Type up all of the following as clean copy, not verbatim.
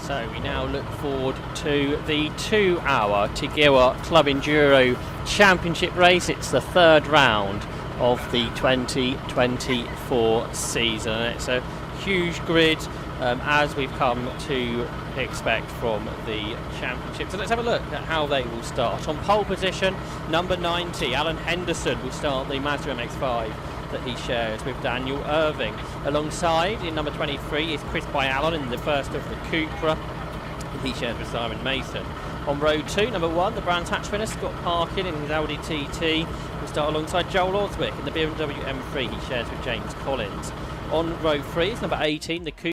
So we now look forward to the 2-hour Tiguera Club Enduro Championship race. It's the third round of the 2024 season. It's a huge grid, as we've come to expect from the championship. So let's have a look at how they will start. On pole position, number 90, Alan Henderson, will start the Mazda MX-5 that he shares with Daniel Irving. Alongside, in number 23, is Chris Byalon in the first of the Cupra, and he shares with Simon Mason. On row 2, number 1, the Brands Hatch winner, Scott Parkin in his Audi TT, will start alongside Joel Oswick in the BMW M3, he shares with James Collins. On row 3 is number 18, the Cupra.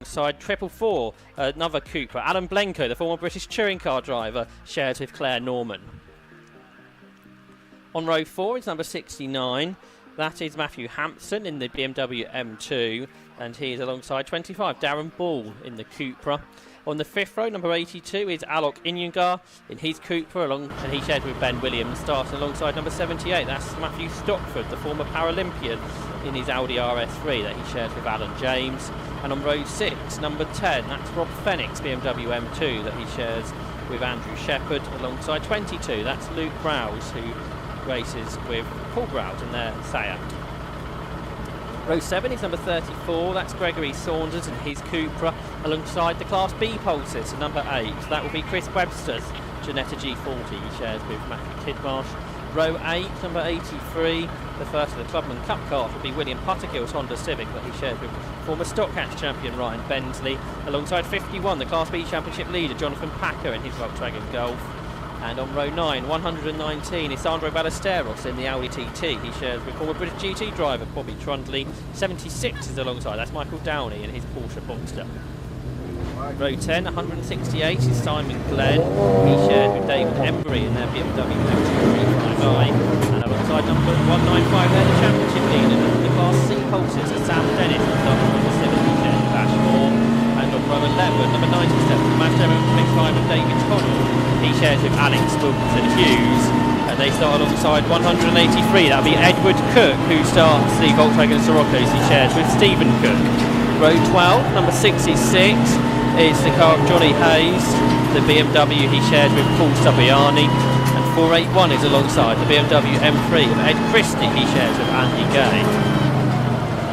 Side 444, another Cupra. Alan Blenko, the former British touring car driver, shares with Claire Norman. On row 4 is number 69. That is Matthew Hampson in the BMW M2, and he is alongside 25, Darren Ball in the Cupra. On the 5th row, number 82 is Alok Inyungar in his Cupra, and he shared with Ben Williams, starting alongside number 78. That's Matthew Stockford, the former Paralympian, in his Audi RS3 that he shares with Alan James. And on row 6, number 10, that's Rob Fenix, BMW M2, that he shares with Andrew Shepherd, alongside 22. That's Luke Browse, who races with Paul Browse in their Seat. Row 7 is number 34, that's Gregory Saunders and his Cupra, alongside the Class B pulses, number 8. That will be Chris Webster's Janetta G40, he shares with Matthew Tidmarsh. Row 8, number 83, the first of the Clubman Cup cars will be William Puttergill's Honda Civic that he shares with former Stock Catch champion Ryan Bensley, alongside 51, the Class B Championship leader Jonathan Packer in his Volkswagen Golf. And on row 9, 119, is Sandro Ballesteros in the Audi TT. He shares with former British GT driver Bobby Trundley. 76 is alongside, that's Michael Downey in his Porsche Boxster. Row 10, 168 is Simon Glenn. He shares with David Embry in their BMW M235i. And alongside number 195 there, the championship leader, the Class C pulses, is Sam Dennis in the Honda Civic. He shares with Ash Moore. And on row 11, number 97, the Mazda MX-5 and David Connell. He shares with Alex Wilkinson Hughes, and they start alongside 183. That'll be Edward Cook, who starts the Volkswagen Siroccos. He shares with Stephen Cook. Row 12, number 66, is the car of Johnny Hayes, the BMW. He shares with Paul Saviani, and 481 is alongside the BMW M3 of Ed Christie. He shares with Andy Gay.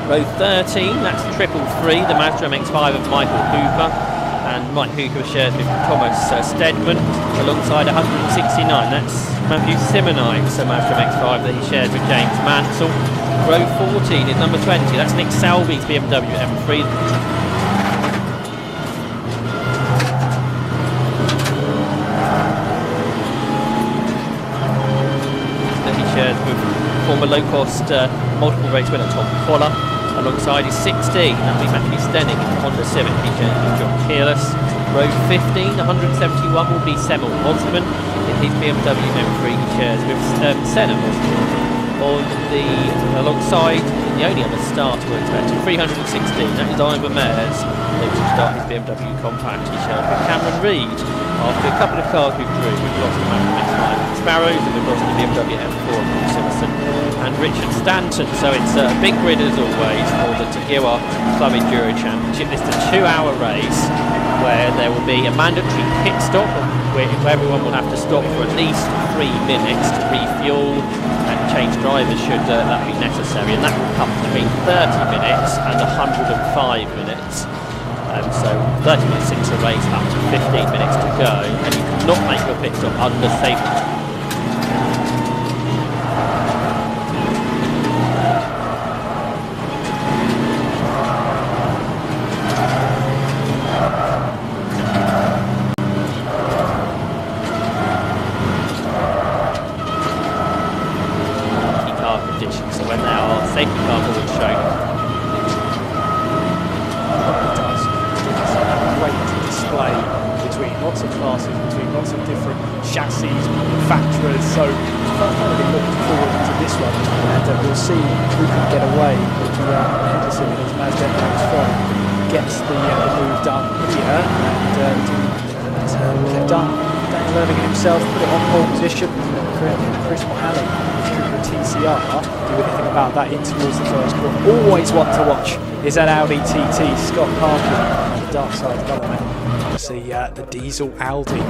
Row 13, that's 333, the Mazda MX-5 of Michael Hooper. And Mike Hooper shares with Thomas Stedman, alongside 169. That's Matthew Simonites, the Mazda MX-5 that he shares with James Mansell. Row 14 is number 20. That's Nick Selby's BMW M3. That he shares with former low-cost multiple race winner Tom Poller. Alongside his 16, that'll be Matthew Stenning in the Honda Civic, he shares with John Kearless. Row 15, 171 will be Semel Osman in his BMW M3, he shares with Senna. Alongside, the only other starter we're expecting, 316, that is Ivan Mayers, who will start his BMW Compact, he shares with Cameron Reid. After a couple of cars withdrew, we've lost the Mazda MX-5 Sparrows, and we've lost the BMW M4 of Paul Simpson and Richard Stanton. So it's a big grid as always for the Tiguera Club Enduro Championship. This is a 2-hour race where there will be a mandatory pit stop where everyone will have to stop for at least 3 minutes to refuel and change drivers should that be necessary, and that will come between 30 minutes and 105 minutes. So 30 minutes into the race, up to 15 minutes to go, and you cannot make your pit stop under safety. Car conditions, so when there are safety car boards shown, display between lots of classes, between lots of different chassis, manufacturers, so I'm really looking forward to this one, and we'll see who can get away with Henderson in his Mazda MX-5 gets the move done here, and it's done Daniel Irving himself. himself, put it on pole position. Chris Mohamed, Cooper TCR, do anything about that in towards the first corner. Always one to watch is that Audi TT, Scott Parker, the Darkside development. Obviously the Diesel Audi.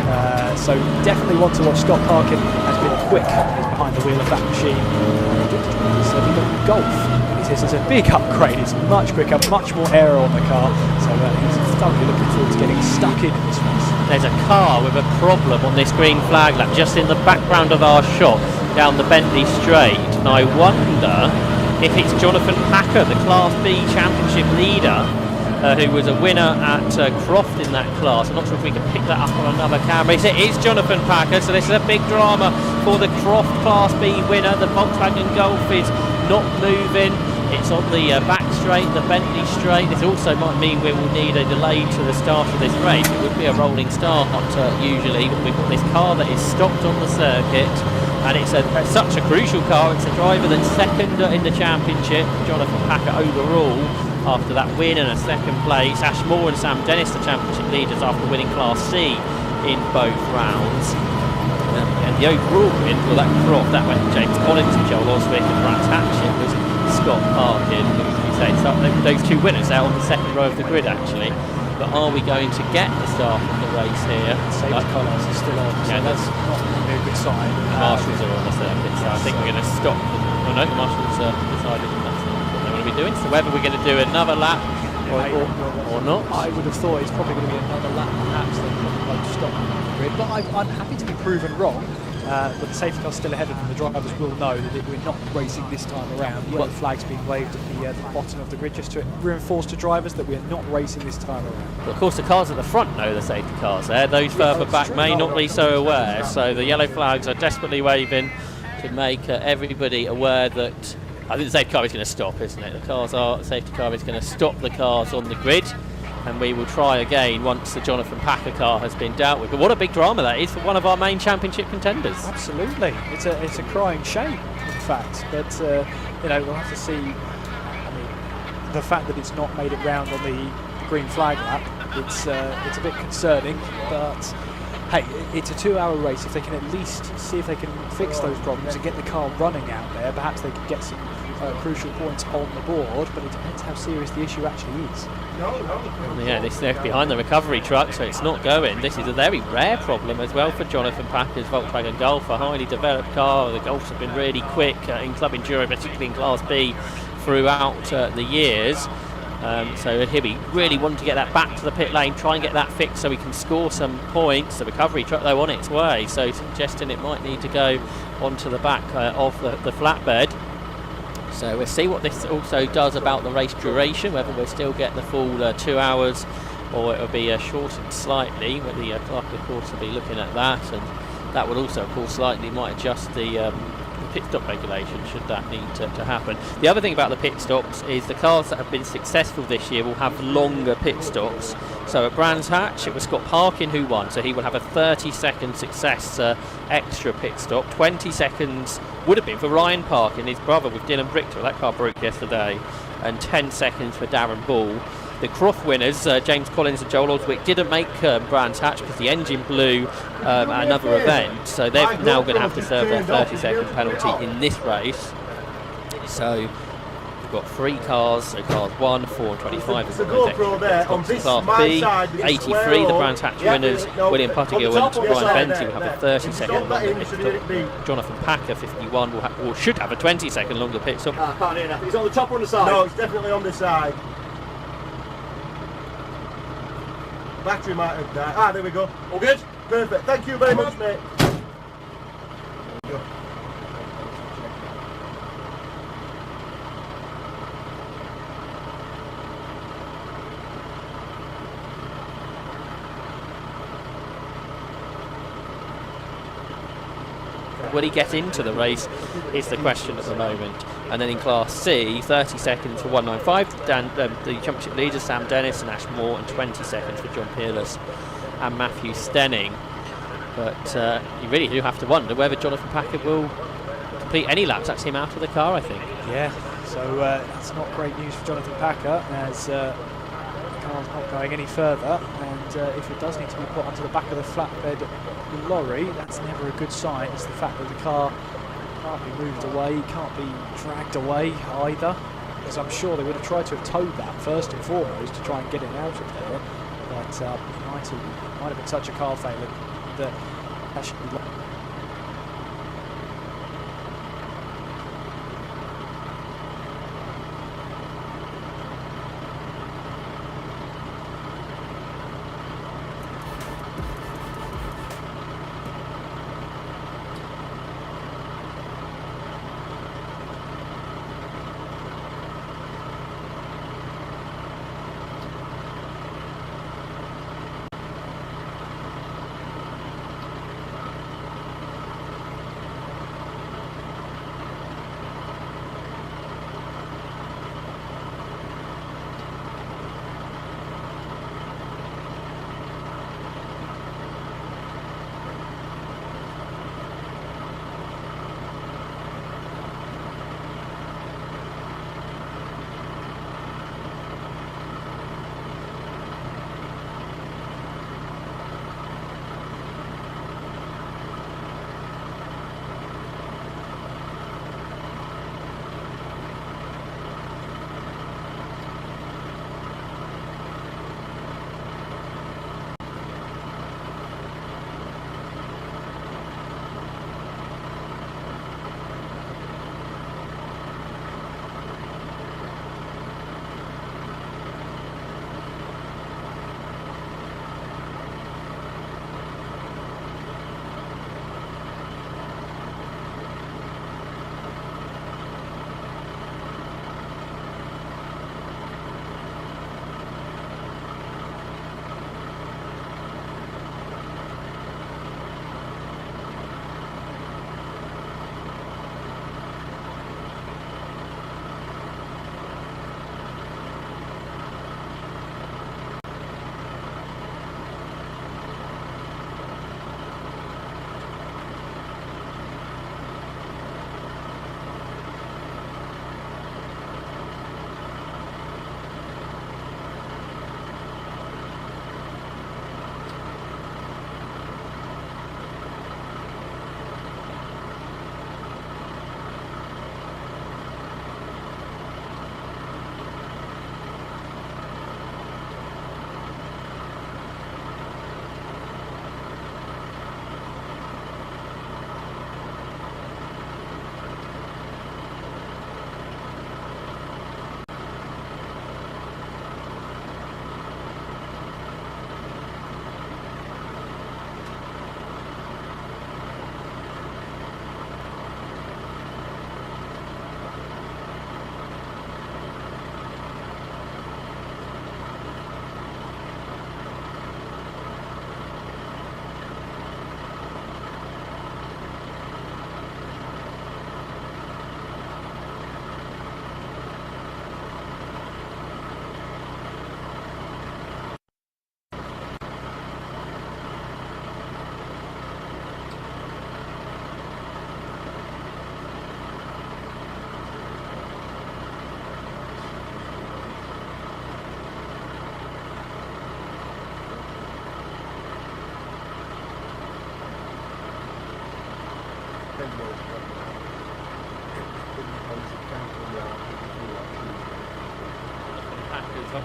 So definitely one to watch. Scott Parkin has been quick behind the wheel of that machine. So we look at Golf. He says it's a big upgrade. It's much quicker, much more aero on the car. So he's thoroughly looking forward to getting stuck in this race. There's a car with a problem on this green flag lap just in the background of our shot down the Bentley straight. And I wonder if it's Jonathan Packer, the Class B Championship leader, who was a winner at Croft in that class. I'm not sure if we can pick that up on another camera. It is Jonathan Packer, so this is a big drama for the Croft Class B winner. The Volkswagen Golf is not moving. It's on the back straight, the Bentley straight. This also might mean we will need a delay to the start of this race. It would be a rolling start usually, but we've got this car that is stopped on the circuit, and it's such a crucial car. It's a driver that's second in the championship, Jonathan Packer overall, after that win and a second place. Ash Moore and Sam Dennis, the championship leaders, after winning Class C in both rounds. And the overall win for that Croft, that went to James Collins and Joel Oswick, and Brands Hatch. It was Scott Parkin, who, as you say, those two winners out on the second row of the grid actually. But are we going to get the start of the race here? Safety colours are still on, so that's not really a good sign. Marshals are on the circuit, so I think we're going to stop. Oh no, the Marshals decided that's not what they want to be doing. So whether we're going to do another lap or not. I would have thought it's probably going to be another lap, perhaps they probably won't stop on the grid. But I'm happy to be proven wrong. But the safety car's still ahead of them. The drivers will know that we're not racing this time around. The yellow flag's being waved at the bottom of the grid just to reinforce to drivers that we are not racing this time around. But of course, the cars at the front know the safety cars there. Those further back may not be so aware. So the yellow flags are desperately waving to make everybody aware that I think the safety car is going to stop, isn't it? The safety car is going to stop the cars on the grid. And we will try again once the Jonathan Packer car has been dealt with. But what a big drama that is for one of our main championship contenders. Absolutely, it's a crying shame, in fact. But we'll have to see. I mean, the fact that it's not made it round on the green flag lap, it's a bit concerning. But hey, it's a 2-hour race. If they can at least see if they can fix those problems and get the car running out there, perhaps they could get some crucial points on the board. But it depends how serious the issue actually is. Yeah, they're behind the recovery truck, so it's not going. This is a very rare problem as well for Jonathan Packer's Volkswagen Golf, a highly developed car. The Golfs have been really quick in Club Enduro, particularly in Class B, throughout the years. So here we really want to get that back to the pit lane, try and get that fixed so we can score some points. The recovery truck, though, on its way, so suggesting it might need to go onto the back of the flatbed. So we'll see what this also does about the race duration, whether we'll still get the full 2 hours or it'll be shortened slightly. But the clerk, of course, will be looking at that, and that would also, of course, slightly might adjust the pit stop regulation should that need to happen. The other thing about the pit stops is the cars that have been successful this year will have longer pit stops. So at Brands Hatch, it was Scott Parkin who won, so he will have a 30-second success extra pit stop. 20 seconds would have been for Ryan Parkin, his brother, with Dylan Brichter. That car broke yesterday. And 10 seconds for Darren Ball. The Croft winners, James Collins and Joel Oswick, didn't make Brands Hatch because the engine blew at another event. So they're now going to have to serve their 30-second penalty in this race. So we've got 3 cars, so cars 1, 4 and 25 is Class B. 83, the Brands Hatch winners, William Puttigill and Brian Benty will have a 30-second longer pit stop. Jonathan Packer, 51, should have a 20-second longer pit stop. I can't hear nothing. He's on the top or on the side? No, it's definitely on the side. Battery might have died. Ah, there we go. All good? Perfect. Thank you very much, mate. Will he get into the race is the question at the moment. And then in Class C, 30 seconds for 195, the championship leaders Sam Dennis and Ash Moore, and 20 seconds for John Peerless and Matthew Stenning. But you really do have to wonder whether Jonathan Packer will complete any laps. That's him out of the car, I think. Yeah, so that's not great news for Jonathan Packer, as the car's not going any further. And if it does need to be put onto the back of the flatbed lorry, that's never a good sign. It's the fact that the car can't be moved away, can't be dragged away either, because I'm sure they would have tried to have towed that first and foremost to try and get it out of there, but it might have been such a car failure that should be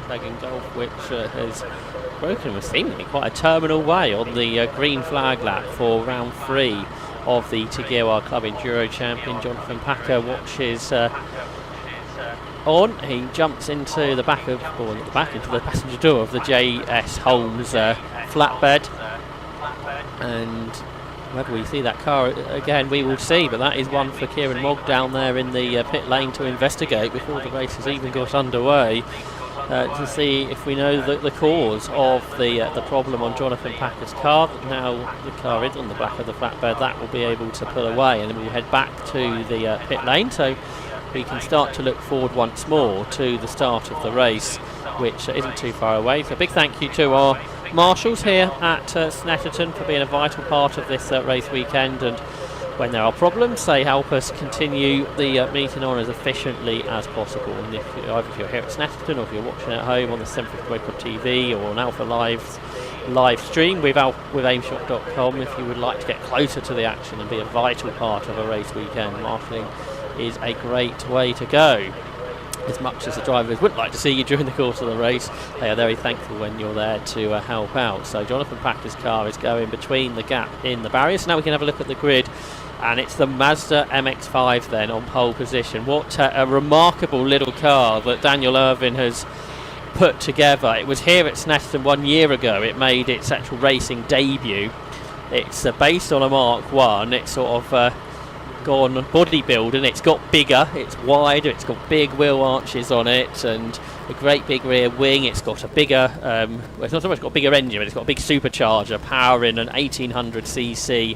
Tagging Golf, which has broken with seemingly quite a terminal way on the green flag lap for round 3 of the Tagiwa Club Enduro champion. Jonathan Packer watches on. He jumps into the back of, or into the passenger door of the JS Holmes flatbed, and whether we see that car again we will see, but that is one for Kieran Mogg down there in the pit lane to investigate before the race has even got underway, to see if we know the cause of the problem on Jonathan Packer's car. Now the car is on the back of the flatbed, that will be able to pull away, and then we'll head back to the pit lane so we can start to look forward once more to the start of the race, which isn't too far away. So a big thank you to our marshals here at Snetterton for being a vital part of this race weekend, and when there are problems. They help us continue the meeting on as efficiently as possible. And if you're here at Snetterton, or if you're watching at home on the 750 Road Club TV or on Alpha Live's live stream with aimshot.com, if you would like to get closer to the action and be a vital part of a race weekend, marshalling is a great way to go. As much as the drivers wouldn't like to see you during the course of the race, they are very thankful when you're there to help out. So Jonathan Packer's car is going between the gap in the barrier. So now we can have a look at the grid, and it's the Mazda MX-5 then on pole position. What a remarkable little car that Daniel Irvin has put together. It was here at Snetterton 1 year ago. It made its actual racing debut. It's based on a Mark 1. It's sort of gone bodybuilding. It's got bigger, it's wider, it's got big wheel arches on it, and a great big rear wing. It's got a bigger, well, it's not so much got a bigger engine, but it's got a big supercharger powering an 1800cc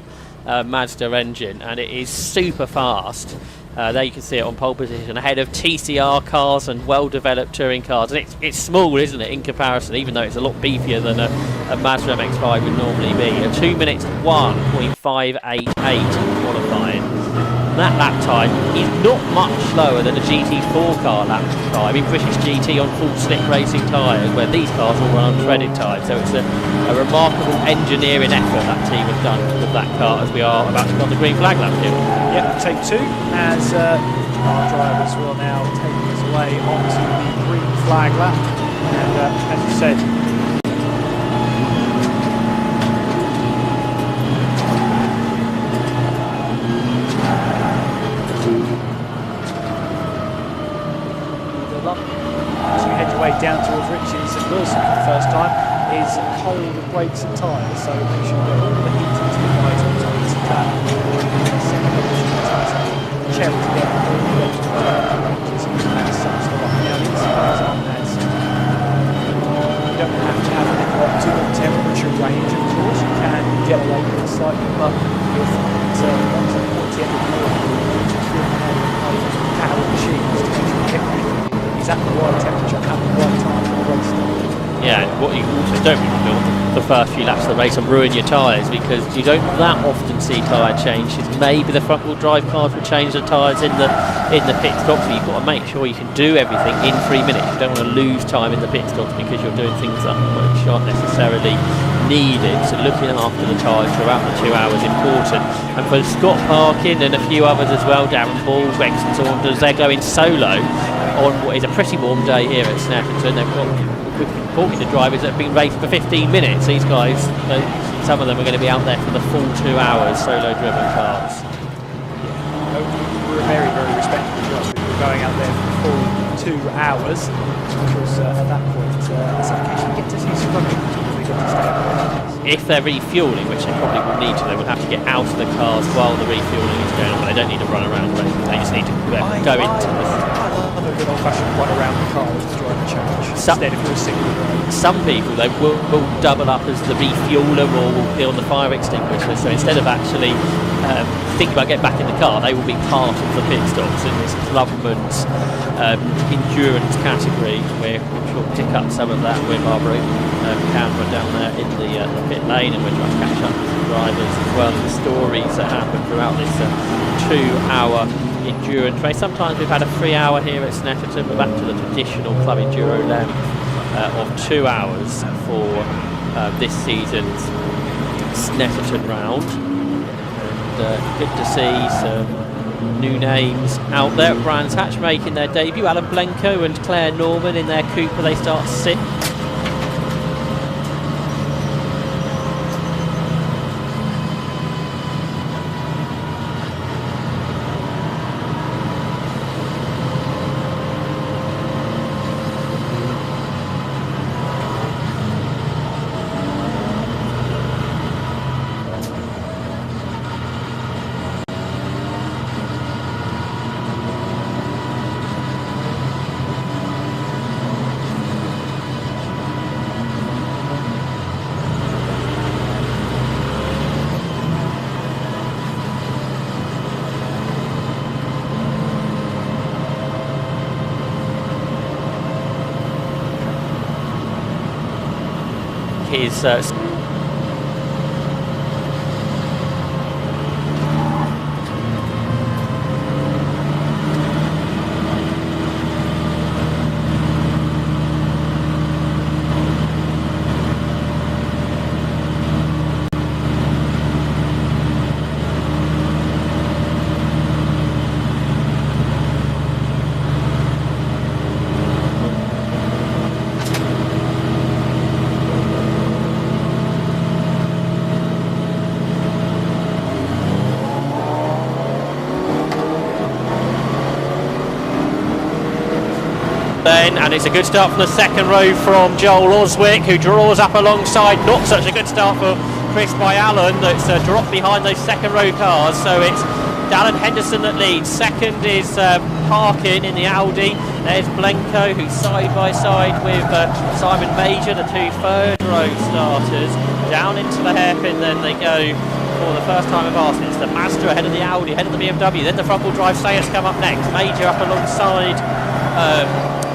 Mazda engine, and it is super fast. There you can see it on pole position, ahead of TCR cars and well-developed touring cars. And it's small, isn't it, in comparison, even though it's a lot beefier than a Mazda MX-5 would normally be. A 2 minutes 1.588 in qualifying. That lap time is not much slower than a GT4 car lap time in British GT on full slick racing tyres, where these cars all run on treaded tyres. So it's a remarkable engineering effort that team have done with that car, as we are about to go on the green flag lap here. Yep, take two, as our drivers will now take us away onto the green flag lap. And as you said, as we head your way down towards Rich's and Wilson for the first time, is cold brakes and tyres, so make sure you get all the heat into the right on tyres and that. Cherry together, all the way to the that sums them up. Now these cars aren't as, you don't have to have an optimum temperature range, of course. You can get away with it slightly, but you'll find once you've got to the end of the morning, you're just really power machines to make sure everything is at the right temperature at the right time for the race start. Yeah, what you also don't want to do on the first few laps of the race and ruin your tyres, because you don't that often see tyre changes. Maybe the front wheel drive cars will change the tyres in the pit stops, but you've got to make sure you can do everything in 3 minutes. You don't want to lose time in the pit stops because you're doing things that aren't necessarily needed. So looking after the tyres throughout the 2 hours is important. And for Scott Parkin and a few others as well, Darren Ball, Wexton Saunders, they're going solo on what is a pretty warm day here at Snetterton. We've been talking to drivers that have been raced for 15 minutes. These guys, some of them are going to be out there for the full 2 hours, solo driven cars. We're a very, very respectable job. We're going out there for the full 2 hours, because at that point, in some cases, you get to see some rubbish. If they're refuelling, which they probably will need to, they will have to get out of the cars while the refuelling is going on, but they don't need to run around or anything. They just need to go into the... I love a good old-fashioned run around the car with the driver change, instead of your single road. Some people, they will double up as the refueler or will be on the fire extinguisher, so instead of actually thinking about getting back in the car, they will be part of the pit stops in this government endurance category. We're sure we'll pick up some of that with our camera down there in the pit lane, and we're trying to catch up with the drivers as well, and the stories that happen throughout this 2 hour endurance race. Sometimes we've had a 3 hour here at Snetterton. We're back to the traditional Club Enduro length of 2 hours for this season's Snetterton round. And good to see some new names out there. Brands Hatch making their debut. Alan Blenko and Claire Norman in their Cooper. They start 6th. And it's a good start from the second row from Joel Oswick, who draws up alongside. Not such a good start for Chris Byallen, that's dropped behind those second row cars. So it's Dallin Henderson that leads. Second is Parkin in the Audi. There's Blenko, who's side by side with Simon Major, the two third row starters. Down into the hairpin, then they go for the first time of Arsenal. It's the Mazda ahead of the Audi, ahead of the BMW. Then the front wheel drive Sayers come up next. Major up alongside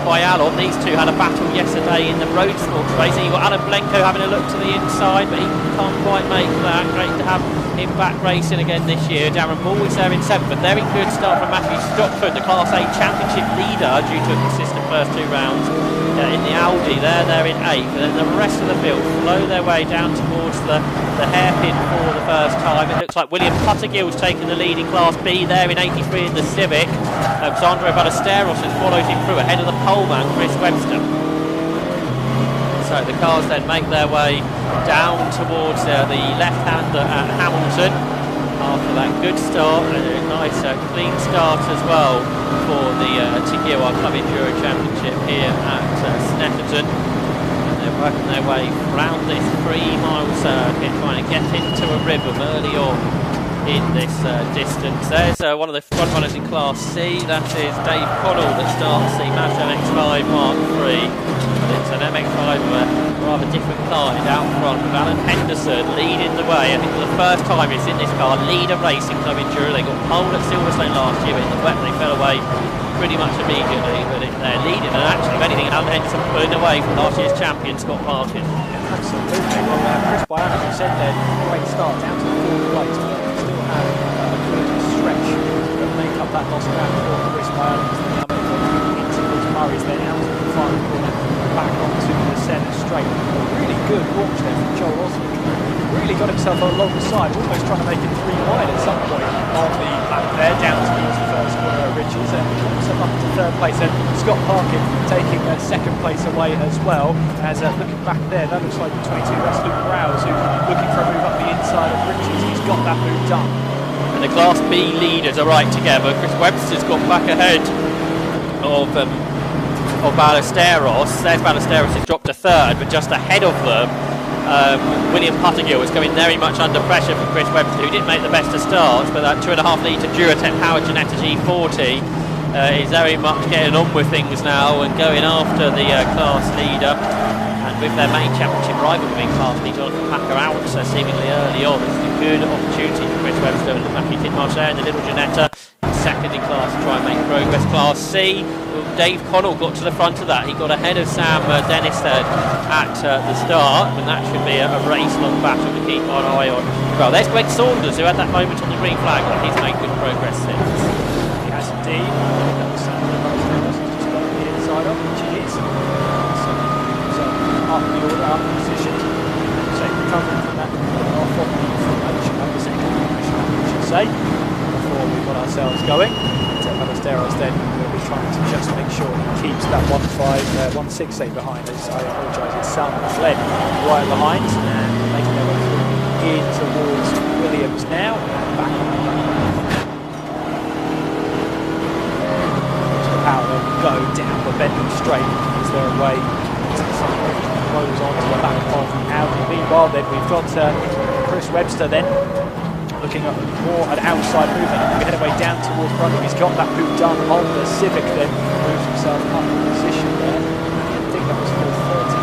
Byalon. These two had a battle yesterday in the road sports race. You've got Alan Blenko having a look to the inside, but he can't quite make that. Great to have him back racing again this year. Darren Ball is there in 7th. A very good start from Matthew Stockford, the Class A Championship leader, due to a consistent first 2 rounds in the Audi. They're in 8th, and then the rest of the field flow their way down towards the hairpin for the first time. It looks like William Puttergill's taken the lead in Class B there in 83 in the Civic. Sandro Ballesteros has followed him through ahead of the poleman Chris Webster. So the cars then make their way down towards the left-hander at Hamilton after that good start, and a nice clean start as well for the TQR Club Enduro Championship here at Snetterton. And they're working their way around this 3-mile circuit, trying to get into a rhythm early on in this distance. There's one of the front runners in Class C. That is Dave Connell that starts the Mazda MX-5 Mark III. It's an MX-5 with a rather different kind out front, with Alan Henderson leading the way. I think for the first time it's in this car, Leader Racing Club Enduro. They got pole at Silverstone last year, but in the wet they fell away pretty much immediately. But they're leading, and actually, if anything, Alan Henderson pulling away from last year's champion Scott Parkin. Absolutely. Well, Chris Byallen, as you said there, great start down to the 4th place, but still have a good stretch that make up that lost ground for Chris Byallen. Into towards Murray's, then out to the final corner, back onto the centre straight. A really good launch there from Joel Oswick. Really got himself alongside, almost trying to make it 3 wide at some point on the lap there, down towards the first corner of Richards, and himself up to 3rd place. And Scott Parkin taking 2nd place away as well. As looking back there, that looks like 22. That's Luke Browse, who's looking for a move up the inside of Richards. He's got that move done. And the Class B leaders are right together. Chris Webster's gone back ahead of Ballesteros. There's Ballesteros has dropped to 3rd, but just ahead of them William Puttergill is going very much under pressure from Chris Webster, who didn't make the best of starts, but that 2.5 litre Duratec powered Ginetta G40 is very much getting on with things now and going after the class leader. And with their main championship rival being class leader, Jonathan Packer out seemingly early on, it's a good opportunity for Chris Webster and Matthew Tidmarsh there in the little Ginetta. Second in class to try and make progress. Class C, Dave Connell got to the front of that. He got ahead of Sam Dennis there at the start, and that should be a race-long battle to keep an eye on. Well, there's Greg Saunders, who had that moment on the green flag, but he's made good progress since. He has indeed. That was just got the inside off, which he is. So up the order, up the position. So recovering from that off of the formation, the second formation, I should say. We got ourselves going. Ballesteros then will be trying to just make sure he keeps that 1.68 behind. As I apologise, it's Salmon Fled right behind, and making their way through in towards Williams now, and back on the power then go down the Bentley straight as their way to the side, rolls on to the back of the Audi. Meanwhile then we've got Chris Webster then looking at more an outside movement, looking head away down towards Brundle. He's got that move done on the Civic, then moves himself up in position there. I think that was for 30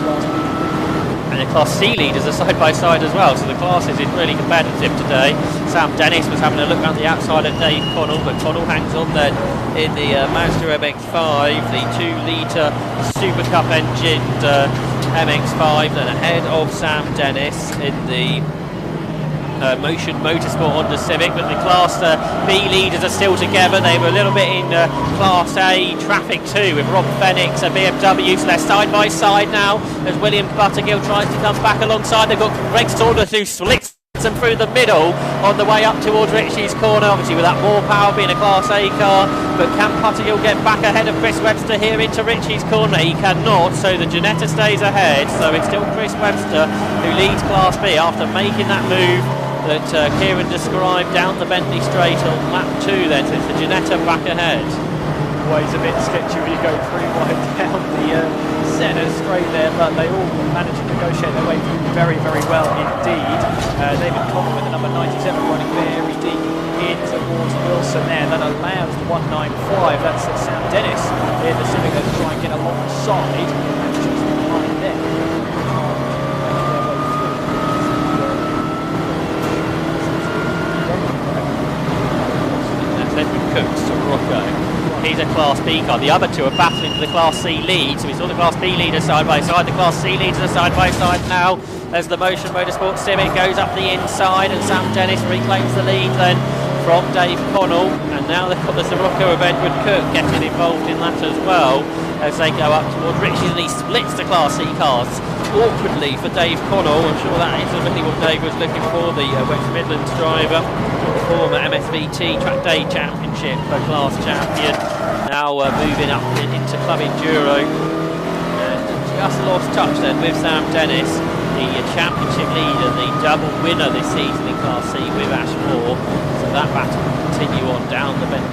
Class B. And the Class C leaders are side by side as well, so the classes is really competitive today. Sam Dennis was having a look around the outside of Dave Connell, but Connell hangs on then in the Mazda MX-5, the 2-litre Super Cup engined MX-5, then ahead of Sam Dennis in the Motion Motorsport Honda Civic. But the Class B leaders are still together. They were a little bit in Class A traffic too, with Rob Fenix and BMW, so they're side by side now as William Buttergill tries to come back alongside. They've got Greg Saunders who splits them through the middle on the way up towards Ritchie's corner, obviously with that more power being a Class A car. But can Buttergill get back ahead of Chris Webster here into Ritchie's corner? He cannot, so the Ginetta stays ahead. So it's still Chris Webster who leads Class B after making that move that Kieran described down the Bentley straight on lap 2 then. So it's the Ginetta back ahead. always a bit sketchy when you go pretty wide down the centre straight there, but they all managed to negotiate their way through very, very well indeed. David Connell with the number 97 running very deep in towards Wilson there. That allows the 195. That's Sam Dennis in the Civic to try and get alongside. And just behind them. That's Edward Cooks to Rocco. He's a Class B car. The other two are battling for the Class C lead. So we saw the Class B leader side by side. The Class C leaders are side by side now as the Motion Motorsport Civic goes up the inside and Sam Dennis reclaims the lead then from Dave Connell. And now they've got the Sirocco of Edward Cook getting involved in that as well as they go up towards Richards, and he splits the Class C cars awkwardly for Dave Connell. I'm sure that is exactly what Dave was looking for, the West Midlands driver, former MSVT Track Day Championship Class champion, now moving up into Club Enduro. And just lost touch then with Sam Dennis, the championship leader, the double winner this season in Class C with Ashmore. So that battle will continue on down the bend.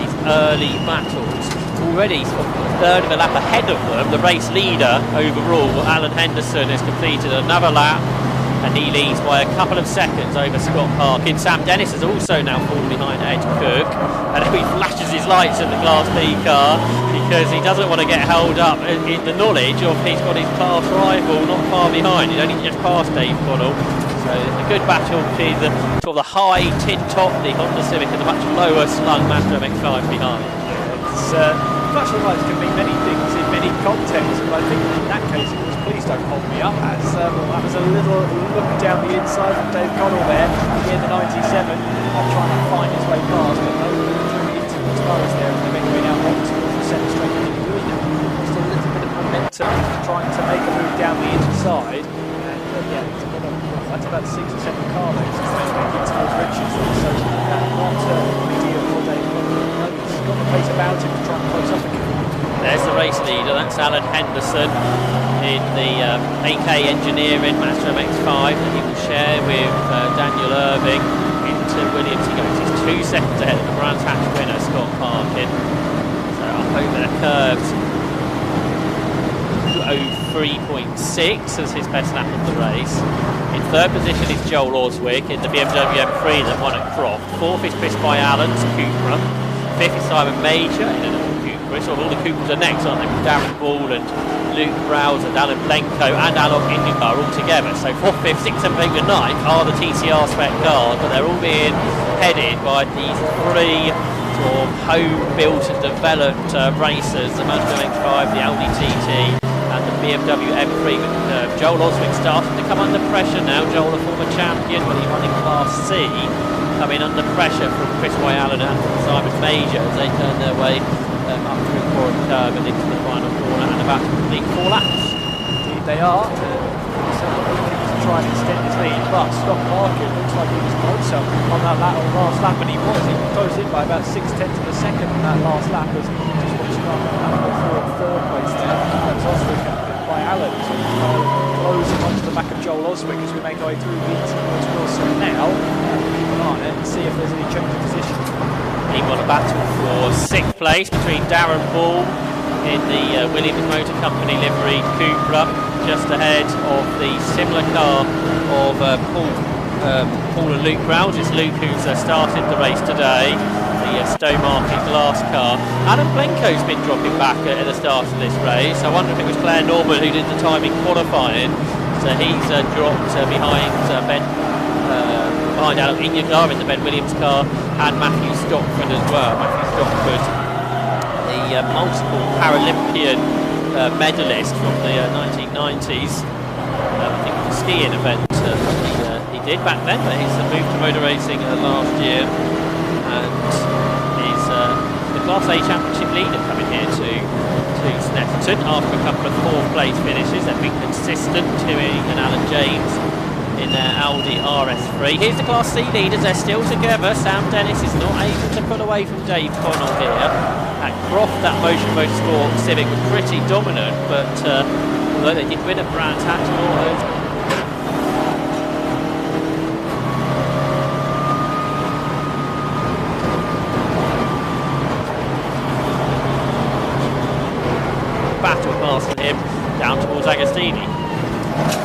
These early battles. Already sort of a third of a lap ahead of them, the race leader overall, Alan Henderson, has completed another lap and he leads by a couple of seconds over Scott Parkin. Sam Dennis has also now fallen behind Ed Cook, and he flashes his lights at the Class B car because he doesn't want to get held up in the knowledge of he's got his class rival not far behind. He's only just passed Dave Connell. So a good battle between the sort of the high tin top, the Honda Civic, and the much lower slung Mazda MX-5 behind. Flashing lights can mean many things in many contexts, but I think in that case it was please don't hold me up. That was a little look down the inside from Dave Connell there in the 97, trying to find his way past, but no during into the tires there, and they're making out on towards the centre straight. Just a little bit of momentum trying to make a move down the inside, and that's about 6 or 7 car lengths making towards Richards, so not ideal for Dave Connell. He's got the pace about him to try and close up again. There's the race leader, that's Alan Henderson in the AK Engineering Mazda MX-5 that he will share with Daniel Irving into Williams. He goes, he's 2 seconds ahead of the Brands Hatch winner, Scott Parkin. So up over the curves, 2:03.6 as his best lap of the race. In third position is Joel Oswick in the BMW M3 that won at Croft. Fourth is Chris Byallen's Cupra. Fifth is Simon Major in an all-Cupra. So all the Cupras are next, aren't they? With Darren Ball and Luke Browse and Alan Blenko and Alok Indycar all together. So 4th, 5th, 6th, 7th, 8th and 9th are the TCR spec cars, but they're all being headed by these 3 sort of home-built and developed racers, the Mazda MX-5, the Audi TT and the BMW M3 with Joel Oswick starting to come under pressure now. Joel, a former champion when he won in Class C, coming under pressure from Chris Wyallen and Simon Major as they turn their way up through Coram Curve and into the final corner and about to complete 4 laps. Indeed they are. So looking to try and extend his lead, but Scott Parkin looks like he was closer on that last lap, and he was. He closed in by about 6/10 of a second on that last lap as he just watched on third place there. That was Oswick by Allen, closing onto the back of Joel Oswick as we make our way through towards Wilson now. Keep an eye on it and see if there's any change of position. We've got a battle for 6th place between Darren Ball in the Williams Motor Company livery Cupra, just ahead of the similar car of Paul and Luke Browse. It's Luke who's started the race today, the Stowmarket glass car. Alan Blenko's been dropping back at the start of this race. I wonder if it was Claire Norman who did the timing qualifying. So he's dropped behind Alok Indycar in the Ben Williams car, and Matthew Stockford as well. Matthew Stockford, the multiple Paralympian medalist from the 1990s. I think it was a skiing event he did back then, but he's moved to motor racing last year, and he's the Class A Championship leader coming here to Snetterton after a couple of 4th place finishes. They've been consistent, Tui and Alan James in their Audi RS3. Here's the Class C leaders, they're still together. Sam Dennis is not able to pull away from Dave Connell here. At Croft, that Motion Motorsport Civic was pretty dominant, but although they did win at Brands Hatch Autos, passing him down towards Agostini.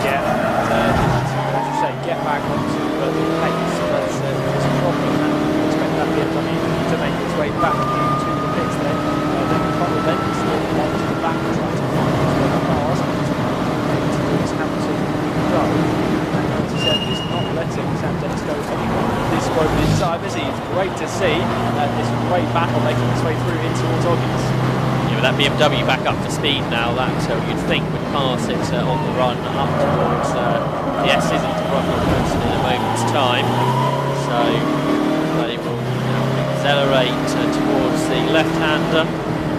Yeah, as you say, get back onto the pace. That's a problem, and you expect that BMW to make its way back into the pits then. Then the car then still onto the back, trying to find the cars. Towards Hamilton we go. And as I said, he's not letting Sam Dennis go anywhere. This moment in time, is he? It's great to see this great battle making its way through in towards Oggins. With that BMW back up to speed now, that you'd think would pass it on the run up towards the S's into Brundle in a moment's time. So they will accelerate towards the left-hander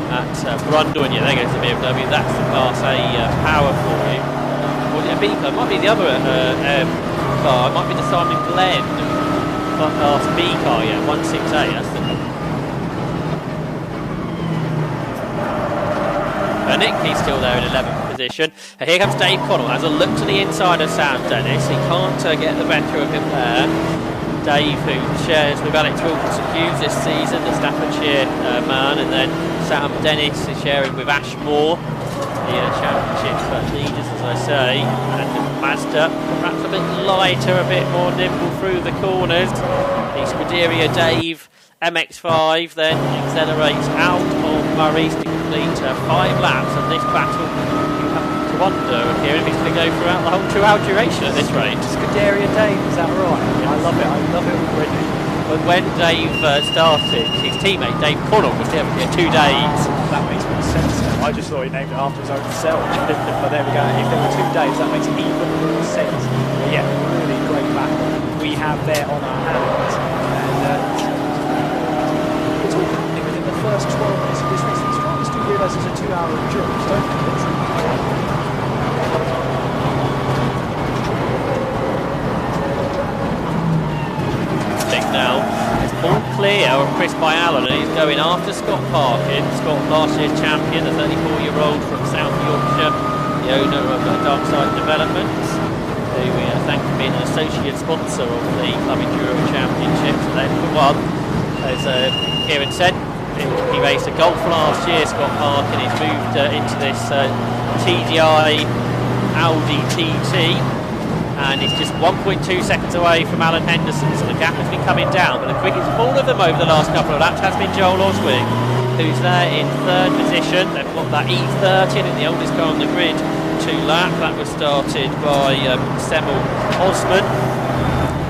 at Brundle, and yeah, there goes the BMW. That's the Class A power for you. Well, yeah, it might be the other car. It might be the Simon Glenn Class B car. Yeah, 168. That's the. Nick, he's still there in 11th position. Here comes Dave Connell, has a look to the inside of Sam Dennis. He can't get the better of him there. Dave, who shares with Alex Wilkinson Hughes this season, the Staffordshire man, and then Sam Dennis is sharing with Ashmore, the championship leaders, as I say. And Mazda, perhaps a bit lighter, a bit more nimble through the corners. The Scuderia Dave MX-5 then accelerates out of Murray's to complete 5 laps, and this battle, you have to wonder here if he's going to go throughout the whole 2-hour duration at this rate. Scuderia Dave, is that right? Yeah. I love it already. But when Dave started, his teammate Dave Connell was there for 2 days. That makes more sense now. I just thought he named it after his own self. But there we go, if there were 2 days, that makes even more sense. But yeah, really great battle we have there on our hands. And it's all happening within the first 12 minutes of this race. These drivers do realise it's a 2-hour endurance, don't they? Now it's all clear of Chris Byallen, and he's going after Scott Parkin. Scott, last year's champion, the 34-year-old from South Yorkshire, the owner of Darkside Developments, who we thank for being an associate sponsor of the Club Enduro Championship. So they've won, as Kieran said. He raced a Golf last year, Scott Parkin. He's moved into this TDI Audi TT. And he's just 1.2 seconds away from Alan Henderson, so the gap has been coming down. But the quickest of all of them over the last couple of laps has been Joel Oswig, who's there in 3rd position. They've got that E30 in the oldest car on the grid, 2 lap. That was started by Semmel Osman.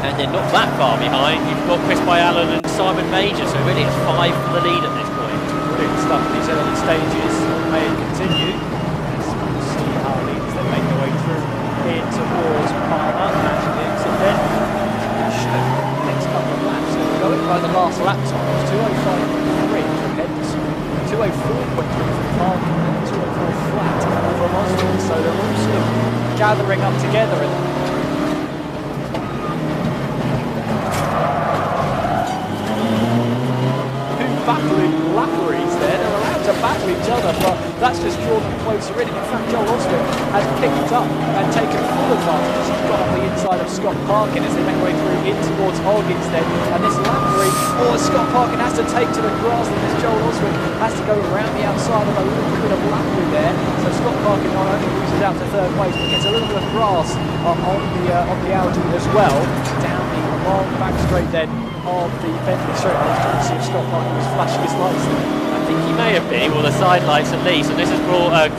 And then not that far behind, you've got Chris Byallen and Simon Major, so really it's 5 for the lead at this point. Brilliant stuff. These early stages may continue. Let's see how leaders then make their way through in towards Palmer, and the exit then. The next couple of laps, so going by the last lap time, it was 2:05.3 from Henderson, 2:04.3 from Parkin, and 2:04 flat from Oswald. So they're all sort of gathering up together. And battling lapperies there. They're allowed to battle each other, but that's just drawn them closer in. And in fact, Joel Oswald has picked up and taken full advantage as he's got on the inside of Scott Parkin as they make their way through in towards Oggins then. And this lappery, Scott Parkin has to take to the grass, and this Joel Oswald has to go around the outside of a little bit of lappery there. So Scott Parkin not only loses out to 3rd place, but gets a little bit of grass on the Audi as well. Down the long back straight then of the Bentley straight. I was trying to see if Scott Parkin was flashing his lights there. I think he may have been, well, the side lights at least, and this has brought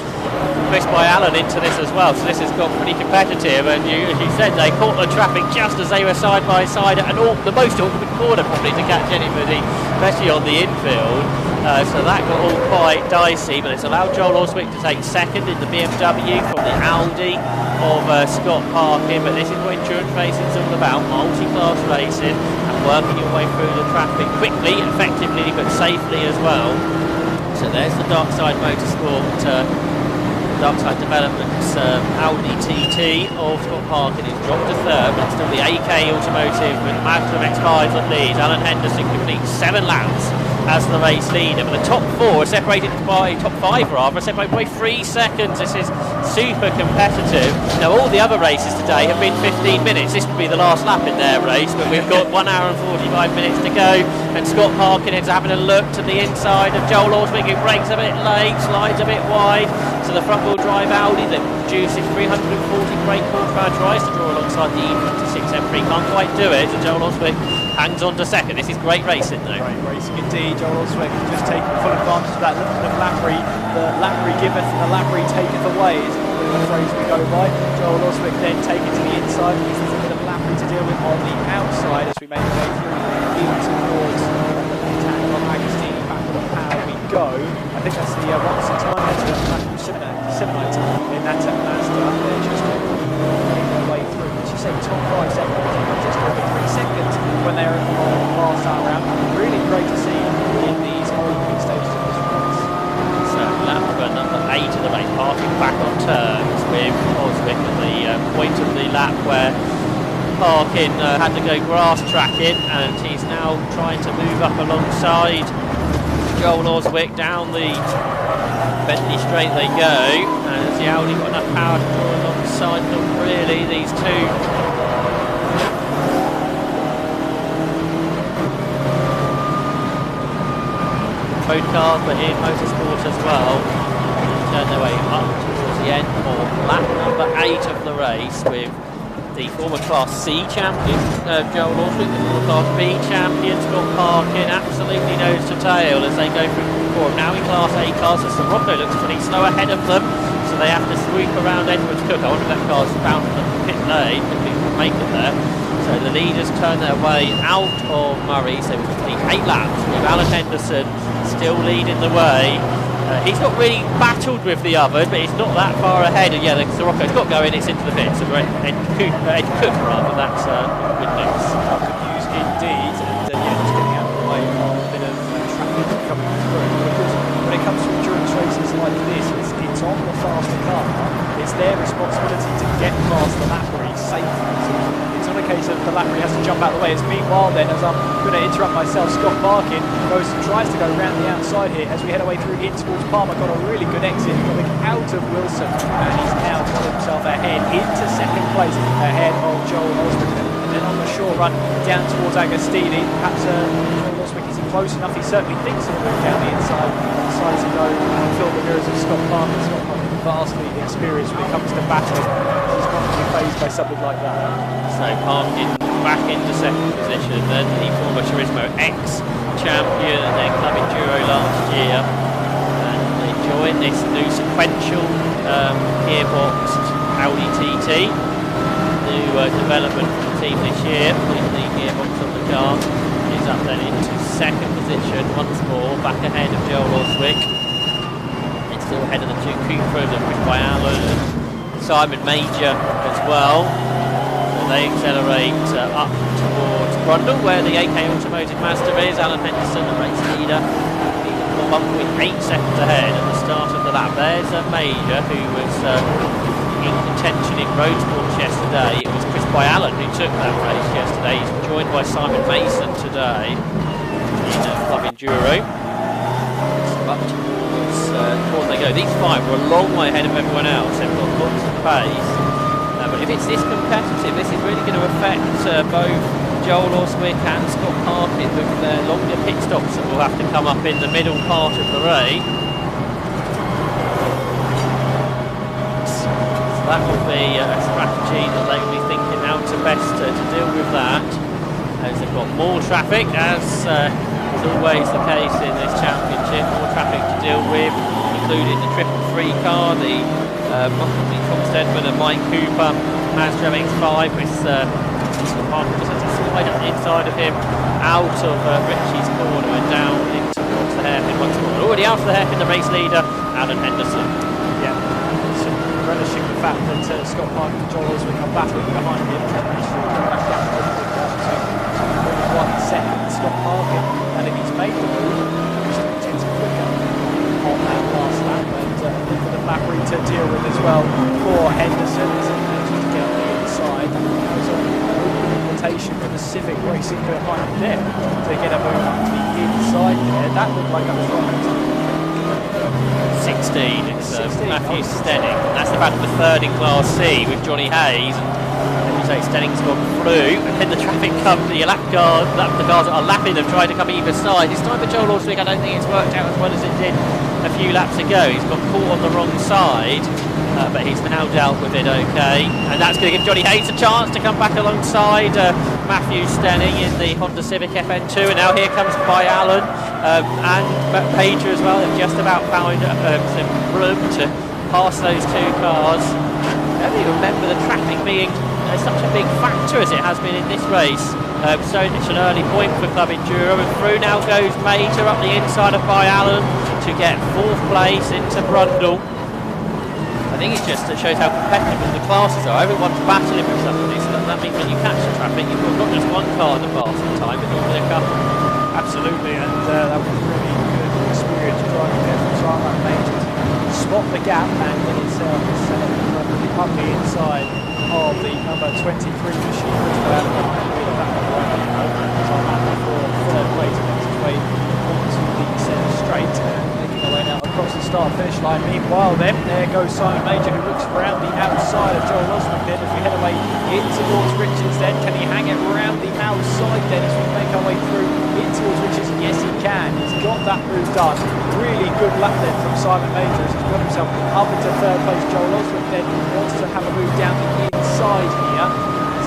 Chris Byallen into this as well, so this has got pretty competitive. And as you said, they caught the traffic just as they were side by side at the most awkward corner probably to catch anybody, especially on the infield. So that got all quite dicey, but it's allowed Joel Oswick to take 2nd in the BMW from the Audi of Scott Parkin. But this is what endurance racing is all about, multi-class racing and working your way through the traffic quickly, effectively, but safely as well. So there's the Darkside Motorsport, Darkside Developments Audi TT of Scott Parkin. He's dropped to 3rd, but it's still the AK Automotive with Mazda MX-5 that leads. Alan Henderson completes 7 laps as the race leader, but the top 4 are separated by, top 5 rather, are separated by 3 seconds. This is super competitive. Now all the other races today have been 15 minutes. This would be the last lap in their race, but we've got 1 hour and 45 minutes to go, and Scott Parkinhead's having a look to the inside of Joel Oswick, who brakes a bit late, slides a bit wide. So the front wheel drive Audi that produces 340 brake horsepower tries to draw alongside the E56 M3, can't quite do it, so Joel Oswick hangs on to second. This is great racing though. Great racing indeed. Joel Oswick just taking full advantage of that little bit of Lapry. The Lapry giveth and the Lapry taketh away is the phrase we go by. Joel Oswick then taken to the inside. There's a bit of Lapry to deal with on the outside as we make our way through in towards the attack on Agostini. Back on how we go. I think that's the Robinson time there to Matthew Simonite in that Mazda. They're just making their way through. As you say, top 5 seconds, just over 3 seconds when they're on the last time round. Really great to see in these opening stages of this race. So lap number 8 of the race, parking back on turns with Oswick at the point of the lap where Parkin had to go grass tracking, and he's now trying to move up alongside Joel Oswick down the Bentley straight they go, and has the Audi got enough power to draw alongside them really, these two. Road cars, but in motorsport as well, turn their way up towards the end of lap number 8 of the race with the former Class C champion, Joel Oswick, the former Class B champion, Scott Parkin, absolutely nose to tail as they go through the form. Now in Class A cars, as Sirocco looks pretty slow ahead of them, so they have to sweep around Edwards Cook. I wonder if that car's bound for the pit lane, if he can make it there. So the leaders turn their way out of Murray, so we've got 8 laps with Alan Henderson still leading the way. He's not really battled with the others, but he's not that far ahead. And yeah, the Sirocco's got going, it's into the pit. So Ed Cook rather, that's good news. Good news indeed. And yeah, just getting out of the way of a bit of traffic coming through. But of course, when it comes to endurance races like this, it's on the faster car. It's their responsibility to get past the Lapry safely. So it's not a case of the Lapry has to jump out of the way. It's meanwhile then, as I'm going to interrupt myself, Scott Parkin tries to go around the outside here as we head away through in towards Palmer. Got a really good exit, coming out of Wilson, and he's now got himself ahead into second place, ahead of Joel Oswick. And then on the short run down towards Agostini, perhaps Joel Oswick isn't close enough. He certainly thinks he'll move down the inside, decides to go and fill the mirrors of Scott Parkin. Scott Parkin vastly experienced when it comes to battle. He's not to be fazed by something like that. So Parkin back into second position, then the former Turismo X champion and then Club Enduro last year, and they join this new sequential gearboxed Audi TT, new development for the team this year, putting the gearbox on the car. Is up then into second position once more, back ahead of Joel Oswick. It's still ahead of the two Cupra, driven by Alan and Simon Major as well. They accelerate up towards Brundle, where the AK Automotive Mazda is. Alan Henderson, the race leader, 1.8 seconds ahead at the start of the lap. There's a Major who was in contention in road sports yesterday. It was Chris Allen who took that race yesterday. He's joined by Simon Mason today in Club Enduro. So up towards they go. These 5 were a long way ahead of everyone else. They've got lots of pace. But if it's this competitive, this is really going to affect both Joel Oswick and Scott Parkin with their longer pit stops that will have to come up in the middle part of the race. So that will be a strategy that they will be thinking how to best to deal with that, as they've got more traffic, as is always the case in this championship, more traffic to deal with, including the 333 car, the Tom Stedman and Mike Cooper Mazda MX-5 with Scott Parkin just has to slide up the inside of him out of Richie's corner and down into towards the hairpin once more. Already out of the hairpin, the race leader, Alan Henderson. Yeah, relishing the fact that Scott Parkin and Joel Oswick are battling behind him. Back down to 1 second. Scott Parkin, and if he's made the move, he's going to quicker on that last lap, and for the Lapry to deal with as well for Henderson as he manages to get on the inside. That goes on the rotation for the Civic racing behind them to get a move up to the inside there. That looked like that was right. 16, it's 16, Matthew Stenning. That's the back of the third in Class C with Johnny Hayes. As you say, Stenning's gone through, and then the traffic comes, the cars that are lapping them, trying to come either side. This time for Joel Oswick, I don't think it's worked out as well as it did a few laps ago. He's got caught on the wrong side, but he's now dealt with it okay. And that's going to give Johnny Hayes a chance to come back alongside Matthew Stenning in the Honda Civic FN2. And now here comes By Allen and Pager as well. They've just about found some room to pass those two cars. I don't even remember the traffic being such a big factor as it has been in this race. So it's an early point for Club Enduro, and through now goes Major up the inside of By Allen to get 4th place into Brundle. I think it just shows how competitive the classes are. Everyone's battling for somebody, so that means when you catch the traffic, you've got not just one car in the fastest time, but normally a couple. Absolutely, and that was a really good experience driving there from Tarmac Major to spot the gap and get itself up the inside of the number 23 machine. For 3rd place, makes its way onto the centre straight, making their way now across the start-finish line. Meanwhile, then there goes Simon Major, who looks around the outside of Joel Oswick. Then, as we head away in towards Richards, then can he hang it around the outside? Then, as we make our way through in towards Richards, yes, he can. He's got that move done. Really good lap then from Simon Major as he's got himself up into 3rd place. Joel Oswick then wants to have a move down the inside here.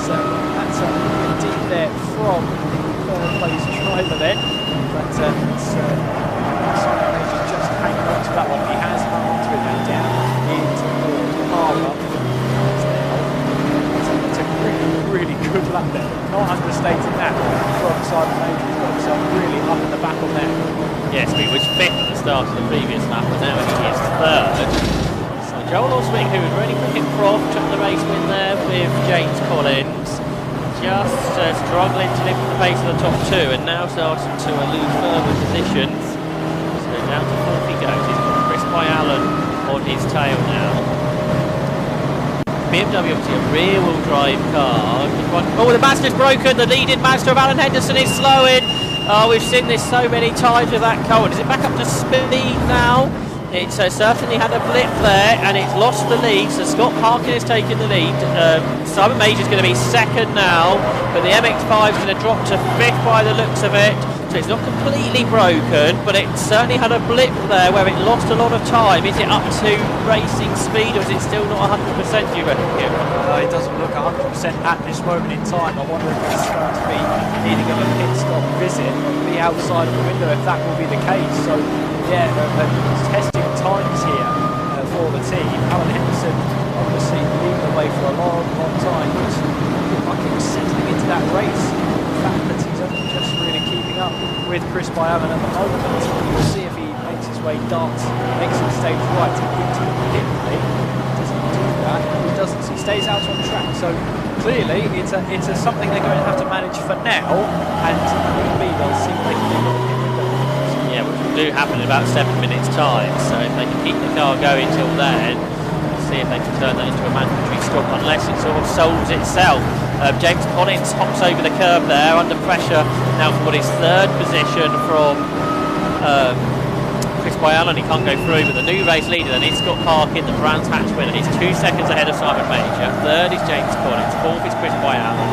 So that's a good deep there from the 3rd place driver then. But Simon Major just hanging on to that one. He has hung on to it now down into Lord Harbour. It's a really good lap there. Not understating that from Simon Major. He's got himself really up in the back on there. Yes, he was 5th at the start of the previous lap, and now he is 3rd. So Joel Oswick, who had really put him off, took the race win there with James Collins. Just struggling to lift the pace of the top 2, and now starting to lose further positions. So down to 4th he goes. He's got Chris By Allen on his tail now. BMW obviously a rear-wheel drive car. Oh, the Mazda's broken. The leading Mazda of Alan Henderson is slowing. Oh, we've seen this so many times with that car. Is it back up to speed now? It's certainly had a blip there, and it's lost the lead, so Scott Parkin has taken the lead. Simon Major's going to be 2nd now, but the MX-5 is going to drop to 5th by the looks of it. So it's not completely broken, but it certainly had a blip there where it lost a lot of time. Is it up to racing speed, or is it still not 100%, do you reckon? It doesn't look 100% at this moment in time. I wonder if it's going to be needing a pit stop visit on the outside of the window, if that will be the case. So, yeah, testing times here for the team. Alan Henderson obviously leading the way for a long time. Just looked like he was settling into that race. The fact that he's only just really keeping up with Chris By Allen at the moment. We'll see if he makes his way exit stage right into the pit lane. Doesn't do that. He doesn't. He stays out on track. So clearly, it's something they're going to have to manage for now, and maybe they'll see what they can do with the pit window. Yeah, which will do happen in about 7 minutes' time. So if they can keep the car going till then, see if they can turn that into a mandatory stop, unless it sort of solves itself. James Collins hops over the curb there under pressure now for what is 3rd position from Chris By Allen. He can't go through, but the new race leader then is Scott Parkin, the Brands Hatch winner. He's 2 seconds ahead of Simon Major. 3rd is James Collins. 4th is Chris By Allen.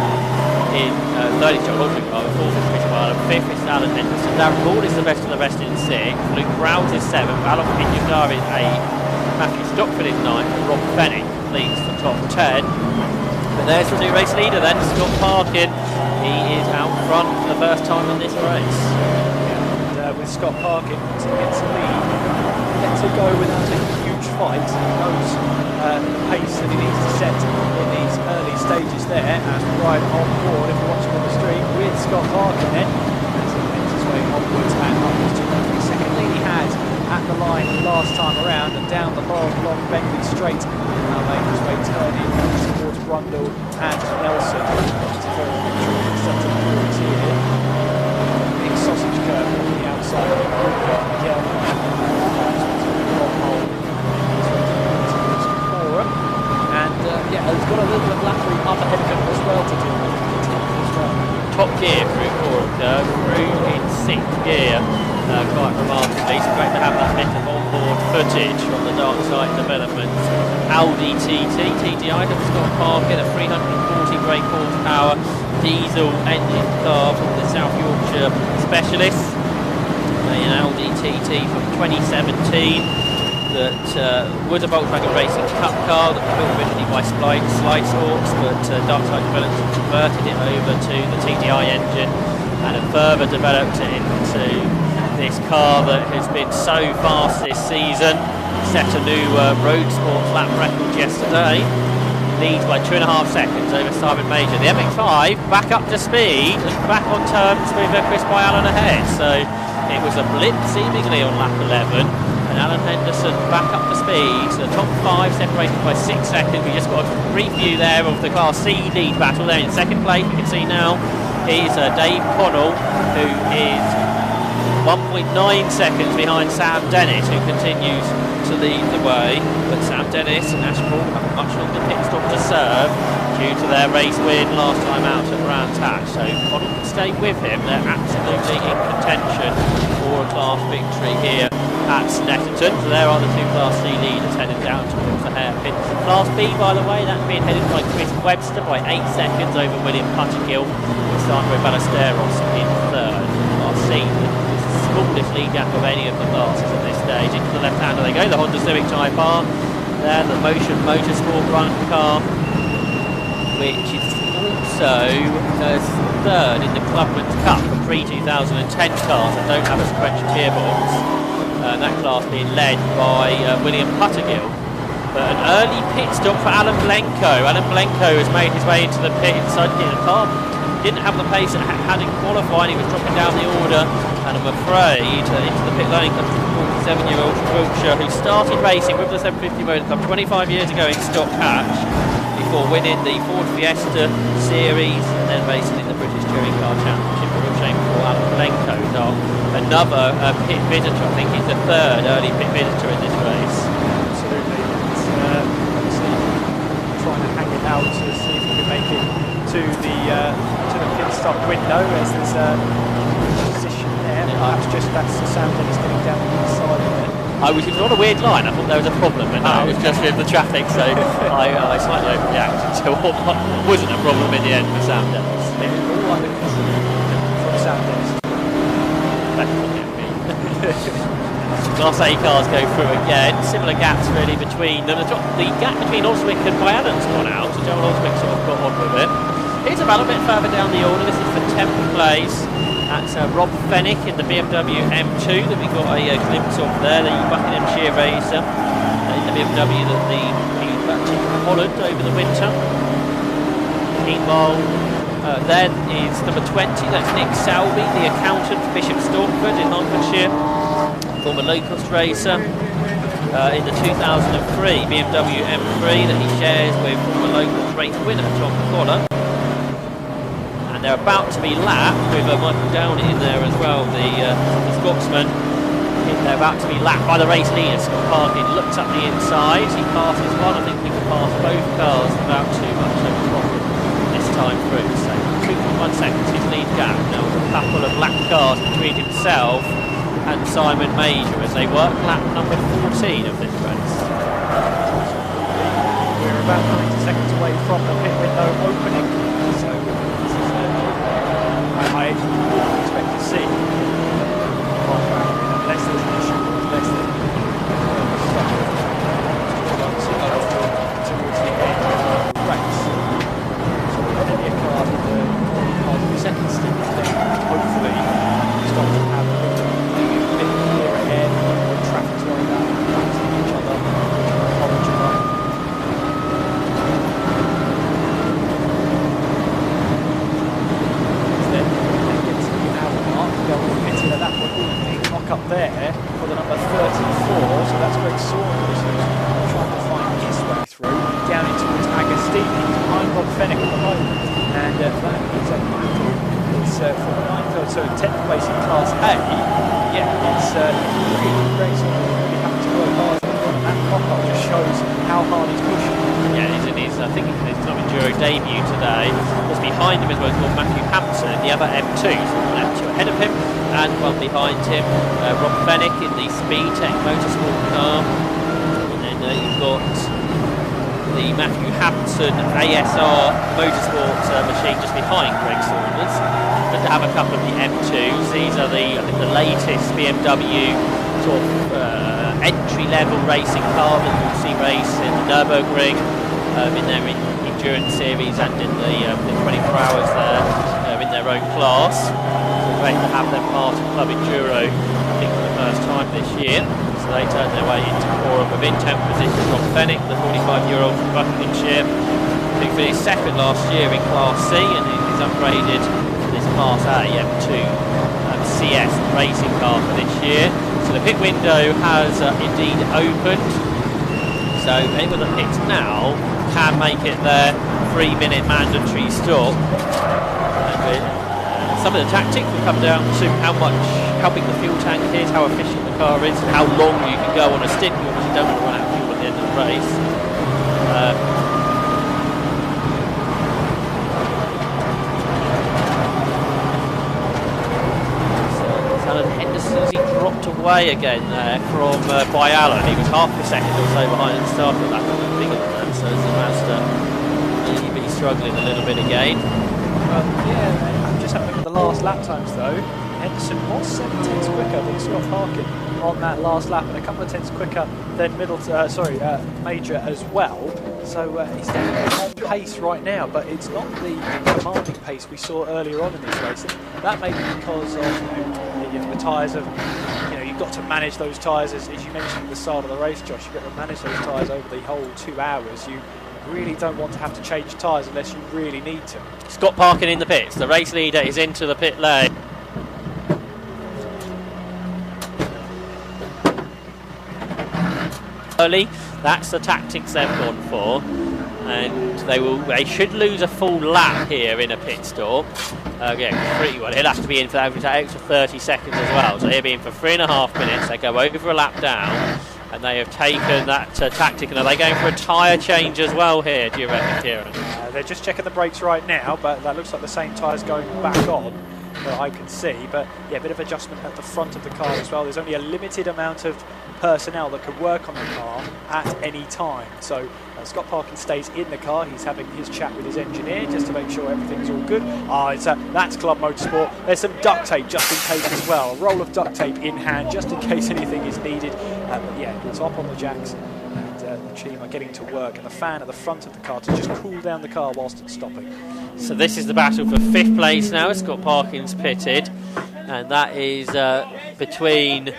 3rd is John Aldridge, 4th is Chris By Allen. 5th is Alan Henderson. Darren Ball is the best of the rest in 6th. Luke Browse is 7th. Alon Pinyar is 8th. Matthew Stockford is 9th. And Rob Fennick leads the top 10. But there's the new race leader then, Scott Parkin. He is out front for the first time in this race. And with Scott Parkin to get to lead, lets it go without a huge fight. He knows the pace that he needs to set in these early stages there as we ride on board, if you're watching on the stream, with Scott Parkin then, as he makes his way onwards and upwards to the 2nd lead he had at the line last time around, and down the long Bentley straight. Now making his way turning towards Brundle and Nelson. It's a very tricky set of boards here. Big sausage curve on the outside of the group. And yeah, he's got a little bit of lapping up ahead of him as well to do. Top developments. Audi TDI from Scott Parker, a 340 brake horsepower diesel engine car from the South Yorkshire specialists. An Audi TT from 2017 that was a Volkswagen Racing Cup car that was built originally by Slide Sports, but Darkside developed and converted it over to the TDI engine and have further developed it into this car that has been so fast this season. Set a new road sports lap record yesterday. Leads by 2.5 seconds over Simon Major. The MX-5 back up to speed and back on terms with Chris by Alan ahead. So it was a blip seemingly on lap 11. And Alan Henderson back up to speed. So the top 5 separated by 6 seconds. We just got a brief view there of the Class C lead battle there in second place. You can see now is Dave Connell, who is 1.9 seconds behind Sam Dennis, who continues to lead the way. But Sam Dennis and Ashmore have a much longer pit stop to serve due to their race win last time out at Brands Hatch. So Connell can stay with him. They're absolutely in contention for a class victory here at Snetterton. So there are the two Class C leaders heading down towards the hairpin. Class B, by the way, that's being headed by Chris Webster by 8 seconds over William Puttergill, with Sandro Ballesteros in third. Class C, the smallest lead gap of any of the classes at this stage. Into the left-hander they go, the Honda Civic Type R. There, the Motion Motorsport run car, which is also third in the Clubman's Cup for pre-2010 cars that don't have a sequential gearbox. That class being led by William Puttergill. But an early pit stop for Alan Blenko. Alan Blenko has made his way into the pit inside the car. Didn't have the pace that had in qualifying. He was dropping down the order, and I'm afraid into the pit lane comes the 47-year-old from Wiltshire, who started racing with the 750 Motor Club 25 years ago in Stock Hatch before winning the Ford Fiesta Series and then racing in the British Touring Car Championship. A real shame for Alan Blenko. Another pit visitor, I think he's the third early pit visitor in this race. Absolutely. It's obviously trying to hang it out to see if we can make it to the pit stop window as there's a position there. Perhaps just that's the sound that is getting down the inside of it. It was on a weird line. I thought there was a problem, but no, it was just with the traffic. So I slightly overreacted to what wasn't a problem in the end for Sam Dennis. All under control from Sam Dennis. Class A cars go through again. Similar gaps really between them. The gap between Oswick and Byalan's gone out, so Joel Oswick sort of got on with it. Here's a bit further down the order. This is for 10th place. That's Rob Fennick in the BMW M2 that we got a glimpse of there, the Buckinghamshire racer in the BMW that he manufactured from Holland over the winter. Meanwhile, then is number 20, that's Nick Salby, the accountant for Bishop Stortford in Lancashire, former low-cost racer in the 2003 BMW M3 that he shares with former low-cost race winner Tom Collor. And they're about to be lapped with Michael Downey in there as well, the Scotsman. They're about to be lapped by the race leader, Scott Parkin. Looks up the inside, he passes one. I think he can pass both cars without too much of a problem this time through. So 2.1 seconds his lead gap. Now with a couple of lap cars between himself and Simon Major as they work lap number 14 of this race. We're about 90 seconds away from the pit window opening, so this is I expect to see unless there's an issue, unless there's towards the end of the race. So we've got any car in the second stint, then hopefully start to have a bit clear ahead when traffic's going down and each other. Up there for the number 34, so that's Greg Saunders who's trying to find his way through down in towards Agostini. He's behind Rob Fennick at the moment, and that means that it's from 9th, so 10th place in Class A. Yeah, it's really Greg Saunders really having to work hard on that pop-up. Just shows how hard he's pushing. Yeah, it is. I think his Tom Enduro debut today was behind him as well as Matthew Hampson, the other M2, so left 2 ahead of him. And one behind him, Rob Fennick in the Speedtech Motorsport car. And then you've got the Matthew Hampson ASR Motorsports machine just behind Greg Saunders. But to have a couple of the M2s. These are I think the latest BMW sort of entry-level racing car that you'll see race in the Nürburgring, in their endurance series, and in the 24 hours there, in their own class. So great to have them part of Club Enduro, I think, for the first time this year. So they turned their way into forum within 10th position. Ron Fennick, the 45-year-old from Buckinghamshire, who finished second last year in Class C and is upgraded to this Class A M2 CS racing car for this year. So the pit window has indeed opened. So anyone that pits now can make it their 3-minute mandatory stop. Some of the tactics will come down to how big the fuel tank is, how efficient the car is, and how long you can go on a stint. You obviously don't want to run out of fuel at the end of the race. He dropped away again there from by Alan. He was half a second or so behind at the start of that, bigger than that, so Mazda maybe struggling a little bit again. Yeah, I'm just having a look at the last lap times though. Henderson was 7 tenths quicker than Scott Parkin on that last lap, and a couple of tenths quicker than Major as well. So he's definitely on pace right now, but it's not the commanding pace we saw earlier on in this race. And that may be because of the tyres of, you've got to manage those tyres as you mentioned at the start of the race, Josh. You've got to manage those tyres over the whole 2 hours. You really don't want to have to change tyres unless you really need to. Scott Parkin in the pits. The race leader is into the pit lane. Early, that's the tactics they've gone for, and they should lose a full lap here in a pit stop. Again, pretty well. He'll have to be in for that extra 30 seconds as well. So he'll be in for 3.5 minutes. They go over a lap down, and they have taken that tactic. And are they going for a tyre change as well here, do you reckon, Kieran? They're just checking the brakes right now, but that looks like the same tyres going back on that I can see. But yeah, a bit of adjustment at the front of the car as well. There's only a limited amount of personnel that can work on the car at any time. So Scott Parkin stays in the car. He's having his chat with his engineer just to make sure everything's all good. That's Club Motorsport. There's some duct tape just in case as well. A roll of duct tape in hand just in case anything is needed. But yeah, it's up on the jacks, and the team are getting to work, and the fan at the front of the car to just cool down the car whilst it's stopping. So this is the battle for 5th place now. Scott Parkin's pitted, and that is between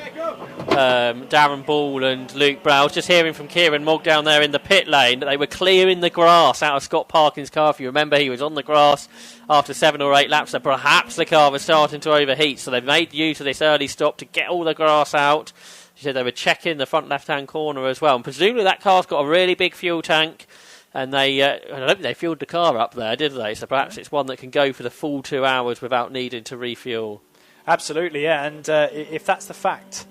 Darren Ball and Luke Brow. Just hearing from Kieran Mogg down there in the pit lane that they were clearing the grass out of Scott Parkin's car. If you remember, he was on the grass after 7 or 8 laps, so perhaps the car was starting to overheat, so they've made use of this early stop to get all the grass out. She said they were checking the front left-hand corner as well, and presumably that car's got a really big fuel tank, and I don't think they fueled the car up there, did they? So perhaps it's one that can go for the full 2 hours without needing to refuel. Absolutely, yeah, and if that's the fact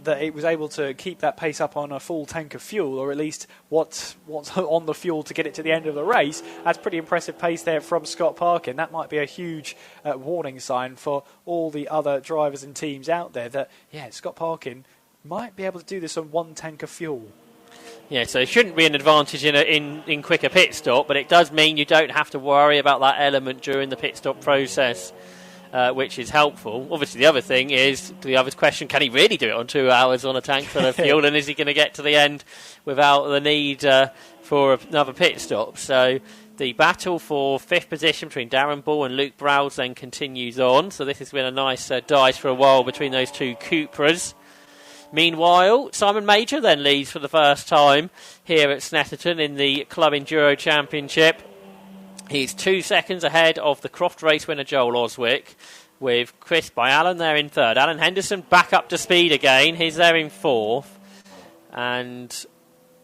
that it was able to keep that pace up on a full tank of fuel, or at least what's on the fuel to get it to the end of the race, that's pretty impressive pace there from Scott Parkin. That might be a huge warning sign for all the other drivers and teams out there that, yeah, Scott Parkin might be able to do this on 1 tank of fuel. Yeah, so it shouldn't be an advantage in quicker pit stop, but it does mean you don't have to worry about that element during the pit stop process, which is helpful. Obviously, the other thing is, the other question, can he really do it on 2 hours on a tank full of fuel, and is he going to get to the end without the need for another pit stop? So the battle for 5th position between Darren Ball and Luke Browse then continues on. So this has been a nice dice for a while between those two Cupras. Meanwhile, Simon Major then leads for the first time here at Snetterton in the Club Enduro Championship. He's 2 seconds ahead of the Croft race winner Joel Oswick, with Chris by Alan there in 3rd. Alan Henderson back up to speed again. He's there in 4th. And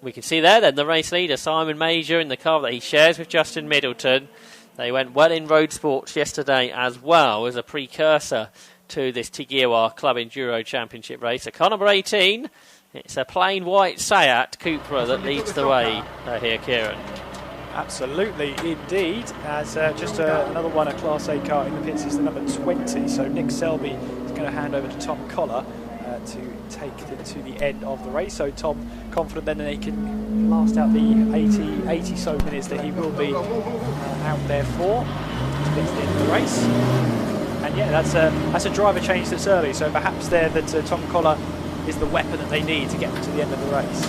we can see there then the race leader, Simon Major, in the car that he shares with Justin Middleton. They went well in road sports yesterday as well as a precursor to this Tigiwa Club Enduro Championship race. So car number 18, it's a plain white Seat Cupra that leads the way here, Kieran. Absolutely, indeed. As just another one, a Class A car in the pits is the number 20. So Nick Selby is going to hand over to Tom Collar to take it to the end of the race. So Tom confident then that he can last out the 80 so minutes that he will be out there for to get to the end of the race. And yeah, that's a driver change that's early, so perhaps there that Tom Collar is the weapon that they need to get to the end of the race.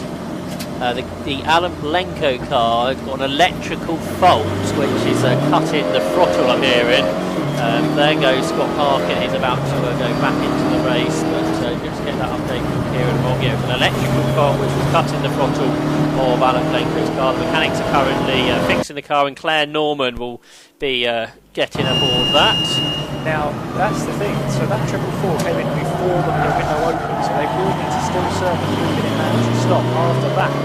The Alan Blenko car has got an electrical fault, which is cutting the throttle, I'm hearing. There goes Scott Parker, he's about to go back into the race, but just get that update from Kieran Robb. Yeah, it's an electrical fault which was cutting the throttle of Alan Blenko's car. The mechanics are currently fixing the car, and Claire Norman will be getting aboard that. Now, that's the thing, so that 444 came in before the window opened, so they will need to still serve a 3-minute mandatory stop after that.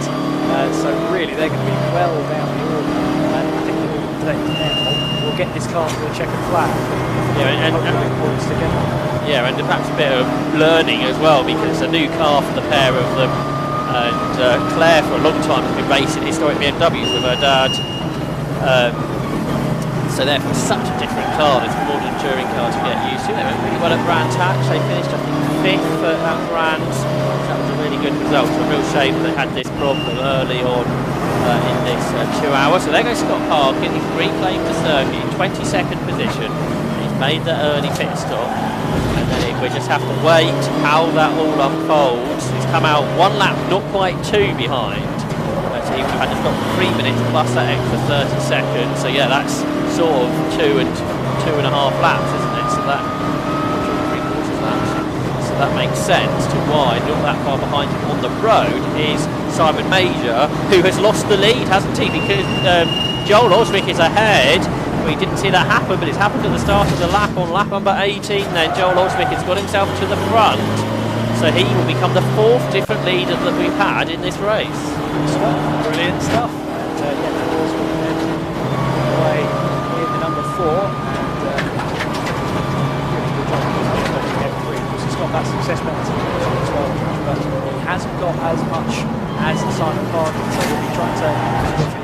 So really, they're going to be well down the order, and I think the order today now will get this car to the checkered flag. Yeah, and points together. Yeah, and perhaps a bit of learning as well, because it's a new car for the pair of them, and Claire for a long time has been racing historic BMWs with her dad. So therefore, such a different car. It's more than a touring car to get used to. They went really well at Brands Hatch. They finished, I think, 5th at Brands. That was a really good result. It's a real shame they had this problem early on in this 2 hours. So there goes Scott Parkin. He's reclaimed the circuit in 22nd position. He's made the early pit stop. And then we just have to wait how that all unfolds. He's come out 1 lap, not quite 2 behind. So he had to stop 3 minutes plus that extra 30 seconds. So yeah, that's sort of 2 and 2.5 laps, isn't it? So that 3/4 laps. So that makes sense to why not that far behind him on the road is Simon Major, who has lost the lead, hasn't he? Because Joel Oswick is ahead. We didn't see that happen, but it's happened at the start of the lap on lap number 18. Then Joel Oswick has got himself to the front. So he will become the 4th different leader that we've had in this race. Brilliant stuff. And yeah, that was away in the number 4. And he's got that success penalty as well, but he hasn't got as much as Simon Parkin, so he'll be trying to,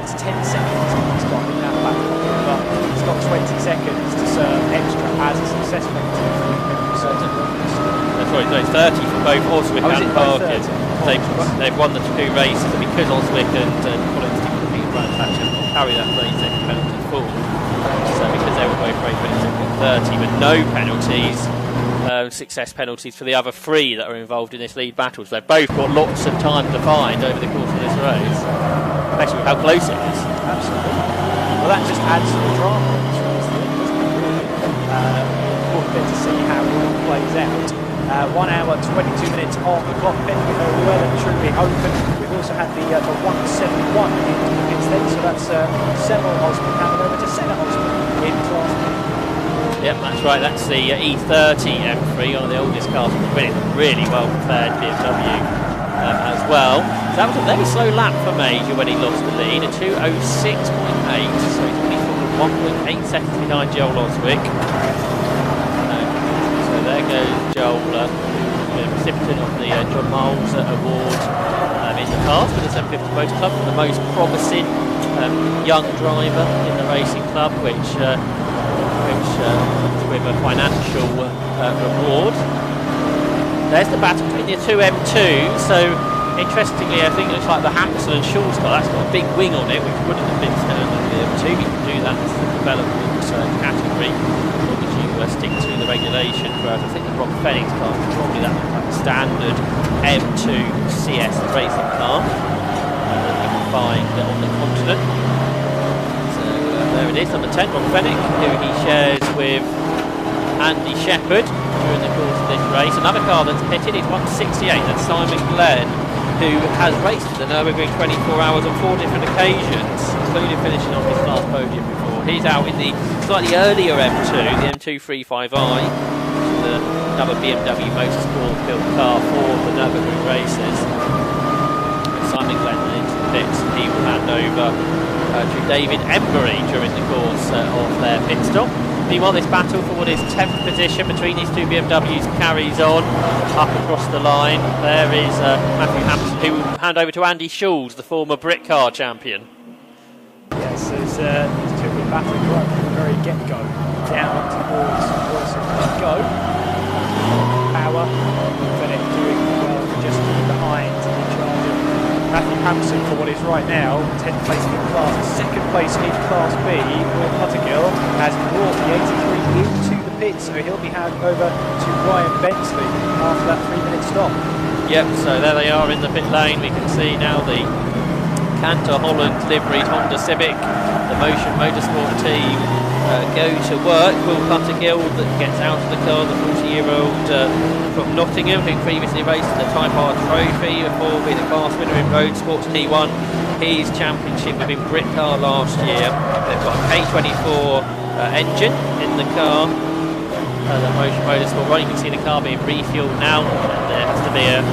it's 10 seconds he's got in that back pocket, but he's got 20 seconds to serve extra as a success penalty. Sorry, no, 30 for both Oswick and Parkin. They've won the 2 races, and because Oswick and Collins didn't compete at Brands Hatch, they'll carry that 30-second penalty forward. So because they were both racing at 30 with no penalties, success penalties for the other 3 that are involved in this lead battle. So they've both got lots of time to find over the course of this race, especially with how close it is. Absolutely. Well, that just adds to the drama of this race, doesn't it, really? Important bit to see how it all plays out. 1 hour, 22 minutes on the clock, pending well and truly open. We've also had the 171 in the pits then, so that's Semel Osman handed over to Senna Osman in class. Yep, that's right. That's the E30 M3, one of the oldest cars. Really well prepared BMW as well. So that was a very slow lap for Major when he lost the lead, a 2:06.8. So he's only forward 1.8 seconds behind Joel Oswick. So there goes Joel, the recipient of the John Miles Award in the past for the 750 Motor Club, for the most promising young driver in the racing club, which with a financial reward. There's the battle between the 2 M2s. So interestingly, I think it looks like the Hampson and Schultz car, that's got a big wing on it, which wouldn't have been standard in the M2. You can do that as the development category, as long as you stick to the regulation. Whereas I think the Rob Fenix car is probably that like standard M2 CS racing car that you can find on the continent. There it is, number 10, Rob Fennick, who he shares with Andy Shepherd during the course of this race. Another car that's pitted is 168, that's Simon Glenn, who has raced the Nürburgring 24 hours on 4 different occasions, including finishing on his last podium before. He's out in the slightly earlier M2, the M235i, which is another BMW Motorsport built car for the Nürburgring races. Simon Glenn into the pits, he will hand over to David Embury during the course of their pit stop. Meanwhile, this battle for what is 10th position between these 2 BMWs carries on up across the line. There is Matthew Hampson, who will hand over to Andy Schulz, the former Brit car champion. Yes, there's 2 been battling right from the very get-go, down towards Wilson. Go. Power, Fennick doing Matthew Hampson for what is right now 10th place in class, 2nd place in Class B. Will Puttergill has brought the 83 into the pit, so he'll be handed over to Ryan Bentley after that 3-minute stop. Yep, so there they are in the pit lane. We can see now the Cantor Holland liveried Honda Civic, the Motion Motorsport team go to work. Will Puttergill that gets out of the car, the 40-year-old from Nottingham, who previously raced in the Type R Trophy before being a class winner in road sports, and he won his championship within Britcar last year. They've got a K24 engine in the car, the Motion Motorsport one. You can see the car being refueled now, and there has to be a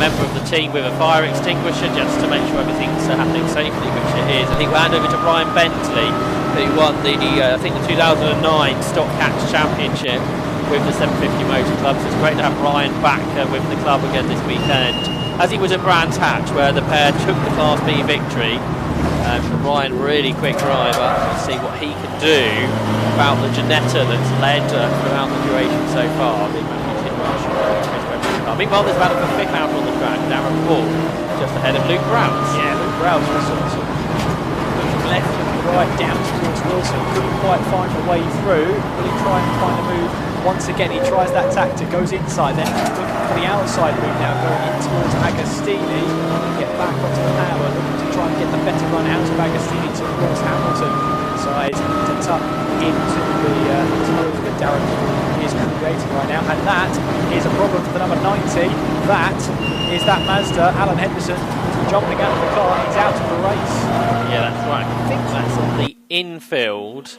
member of the team with a fire extinguisher just to make sure everything's happening safely, which it is. I think we'll hand over to Brian Bentley, who won the I think the 2009 Stock Catch Championship with the 750 Motor Club. So it's great to have Brian back with the club again this weekend, as he was at Brands Hatch where the pair took the Class B victory. So Brian, really quick driver. Let's see what he can do about the Ginetta that's led throughout the duration so far. Meanwhile, there's battle for 5th out on the track. Darren Ball just ahead of Luke Browse. Yeah, Luke Browse was looking left, looking right, down towards Wilson. Couldn't quite find a way through. Will he try and find a move? Once again, he tries that tactic, goes inside, then looking for the outside route now, going in towards Agostini. Get back onto the power, looking to try and get the better run out of Agostini towards Hamilton. Decides to tuck into the toe that Darren is creating right now, and that is a problem for the number 90. That is that Mazda. Alan Henderson jumping out of the car. He's out of the race. Yeah, that's right. I think that's on the infield.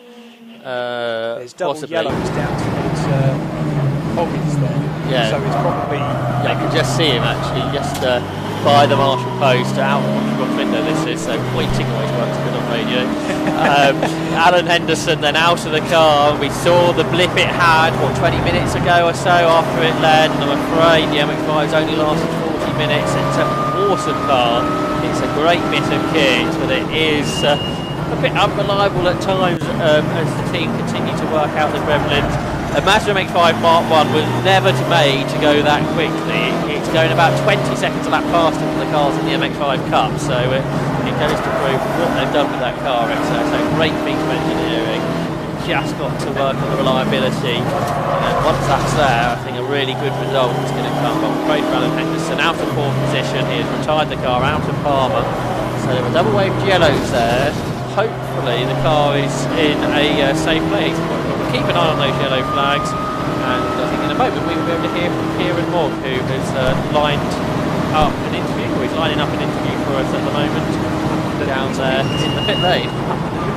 There's double possibly. yellows down towards Hoggins there. Yeah. So it's probably... Yeah, I can just see him actually just by the marshal post out of the window. This is so pointing always works good on radio. Alan Henderson then out of the car. We saw the blip it had 20 minutes ago or so after it led, and I'm afraid the MX-5's only lasted 40 minutes. It's an awesome car. It's a great bit of kit, but it is a bit unreliable at times as the team continue to work out the gremlins. A Mazda MX-5 Mark 1 was never made to go that quickly. It's going about 20 seconds a lap faster than the cars in the MX-5 Cup, so it goes to prove what they've done with that car. It's a great feat of engineering. Just got to work on the reliability, and once that's there, I think a really good result is going to come. But I'm afraid for Alan Henderson out of 4th position. He has retired the car out of Palmer, so there were double waved yellows there. Hopefully the car is in a safe place. We'll keep an eye on those yellow flags, and I think in a moment we will be able to hear from Kieran Mogg, who has lined up an interview, or he's lining up an interview for us at the moment down there in the pit lane.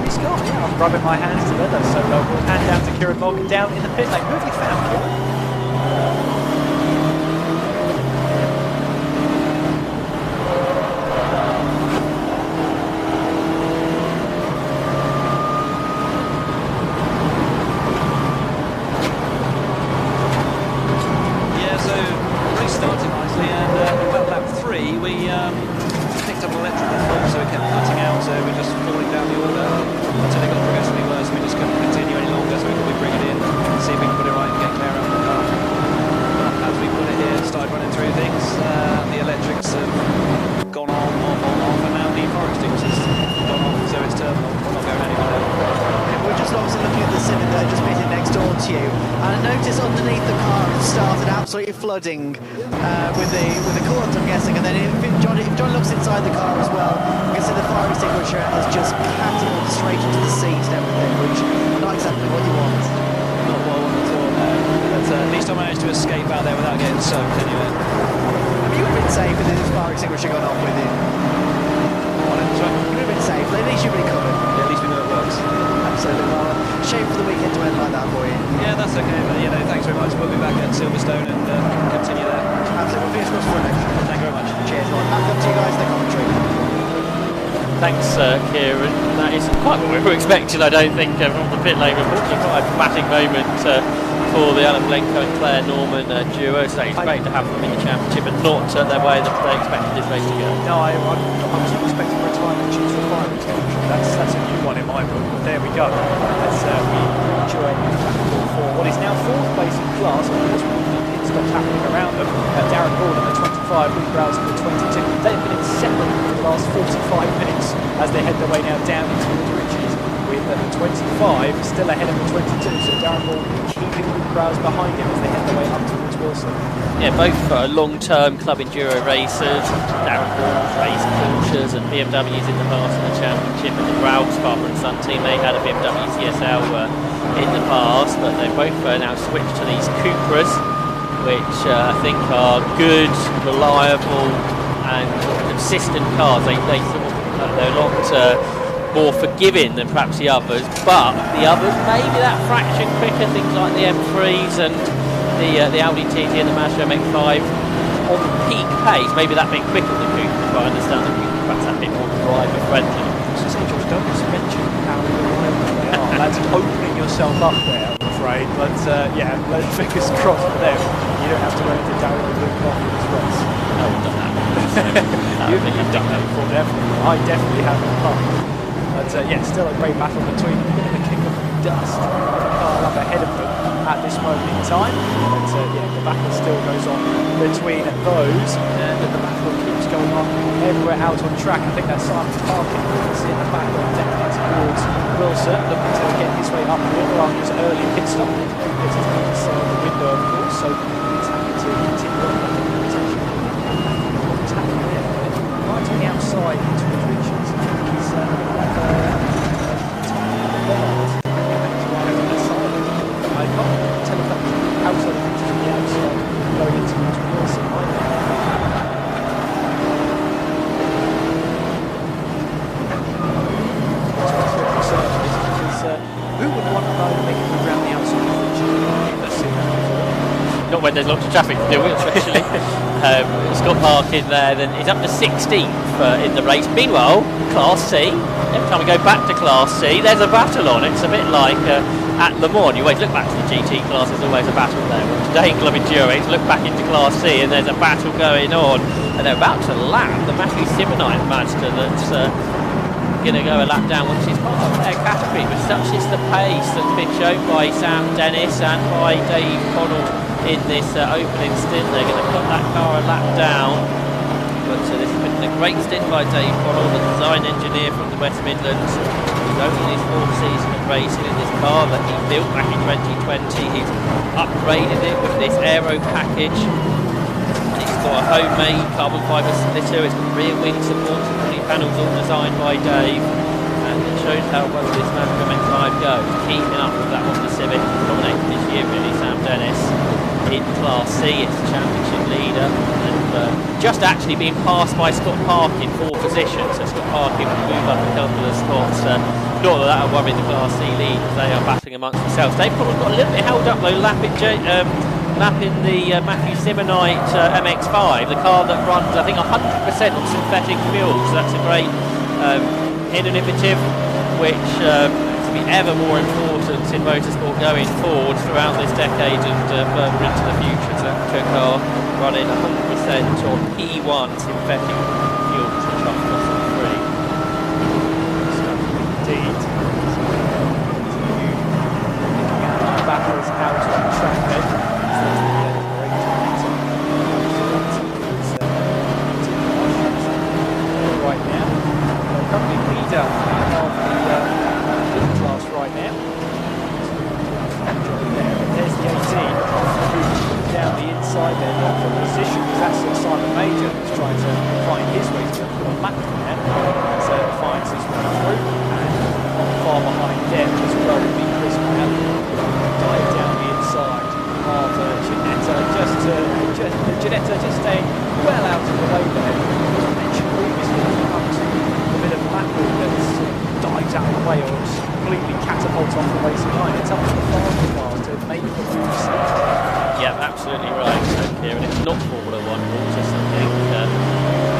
Scott, yeah, I'm rubbing my hands together, so we'll hand down to Kieran Mogg down in the pit lane. Who have you found, Kieran? Flooding with the coolant, I'm guessing, and then if John looks inside the car as well, you can see the fire extinguisher has just catapulted straight into the seat and everything, which is not exactly what you want. Not what I want at all, no. But at least I managed to escape out there without getting soaked anyway. Have you been safe with this fire extinguisher gone off with you? You would have been safe, at least you've been covered. Yeah, at least we know it works. Absolutely. Well, shame for the weekend to end like that for you. Yeah, that's okay, but thanks very much. We'll be back at Silverstone and continue there. Absolutely. Fingers crossed for next. Thank you very much. Cheers. Back up to you guys in the commentary. Thanks, Kieran. That is quite what we were expecting, I don't think, from the pit lane. Unfortunately, quite a dramatic moment for the Alan Blenko and Claire Norman duo. So it's great to have them in the championship and not their way that they expected this race to go. No, I was expecting retirement due to a fire extinguisher. That's a new one in my book. But there we go. As we enjoy for what is now 4th place in class. Of course, with the pit stops happening around them. Darren Gordon, the 24 Luke Browse in the 22. They've been in second for the last 45 minutes as they head their way now down towards Richards, with the 25 still ahead of the 22. So Darren Ball keeping Luke Browse behind him as they head their way up towards Wilson. Yeah, both long-term club enduro racers. Darren Ball's raced Porsches and BMWs in the past in the championship, and the Browse father and son team, they had a BMW CSL in the past, but they both now switched to these Cupras, which I think are good, reliable and consistent cars. They're a lot more forgiving than perhaps the others, but the others maybe that fraction quicker, things like the M3s and the Audi TT and the Mazda MX-5 on peak pace, maybe that bit quicker than the Cupra, but I understand that Cupra perhaps that bit more driver friendly. George, don't just mention how reliable they are. That's opening yourself up there, I'm afraid. But yeah, fingers crossed for them. You don't have to run into Darren and Luke off in this race. No, we've done that. You've done that before, definitely. I definitely have in the past. But yeah, still a great battle between them. A bit of a kick of dust. Car up ahead of them at this moment in time. But yeah, the battle still goes on between those, and the battle keeps going on everywhere out on track. I think that's Simon Parkin you can see in the background down towards Wilson, looking to get his way up the wall after his early pit stop. This is inside the window, of course, so he's happy to continue on that competition. What's happening there? Right on the outside towards Richards. He's I can't tell if that's outside of Richards or the outside going into Wilson. Who would want to know making it around the outside of Richards? Let's see that before. Not when there's lots of traffic to deal with, especially. Scott Parkin there, then he's up to 16th in the race. Meanwhile, Class C, every time we go back to Class C, there's a battle on. It's a bit like at Le Mans. You always look back to the GT class, there's always a battle there. Well, today in Club Enduro, look back into Class C and there's a battle going on. And they're about to lap the Matthew Simonite Mazda that's going to go a lap down, which is part of their category. But such is the pace that's been shown by Sam Dennis and by Dave Connell in this opening stint. They're going to put that car a lap down. But this has been a great stint by Dave Connell, the design engineer from the West Midlands. He's only in his fourth season of racing in this car that he built back in 2020. He's upgraded it with this aero package. And it's got a homemade carbon fibre splitter. It's got rear wing support, and panels all designed by Dave. And it shows how well this Mazda MX-5 goes. Keeping up with that Honda Civic, dominating this year really, Sam Dennis. In Class C, it's the championship leader, and just actually being passed by Scott Parkin for position. So Scott Parkin will move up a couple of spots. Not that that will worry the Class C lead, as they are battling amongst themselves. They've probably got a little bit held up though, lapping the Matthew Simonite MX-5, the car that runs I think 100% on synthetic fuels. So that's a great innovative, which to be ever more important in motorsport going forward throughout this decade and further into the future. To a car running 100% on P1 synthetic fuels, which are fossil free. Indeed. Battles out on track then. Right now, currently leader of the class right now. There's the 18 moving down the inside there, not from position, because that's Simon Major who's trying to find his way to the lap there. So finds his way through, and not far behind them as well will be Chris Brown. Dive down the inside of Ginetta just staying well out of the way there. As mentioned previously, when it comes to a bit of backwood that's dives out of the way or completely catapults off the racing line, it's up to the faster cars to make the moves. Yeah, absolutely right. So Kieran, it's not Formula 1 rules or something.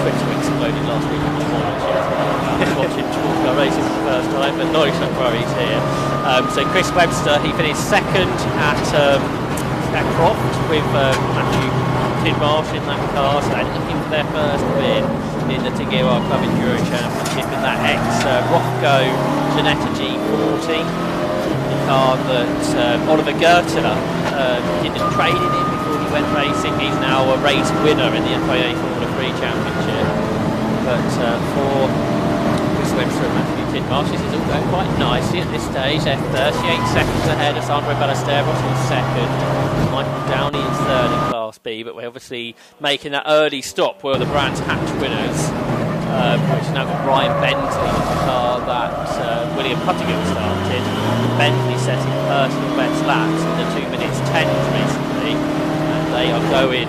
Twitter exploded last week in the morning. I was watching sports car racing for the first time, but no worries here. So Chris Webster, he finished second at Croft with Matthew Tidmarsh in that car, so they're looking for their first win in the Tiguera Club Enduro Championship in that ex-Rothco Ginetta G40, the car that Oliver Goethe did a training in before he went racing. He's now a race winner in the FIA Formula 3 Championship. But for this Webster and Matthew Tidmarsh, this is all going quite nicely at this stage. They're 38 seconds ahead of Sandro Ballesteros in second. Michael Downey is third in Class B, but we're obviously making that early stop where the Brands Hatch winners, which has now got Ryan Bentley in the car that William Puttigan started. Bentley setting personal best laps in the 2 minutes 10 recently, and they are going,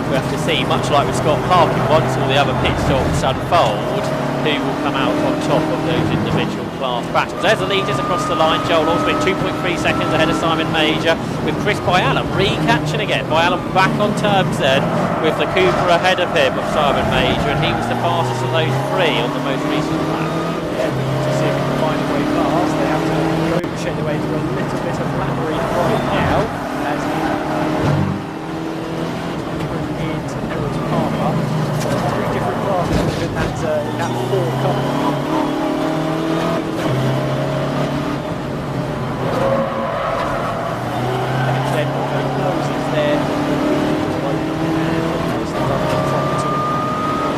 we have to see, much like with Scott Parkin, once all the other pit stops unfold, who will come out on top of those individual class battles. There's the leaders across the line. Joel Oswin 2.3 seconds ahead of Simon Major, with Chris Byallen re-catching again. Byallen back on terms then with the Cooper ahead of him, of Simon Major, and he was the fastest of those three on the most recent lap. Yeah, to see if we can find a way past. They have to go shade away to a little bit of flattery right now as into Errol's Palmer. Three different classes in that four car.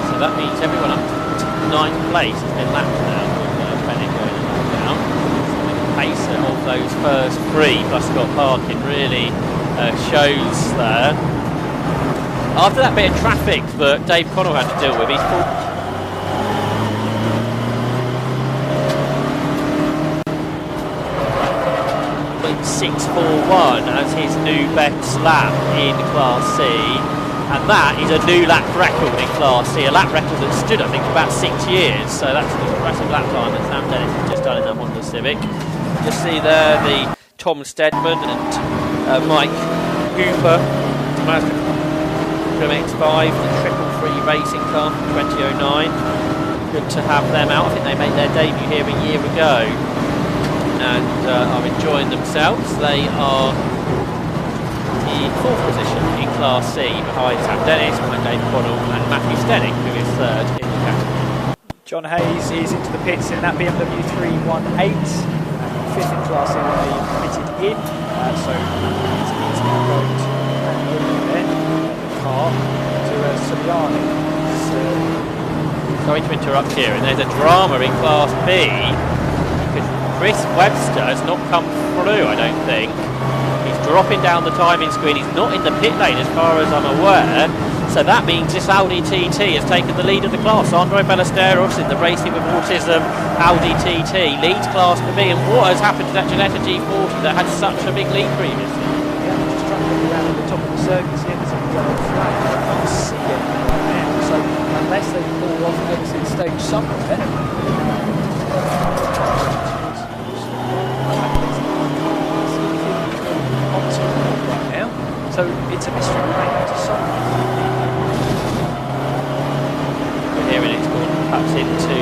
So that means everyone up to 9th place has been lapped now, with Bennett going down. So the pace of those first three, plus Scott Parkin, really shows there. After that bit of traffic that Dave Connell had to deal with, he's pulled 6.41 as his new best lap in Class C, and that is a new lap record in Class C, a lap record that stood, I think, for about 6 years. So that's an impressive lap time that Sam Dennis has just done in that Honda Civic. Just see there the Tom Stedman and Mike Cooper from X5, the 333 racing car from 2009. Good to have them out. I think they made their debut here a year ago and are enjoying themselves. They are in 4th position in Class C behind Sam Dennis, behind Dave Connell and Matthew Stenning, who is 3rd in the category. John Hayes is into the pits in that BMW 318, 5th in Class C when they pitted in, so he's now going to hand over there the car to Suliani. Sorry to interrupt here, and there's a drama in Class B because Chris Webster has not come through, I don't think. He's dropping down the timing screen. He's not in the pit lane as far as I'm aware. So that means this Audi TT has taken the lead of the class. Sandro Ballesteros in the Racing with Autism Audi TT leads Class B. And what has happened to that Ginetta G40 that had such a big lead previously? Yeah, I'm just trying to look around at the top of the circuit here. There's a yellow flag. I can't see it right now. So unless they fall off the exit stage somewhere, right now, so it's a mystery we may have to solve. We're hearing it's gone perhaps into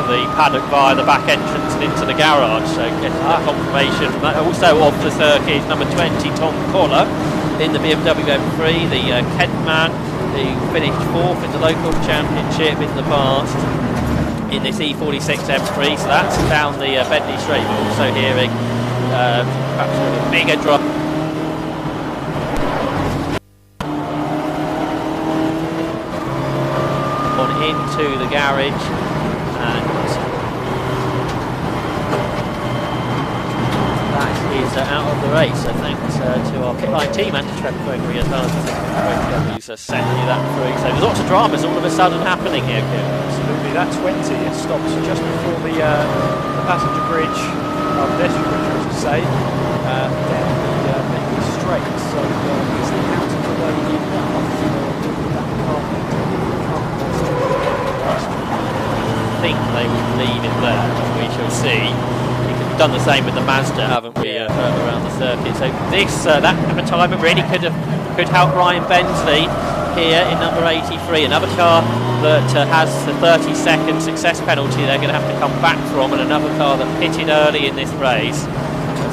the paddock via the back entrance and into the garage, so getting that confirmation from that. Also off the circuit is number 20 Tom Collar in the BMW M3, the Kent man, who finished 4th in the local championship in the past in this E46 M3, so that's down the Bentley straight. We're also hearing perhaps a bigger drop on into the garage, and that is out of the race. So thanks to our pitline team and to Trevor Gregory as well, who's setting that through. So there's lots of dramas all of a sudden happening here, Kim. Absolutely, that 20 it stops just before the passenger bridge, pedestrian bridge I should say, down the Bentley straight. So is the out of the way enough for that car to I think they would leave it there. We shall see. We've done the same with the Mazda, haven't we, around the circuit? So this that retirement really could help Ryan Bentley here in number 83, another car that has the 30-second success penalty they're going to have to come back from, and another car that pitted early in this race.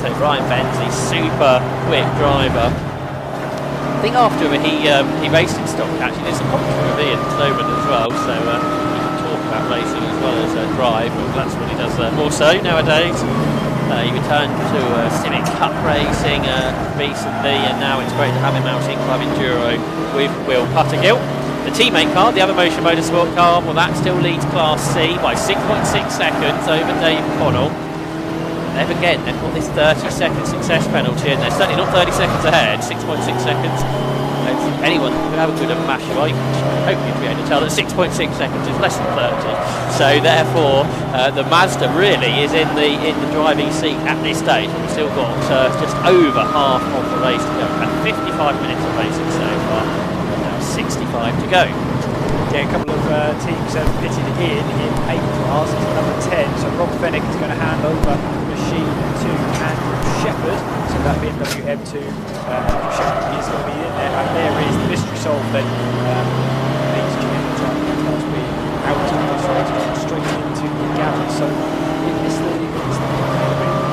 So Ryan Bentley, super quick driver. I think after he raced in stock, actually did some commentary with Ian Snowman as well, so he can talk about racing as well as drive, and that's what he does more so nowadays. He returned to Civic Cup racing recently, and now it's great to have him out in Club Enduro with Will Puttergill. The teammate car, the other Motion Motorsport car, well, that still leads Class C by 6.6 seconds over Dave Connell. And again, they've got this 30-second success penalty, and they're certainly not 30 seconds ahead, 6.6 seconds. Anyone who have a good mash, I hope you'd be able to tell that 6.6 seconds is less than 30. So therefore, the Mazda really is in the driving seat at this stage. We've still got just over half of the race to go. And 55 minutes of racing so far, and now 65 to go. Yeah, a couple of teams have pitted in A class. It's number 10. So Rob Fennick is going to hand over the machine to Andrew Shepherd. So that BMW M2, Andrew Shepherd is going to be in there. And there is the mystery solved then. These cars being out of the race, straight into the garage. So it missed the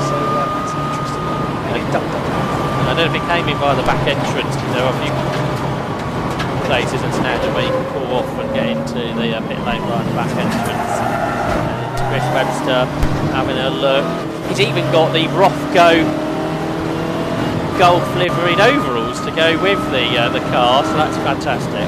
so that's an interesting one. It dumped up. I don't know if it came in via the back entrance, because there are a few places at Snetterton where you can pull off and get into the pit lane via the back entrance. And Chris Webster having a look. He's even got the Rothko Golf liveried overalls to go with the car, so that's fantastic.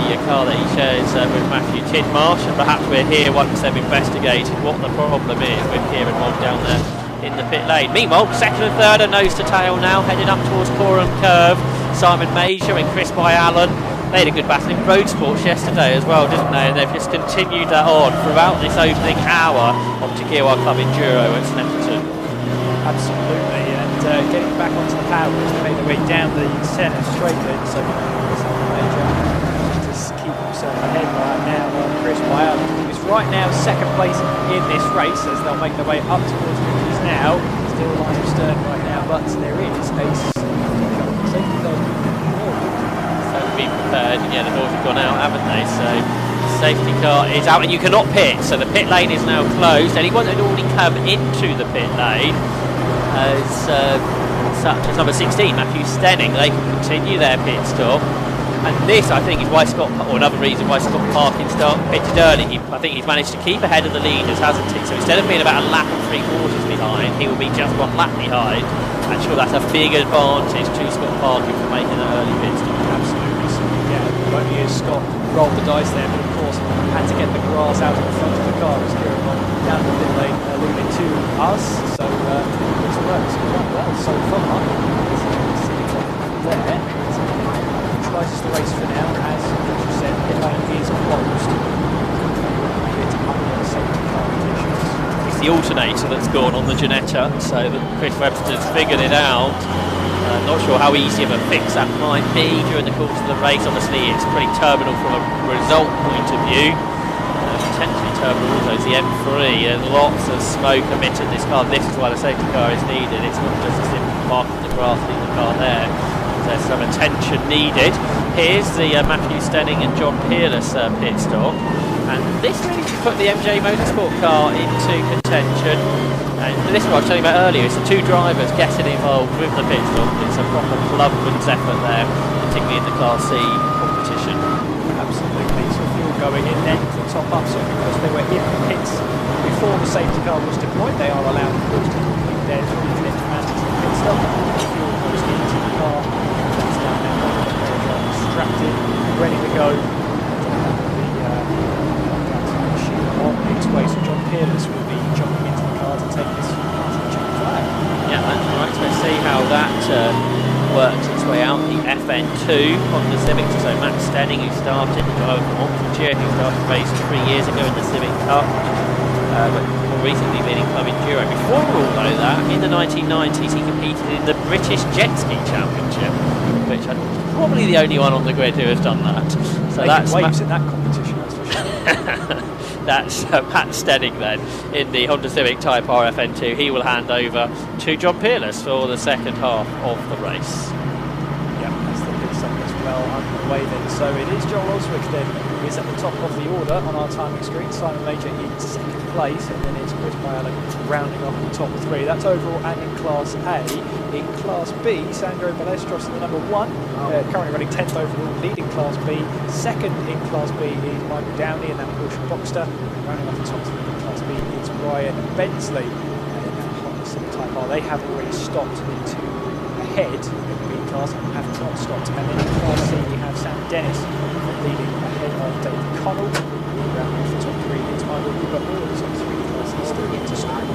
The car that he shares with Matthew Tidmarsh, and perhaps we're here once they've investigated what the problem is with Kieran Wong down there in the pit lane. Meanwhile, second and third are nose to tail now, heading up towards Coram Curve. Simon Major and Chris Allen. They had a good battle in road sports yesterday as well, didn't they? And they've just continued that on throughout this opening hour of Jaguar Club Enduro at Snetterton. Absolutely, and getting back onto the power, they made their way down the centre straight then, so Simon Major just keep himself ahead right now on Chris Allen, who is right now second place in this race as they'll make their way up towards Vicky's now. Still lines of stern right now, but there is a safety car. So be prepared, and yeah, the doors have gone out, haven't they? So the safety car is out, and you cannot pit. So the pit lane is now closed. Anyone that had already come into the pit lane, such as number 16, Matthew Stenning, they can continue their pit stop. And this, I think, is why Scott, or another reason why Scott Parkin pitted early. I think he's managed to keep ahead of the leaders, hasn't he? So instead of being about a lap and 3/4 behind, he will be just 1 lap behind. I'm sure that's a big advantage to Scott Parkin for making that early pit stop. Absolutely. So, yeah, only as Scott rolled the dice there, but of course had to get the grass out in front of the car as Kieran Wong down the pit lane, alluding to us. So it's worked well so far. There. Neutralises the race for now, as you said, the pit lane is closed. It's the alternator that's gone on the Ginetta, so that Chris Webster's figured it out. Not sure how easy of a fix that might be during the course of the race. Obviously, it's pretty terminal from a result point of view. Potentially terminal also is the M3, and lots of smoke emitted this car. This is why the safety car is needed. It's not just a simple mark of the grass, leave the car there. There's some attention needed. Here's the Matthew Stenning and John Peerless pit stop, and this really put the MJ Motorsport car into contention. And this is what I was telling you about earlier. It's the two drivers getting involved with the pit stop. It's a proper clubman's effort there, particularly in the Class C competition. Absolutely. So fuel going in then to top up. So because they were in the pits before the safety car was deployed, they are allowed of course to complete their 3-minute mandatory pit stop. Fuel goes into the car. Strapped in, ready to go. The machine on its way, so John Peerless will be jumping into the car to take this flag. Yeah, that's right. So let's see how that works its way out. The FN2 on the Civic. So Matt Stenning, who started the driver from Oxfordshire, who started racing 3 years ago in the Civic Cup, but more recently been in Club Enduro. Before all that, in the 1990s, he competed in the British Jet Ski Championship, which I'm probably the only one on the grid who has done that. So that's waves in that competition, that's for sure. That's Matt Stenning then in the Honda Civic Type R FN2. He will hand over to John Peerless for the second half of the race. Yep, that's the pit stop as well underway then. So it is Joel Oswick then is at the top of the order on our timing screen. Simon Major in 2nd place, and then it's Chris Bialik rounding off the top 3. That's overall and in Class A. In Class B, Sandro Balestros in the number 1, currently running 10th overall, leading Class B. 2nd in Class B is Michael Downey in that Porsche Boxster. Rounding off the top 3 in Class B is Ryan Bensley in that Honda Civic Type R. They have already stopped into ahead in the B class and have not stopped. And then in Class C we have Sam Dennis leading ahead of David Connell. Rounding off the top 3 is Michael Cooper. All of the top 3 classes still yet to stop.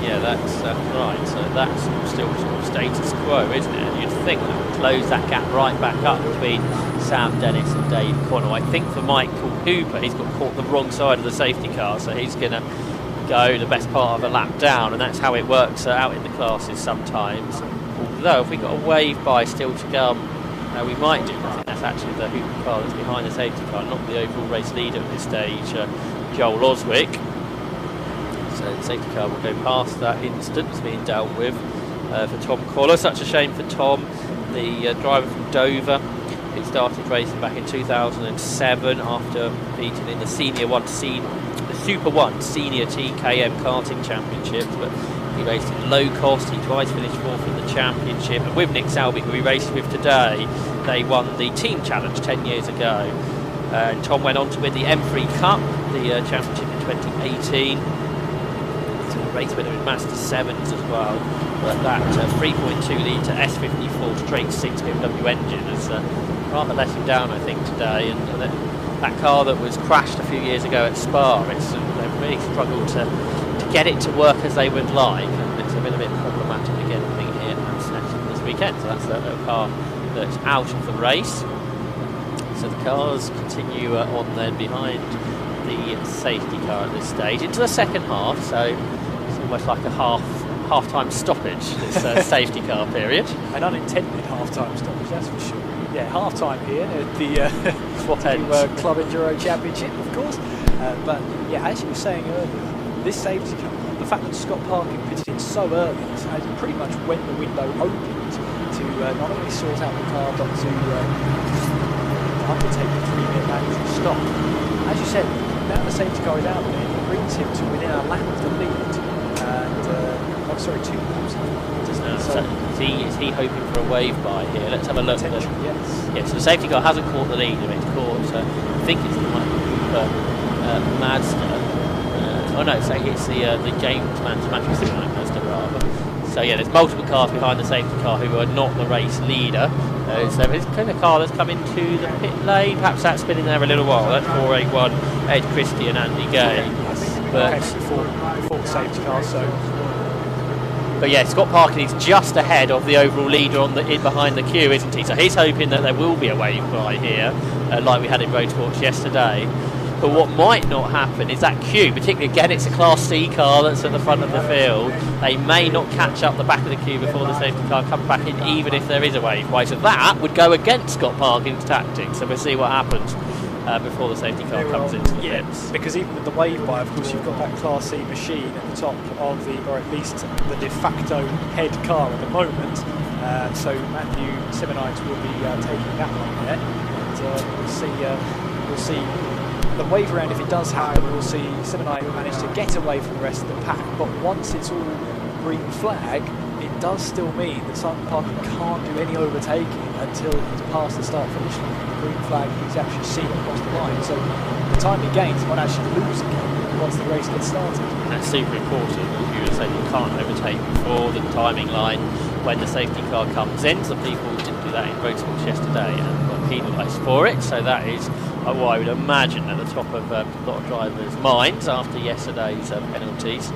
Yeah, that's right. So that's still sort of status quo, isn't it? And you'd think that would close that gap right back up between Sam Dennis and Dave Connell. I think for Michael Hooper, he's got caught the wrong side of the safety car, so he's going to go the best part of a lap down, and that's how it works out in the classes sometimes. Although, if we got a wave by still to come, we might do. I think that's actually the Hooper car that's behind the safety car, not the overall race leader at this stage, Joel Oswick. So the safety car will go past that instance being dealt with for Tom Collar. Such a shame for Tom, the driver from Dover. He started racing back in 2007 after competing in the the Super 1 Senior TKM Karting Championships, but he raced in low cost. He twice finished 4th in the championship, and with Nick Selby, who he raced with today, they won the Team Challenge 10 years ago. And Tom went on to win the M3 Cup, the championship in 2018. Race winner in Master 7s as well, but that 3.2 litre S54 straight 6 BMW engine has rather let him down, I think, today. And that car that was crashed a few years ago at Spa, they've really struggled to get it to work as they would like, and it's been a bit problematic again being here at Snetterton this weekend. So that's a car that's out of the race. So the cars continue on then behind the safety car at this stage into the second half. So almost like a half-time stoppage, this safety car period. An unintended half-time stoppage, that's for sure. Yeah, half-time here at the Club Enduro Championship, of course. But yeah, as you were saying earlier, this safety car, the fact that Scott Parkin pitted in so early, has pretty much when the window opened to not only sort out the car, but to undertake the 3-minute mandatory stop. As you said, now the safety car is out there, it brings him to within a lap of the lead. And 2 laps. So is he hoping for a wave by here? Let's have a look. Yes. Yeah, so the safety car hasn't caught the lead, it's caught, I think it's the Michael Cooper Mazda. Oh no, so it's the James Manchester Mazda rather. So yeah, there's multiple cars behind the safety car who are not the race leader. So it's kind of car that's come into the pit lane. Perhaps that's been in there a little while. That's 481 Ed Christie and Andy Gay. But before the safety car, but yeah, Scott Parkin is just ahead of the overall leader behind the queue, isn't he? So he's hoping that there will be a wave by here, like we had in Road Sports yesterday. But what might not happen is that queue, particularly again, it's a Class C car that's at the front of the field. They may not catch up the back of the queue before the safety car comes back in, even if there is a wave by. So that would go against Scott Parkin's tactics. So we'll see what happens before the safety car comes into the pits. Because even with the wave by, of course, you've got that Class C machine at the top of the, or at least the de facto head car at the moment. So Matthew Simonites will be taking that one there. And we'll see the wave around. If it does happen, we'll see Simonite manage to get away from the rest of the pack. But once it's all green flag, it does still mean that Simon Parkin can't do any overtaking until he's past the start-finish line. The green flag he's actually seen across the line. So the time he gains, he might actually lose again once the race gets started. And that's super important. As you were saying, you can't overtake before the timing line when the safety car comes in. Some people didn't do that in Road Sports yesterday and got penalised for it. So that is what I would imagine at the top of a lot of drivers' minds after yesterday's penalties.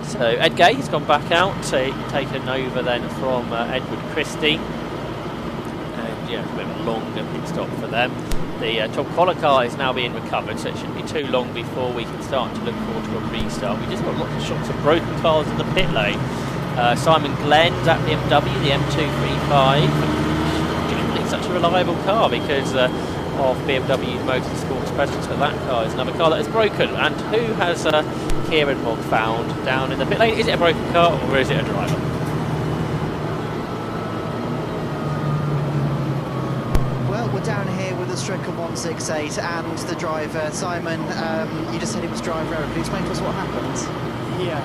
So Ed Gay has gone back out, taken over then from Edward Christie. And yeah, it's a bit of a longer pit stop for them. The top collar car is now being recovered, so it shouldn't be too long before we can start to look forward to a restart. We just got lots of shots of broken cars in the pit lane. Simon Glenn's at BMW, the M235. Generally such a reliable car because of BMW Motorsports presence, but that car is another car that is broken. And who has Kieran Mogg found down in the pit lane? Is it a broken car or is it a driver? Well, we're down here with a Stricken 168 and the driver, Simon, you just said it was driver error. Can you explain to us what happened? Yeah,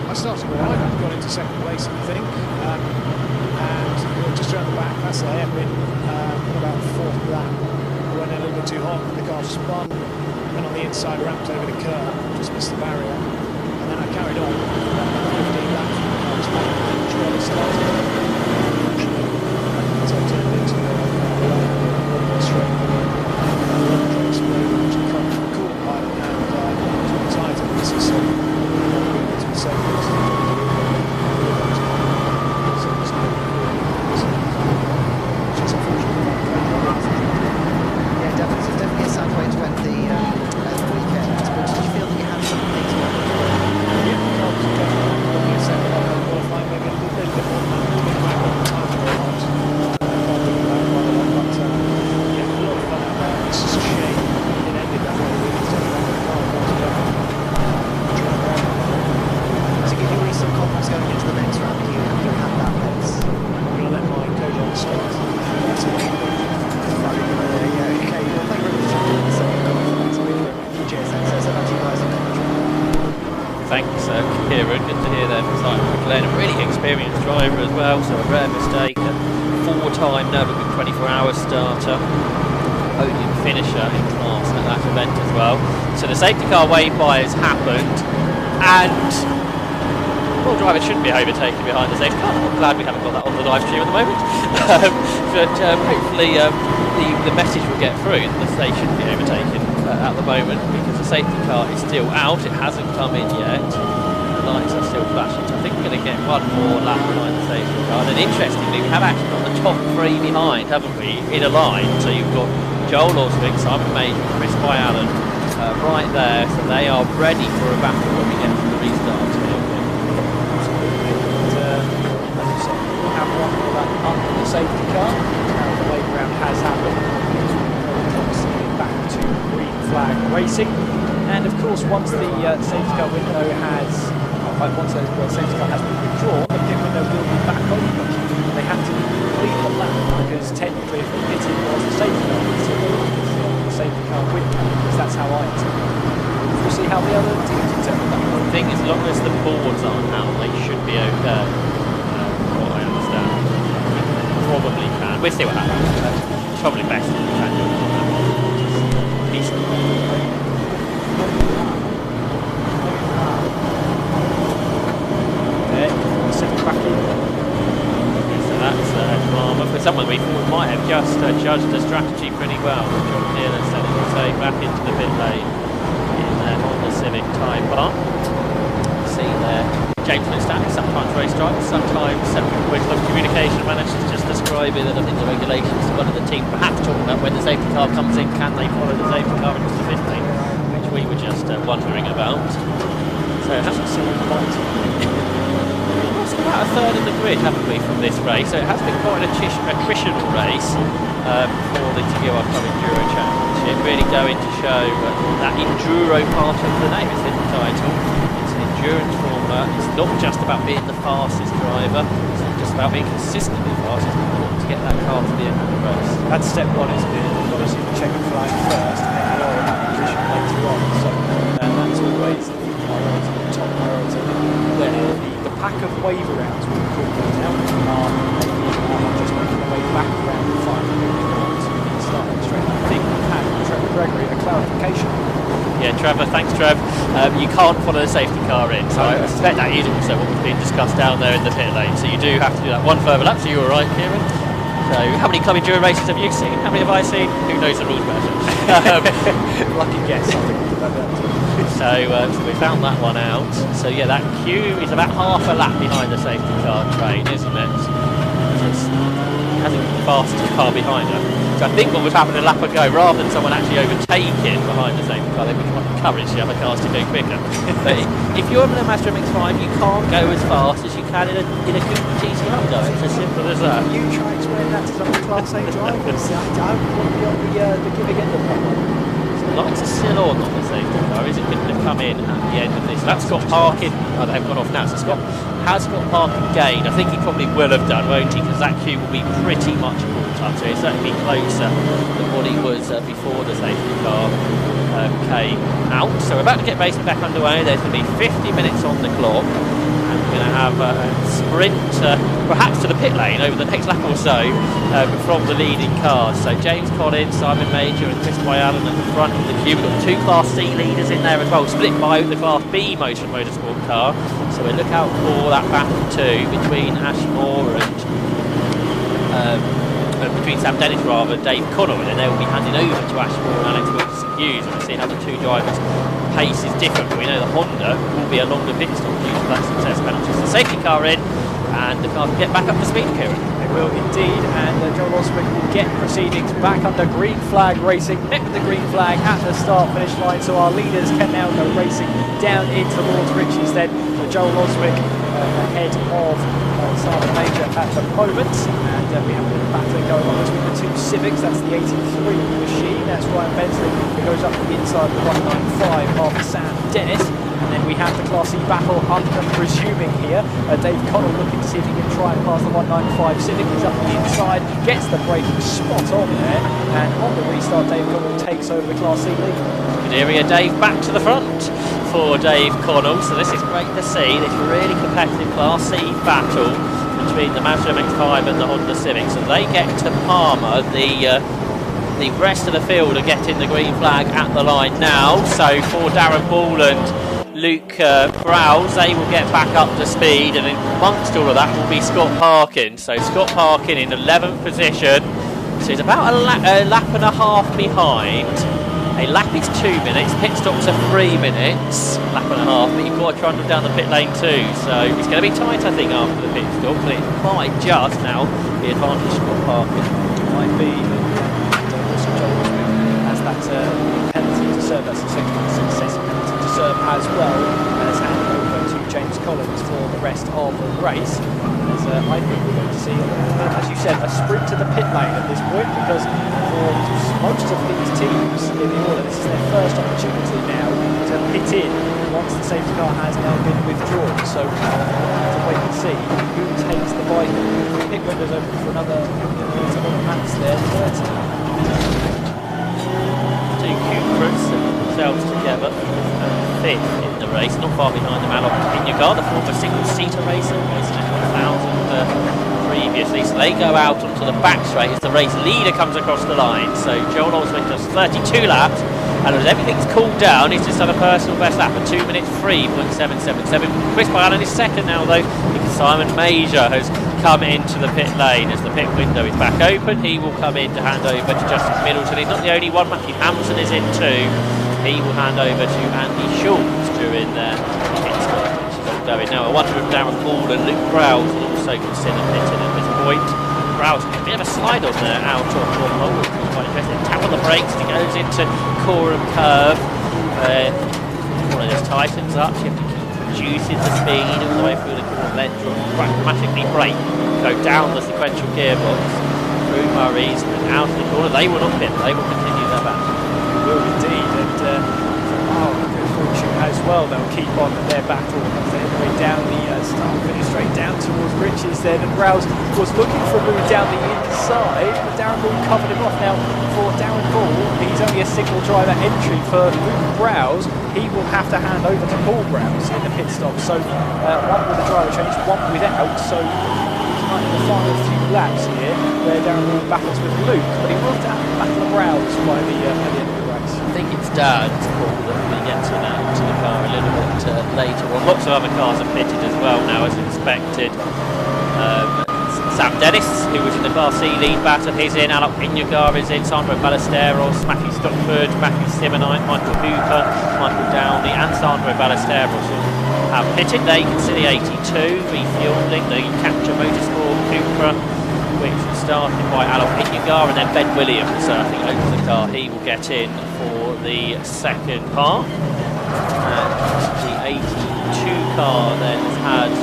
I started with I got into second place, I think, and just around the back, that's the hairpin, about the fourth lap. I went a little bit too hot, the car spun, went on the inside, ramped over the curb, just missed the barrier, and then I carried on 15 laps from the car spun, and the trailer started, so I turned into the straight, which I can't call it by, and was tight at least, so yeah, definitely a sad way to end the weekend. But did you feel that you had some things to work with? Yeah, probably a second qualifying, maybe a little bit more back on the time for a lot. But yeah, a lot of fun out there. It's just a shame it ended that way. Some confidence going into the next round. You have that race. I'm going to let my co-driver start. That's it. Okay, well, thank you very much for doing this. Cheers, thanks. So back to you guys. Thanks, Kieran. Good to hear that from Simon McLean. A really experienced driver as well, so a rare mistake. A four-time Nürburgring 24-hour starter. Podium finisher in class at that event as well. So the safety car wave by has happened, and well, driver shouldn't be overtaken behind the safety car. I'm glad we haven't got that on the live stream at the moment. But hopefully the message will get through that they shouldn't be overtaken at the moment, because the safety car is still out. It hasn't come in yet. The lights are still flashing. So I think we're going to get one more lap behind the safety car. And interestingly, we have actually got the top three behind, haven't we, in a line. So you've got Joel Oswick, Simon Major, Chris Byallen right there. So they are ready for a battle when we get to the restart. Have one for that under the safety car. Now the wave round has happened. Obviously back to green flag racing, and of course once the safety car window has, once the safety car has been withdrawn, the pit window will be back open. They have to complete the lap, because technically if the pitting was the safety car, it's the safety car window, because that's how I interpret it. We'll see how the other teams interpret that. I think as long as the boards aren't out, they should be okay. Probably can. We'll see what happens. It's probably best if we can do it. Decent. Set cracking. So that's drama for someone we thought might have just judged the strategy pretty well. John Taylor sending the save back into the pit lane in Honda Civic Type R. See there. James Stack, sometimes race drivers, sometimes wisdom communication managers just describe it, and I think the regulations, one of the team perhaps talking about when the safety car comes in, can they follow the safety car into the pit lane, which we were just wondering about. So it hasn't seen lost about a third of the grid, haven't we, from this race, so it has been quite an attritional race for the TDI Club Enduro Championship, really going to show that Enduro part of the name is in the title. Endurance formula. It's not just about being the fastest driver, it's not just about being consistently fast, it's important to get that car to the end of the race. That's step one, isn't it? You've got to see the checkered flag first, and then lower that position later on. So that's always the top priority. Where the pack of wave rounds we were talking about are just making their way back around the final to start straight. I think we've had Trevor Gregory a clarification. Yeah, Trevor, thanks Trev. You can't follow the safety car in, so I suspect that is also what was being discussed down there in the pit lane. So you do have to do that one further lap, so you were right, Kieran. So how many Club Enduro races have you seen? How many have I seen? Who knows the rules better? Lucky guess, I think. So we found that one out. So yeah, that queue is about half a lap behind the safety car train, isn't it? It hasn't got the fastest car behind her. So I think what was happening a lap ago, rather than someone actually overtaking behind the safety car, they would encourage the other cars to go quicker. But if you're in a Mazda MX-5, you can't go as fast as you can in a Coupe GT Honda. It's as simple as that. You try to explain that to some Class A drivers. I would want to be on the giving end of that one. So Lights are still on the safety car. Is it going to come in at the end of this? That's got parking. Oh, they haven't gone off now. So Scott has got parking gained. I think he probably will have done, won't he? Because that queue will be pretty much caught up to it. It's certainly closer than what he was before the safety car came out. So we're about to get racing back underway. There's going to be 50 minutes on the clock. And we're going to have a sprint, perhaps to the pit lane over the next lap or so from the leading cars. So James Collins, Simon Major and Chris Allen at the front of the queue. We've got 2 Class C leaders in there as well, split by the Class B motorsport car. So we'll look out for that battle too between Ashmore and between Sam Dennis rather, Dave Connell, and then they will be handing over to Ashmore and Alex Wilson Hughes. And we've seen how the 2 drivers' pace is different, but we know the Honda will be a longer pit stop due to that success penalty. So the safety car in, and the car can get back up to speed, Kieran. They will indeed, and Joel Oswick will get proceedings back under green flag racing, met with the green flag at the start-finish line, so our leaders can now go racing down into Lord's Riches then. Joel Oswick ahead of Simon Major at the moment, and we have a bit of battling going on between the 2 Civics. That's the 83 machine, that's Ryan Bensley, who goes up the inside of the 195 after Sam Dennis. And then we have the Class E battle resuming here. Dave Connell looking to see if he can try and pass the 195 Civic. He's up the inside, gets the braking spot on there, and on the restart Dave Connell takes over the Class E lead. Good area, Dave, back to the front for Dave Connell. So this is great to see, this really competitive Class C battle between the Mazda MX-5 and the Honda Civic. So they get to Palmer, the rest of the field are getting the green flag at the line now. So for Darren Ball and Luke Browse, they will get back up to speed, and amongst all of that will be Scott Parkin. So Scott Parkin in 11th position, so he's about a lap and a half behind. A lap is 2 minutes, pit stops are 3 minutes, lap and a half, but you've got to trundle down the pit lane too, so it's going to be tight I think after the pit stop, but it might just now be advantage Scott Parkin. Might be, also Joel Oswick has that penalty to serve, that's the success penalty to serve as well, and it's handed over to James Collins for the rest of the race. As I think we're going to see, as you said, a sprint to the pit lane at this point, because for most of these teams in the order, this is their first opportunity now to pit in once the safety car has now been withdrawn. So we'll have to wait and see who takes the bike. Pit windows open for another minutes there, 30. 2 Cupras themselves together, 5th in the race, not far behind the Mallock Pinyagard, the former single-seater racer, racing at 1,000 previously. So they go out onto the back straight as the race leader comes across the line. So Joel Oswick does 32 laps, and as everything's cooled down, he's just done a personal best lap at 2 minutes 3.777. Chris Allen is second now though, because Simon Major has come into the pit lane. As the pit window is back open, he will come in to hand over to Justin Middleton. He's not the only one, Matthew Hampson is in too. He will hand over to Andy Schultz during their pit stop, which is all going. Now I wonder if Darren Ball and Luke Browse will also consider pitting at this point. Browse, a bit of a slide on there out of the pole, which is quite interesting. Tap on the brakes as he goes into Coram Curve. One of those tightens up, so you have to keep reducing the speed all the way through the corner, then dramatically brake, go down the sequential gearbox through Murray's and out of the corner. They will not pit, they will continue their battle. Will indeed, and good fortune as well. They'll keep on their battle as they head way down the start finish straight down towards Riches then, and Browse was looking for a move down the inside, but Darren Ball covered him off. Now for Darren Ball, he's only a single driver entry. For Luke Browse, he will have to hand over to Paul Browse in the pit stop, so one with a driver change, one without, so in the final few laps here where Darren Ball battles with Luke, but he will have to battle Browse by the end of the race. I think it's Dan's call that we get to the car a little bit later on. Lots of other cars are pitted as well now, as expected. Sam Dennis, who was in the Class C lead battle, he's in. Alok Pinyagard is in. Sandro Ballesteros, Matthew Stockford, Matthew Simonite, Michael Hooper, Michael Downey, and Sandro Ballesteros have pitted. They can see the 82 refueling the Capture Motorsport Cupra, which was started by Alok Pinyagard, and then Ben Williams, I think, over the car. He will get in for the second part. And the 82 car then has had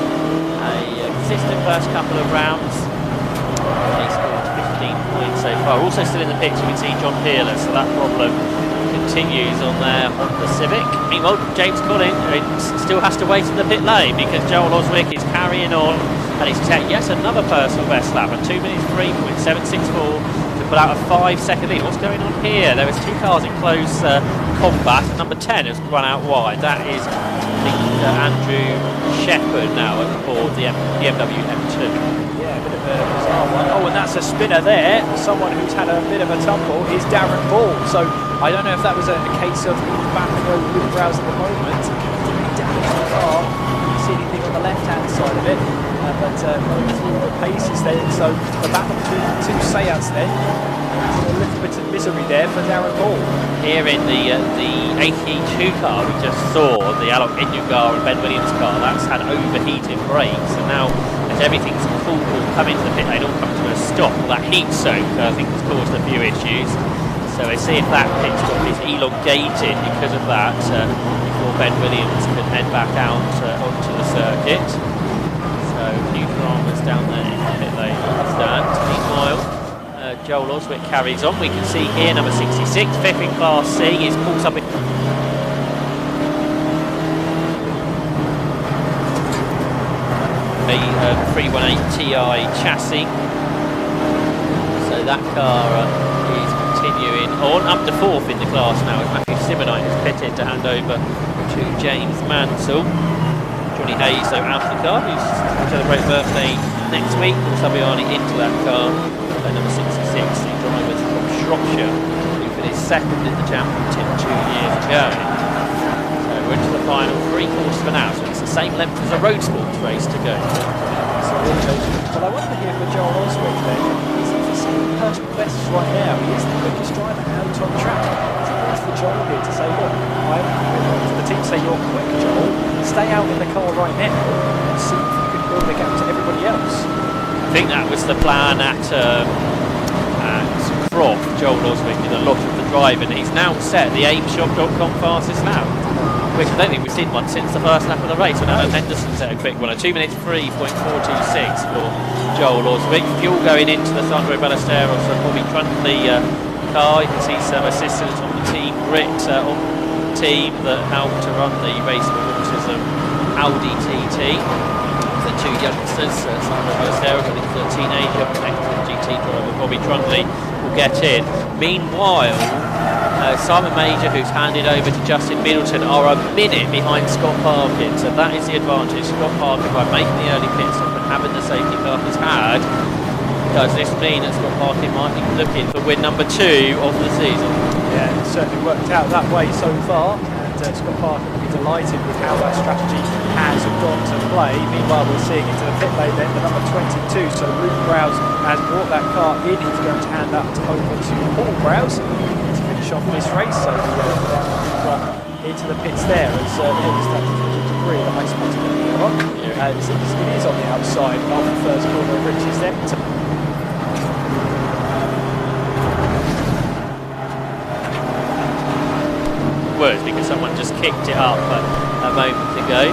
a consistent first couple of rounds. They scored 15 points so far. Also still in the pits, you can see John Peerless, so that problem continues on their Honda Civic. Meanwhile, James Collins still has to wait in the pit lane because Joel Oswick is carrying on and he's set yet another personal best lap at 2 minutes 3.764 to pull out a 5-second lead. What's going on here? There was two cars in close combat. Number 10 has run out wide. That is Andrew Shepherd now aboard the BMW M2. Yeah, a bit of a bizarre one. Oh, and that's a spinner there. Someone who's had a bit of a tumble is Darren Ball. So I don't know if that was a case of battling over Luke Browse at the moment. Damage the car. You see anything on the left-hand side of it. But going through the paces then. So the battle between the two Seats then. A little bit of misery there for Darren Ball. Here in the AT2 car we just saw, the Alok Inyugar and Ben Williams car, that's had overheated brakes, and now as everything's cool coming to the pit lane, all coming to a stop, well, that heat soak I think has caused a few issues. So we'll see if that pit stop is elongated because of that before Ben Williams can head back out onto the circuit. So a few dramas down there in the pit lane stand. Meanwhile, Joel Oswick carries on. We can see here number 66, fifth in Class C, is caught up in a 318 Ti chassis. So that car is continuing on up to fourth in the class now as Matthew Simonite is pitted to hand over to James Mansell. Johnny Hayes though out of the car, who's to celebrate birthday next week. Sabiani into that car. Number 66, the driver from Shropshire, who finished second in the championship 2 years ago. So we're into the final 3 quarters for now, so it's the same length as a road sports race to go. Well, I wonder here for Joel Oswick then, he's at the same personal best right now. He is the quickest driver out on track. So that's for Joel here to say, look, the team say you're quick, Joel, stay out in the car right now and see if you can build a gap to everybody else. I think that was the plan at Croft. Joel Oswick did a lot of the driving. He's now set the aimshop.com fastest lap, which I don't think we've seen one since the first lap of the race when Alan Henderson set a quick one. A 2 minutes 3.426 for Joel Oswick. Fuel going into the Sandro Ballesteros and Bobby Trundley car. You can see some assistance on the team, Brit on the team that helped to run the race with autism Audi TT. The two youngsters, Sandro Ballesteros, I think the teenager, GT driver Bobby Trundley will get in. Meanwhile, Simon Major, who's handed over to Justin Middleton, are a minute behind Scott Parkin, so that is the advantage. Scott Parkin, by making the early pit stop and having the safety car he's had, does this mean that Scott Parkin might be looking for win number 2 of the season? Yeah, it certainly worked out that way so far, and Scott Parkin will be delighted with how that strategy has gone to play. Meanwhile, we're seeing into the pit lane then, the number 22, so Luke Browse has brought that car in. He's going to hand that over to Paul Browse to finish off this race. So into the pits there as there's that debris that I spotted earlier on. It is on the outside of the first corner of Rich's then. Because someone just kicked it up a moment ago.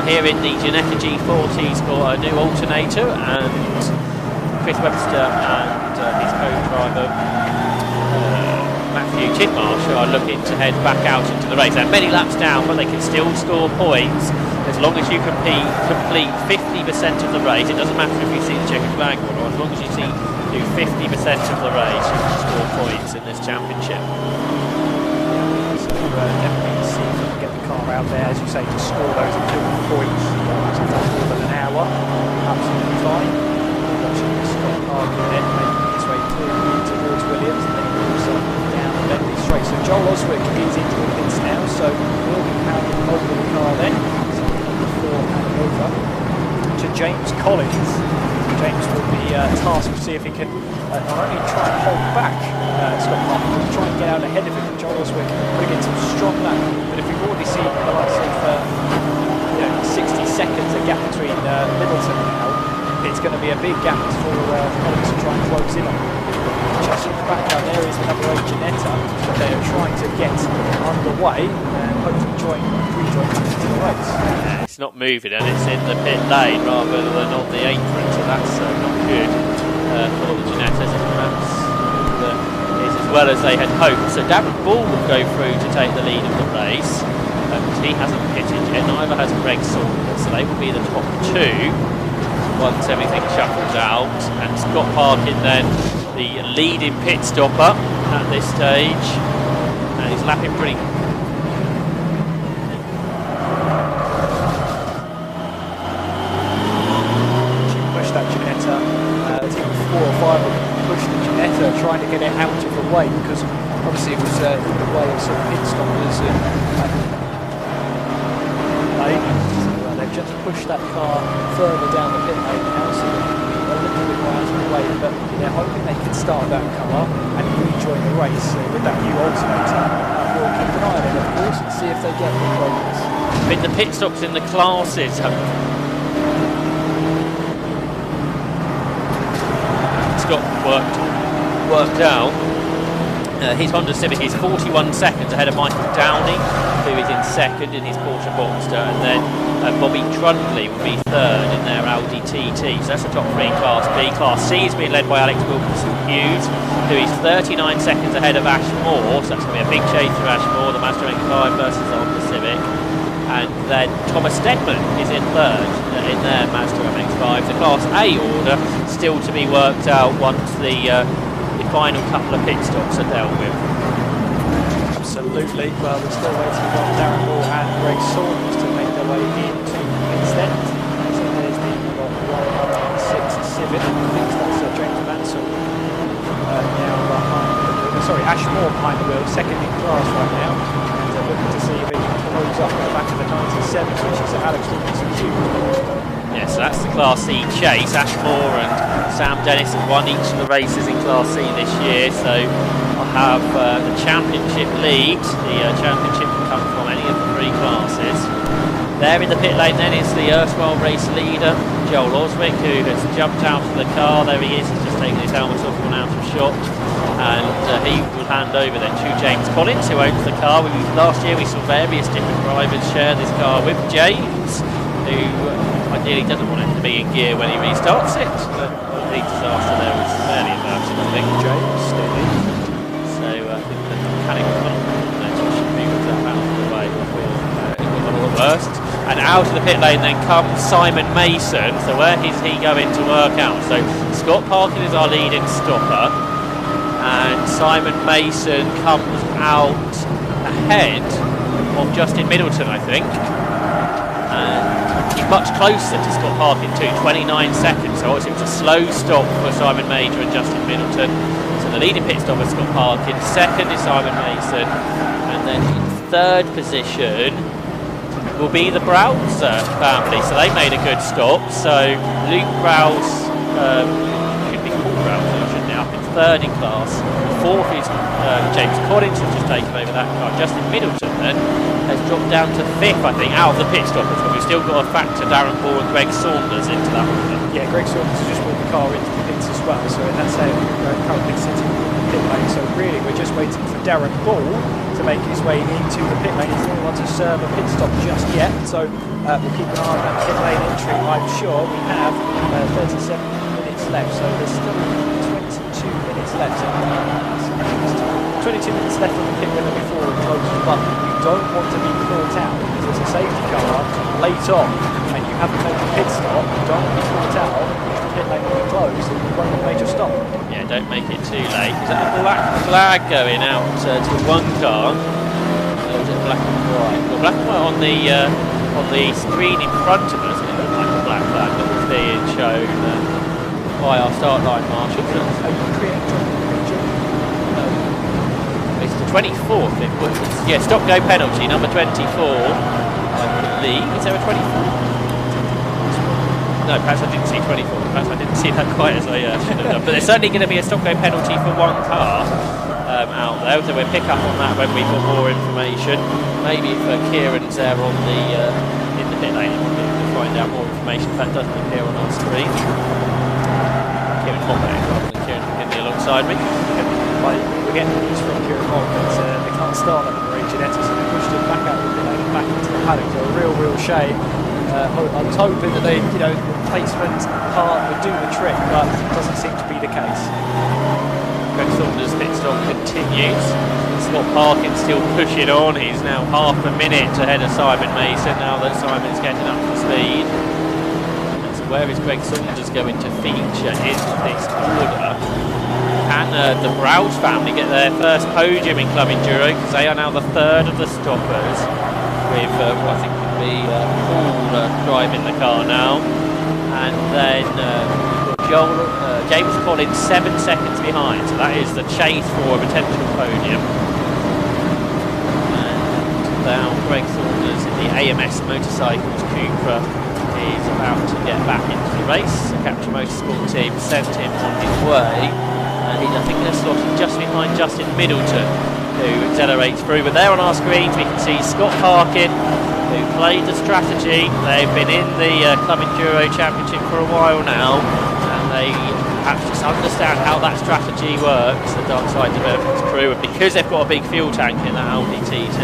Here in the Ginetta G40's got a new alternator, and Chris Webster and his co-driver Matthew Tidmarsh are looking to head back out into the race. They're many laps down, but they can still score points as long as you complete 50% of the race. It doesn't matter if you see the checkered flag or not, as long as you do 50% of the race, you can score points in this championship. Definitely see if we can get the car out there, as you say, to score those important points. So that's more than an hour. Absolutely fine. Watching Scott Parkin then making his way through towards Williams, and then also down the Bentley straight. So Joel Oswick is into the pits now, so we'll be handing over the car then. So before handing over to James Collins. James will be tasked to see if he can not only try and hold back Scott Parkin, but try and get out ahead of him. Joel Oswick putting in some strong lap. But if we've already seen the likes of 60 seconds a gap between Middleton now, it's going to be a big gap for Collins to try and close in on. Just in the background there is the number 8 Ginetta that they are trying to get underway and hopefully rejoin back into the race. It's not moving and it's in the pit lane rather than on the apron, so that's not good for the Ginettas. Perhaps his well as they had hoped. So Darren Ball will go through to take the lead of the race. He hasn't pitted yet, neither has Greg Saunders, so they will be the top two once everything shuffles out. And Scott Parkin then the leading pit stopper at this stage, and he's lapping pretty. Push that Ginetta. I think 4 or 5 of them pushed the Ginetta, trying to get it out of the way, because obviously it was in the way of some pit stoppers. So they've just pushed that car further down the pit lane now, so they're a little bit more out of the way, but they're hoping they can start that car and rejoin the race with that new alternator. We'll keep an eye on it, of course, and see if they get the progress. With the pit stops in the classes, Scott worked out. His Honda Civic is 41 seconds ahead of Michael Downey, who is in second in his Porsche Boxster, and then Bobby Trundley will be third in their Audi TT. So that's the top three in Class B. Class C is being led by Alex Wilkinson-Hughes, who is 39 seconds ahead of Ash Moore, so that's going to be a big chase for Ash Moore, the Mazda MX-5 versus the Honda Civic. And then Thomas Stedman is in third in their Mazda MX-5. The Class A order still to be worked out once the final couple of pit stops are dealt with. Absolutely. Well, we're still waiting on Darren Moore and Greg Saunders to make their way into instead. So there's the 116 Civic. I think that's James Mansell now behind. Sorry, Ash Moore behind the wheel, second in class right now. And looking to see if he can close up at the back of the 97, which is Alex Wilkinson-Hughes. Yeah, so that's the Class C chase. Ash Moore and Sam Dennis have won each of the races in Class C this year, so I'll have the championship lead. The championship can come from any of the three classes. There in the pit lane then is the erstwhile race leader, Joel Oswick, who has jumped out of the car. There he is, he's just taken his helmet off and out of shot. And he will hand over then to James Collins, who owns the car. Last year we saw various different drivers share this car with James, who ideally doesn't want it to be in gear when he restarts it, but the disaster there was fairly embarrassing, I think. James, steady. So I think the mechanical should be with that out of the way before it got all the worst. And out of the pit lane then comes Simon Mason. So where is he going to work out? So Scott Parkin is our leading stopper, and Simon Mason comes out ahead of Justin Middleton, I think. And much closer to Scott Parkin too, 29 seconds. So obviously it was a slow stop for Simon Major and Justin Middleton. So the leading pit stop is Scott Parkin, second is Simon Mason, and then in third position will be the Browse family. So they made a good stop. So Luke Browse, should be called Browse, shouldn't it? Up in third in class. Fourth is James Collins, who's just taken over that car. Justin Middleton then has dropped down to fifth, I think, out of the pit stoppers, but we've still got to factor Darren Ball and Greg Saunders into that order. Yeah, Greg Saunders has just brought the car into the pits as well, so in that same currently sitting in the pit lane. So really we're just waiting for Darren Ball to make his way into the pit lane. He's not want to serve a pit stop just yet, so we'll keep an eye on that pit lane entry. I'm sure we have 37 minutes left, so there's still 22 minutes left. So 22 minutes left on the pit window before it closes, but you don't want to be caught out because there's a safety car late on and you haven't made a pit stop. You don't want to be caught out because the pit lane will be closed and you won't have made your stop. Yeah, don't make it too late. Is that a black flag going out to one car? Or is it black and white? Well, black and white on the screen in front of us. It looked like a black flag that was being shown by our start line marshal. Are you creating? It's the 24th, it was. Yeah, stop go penalty, number 24, I believe. Is there a 24? No, perhaps I didn't see 24. Perhaps I didn't see that quite as I should have done. But there's certainly going to be a stop go penalty for one car out there, so we'll pick up on that when we've got more information. Maybe if Kieran's there on the in the pit lane, we'll be able to find out more information. If that doesn't appear on our screen. Kieran Hoppe, rather than Kieran McKinley alongside me. We're getting news from Kieran Hoppe that they can't start that number 8 Ginetta, so they pushed him back out of the pit lane and back into the paddock. So a real shame. I was hoping that the replacement part would do the trick, but it doesn't seem to be the case. Greg Saunders' pit stop continues. Scott Parkin still pushing on. He's now half a minute ahead of Simon Mason now that Simon's getting up to speed. And so where is Greg Saunders going to feature in this order? Can the Browse family get their first podium in Club Enduro, because they are now the third of the stoppers, with what I think could be Paul driving the car now. And then James Collins 7 seconds behind, so that is the chase for a potential podium. And now Greg Saunders in the AMS Motorcycles Cupra is about to get back into the race. The Capture Motorsport team sent him on his way. I think they're slotted just behind Justin Middleton, who accelerates through. But there on our screens we can see Scott Parkin, who played the strategy. They've been in the Club Enduro Championship for a while now, and they perhaps just understand how that strategy works, the Darkside Developments crew. And because they've got a big fuel tank in that Audi TT,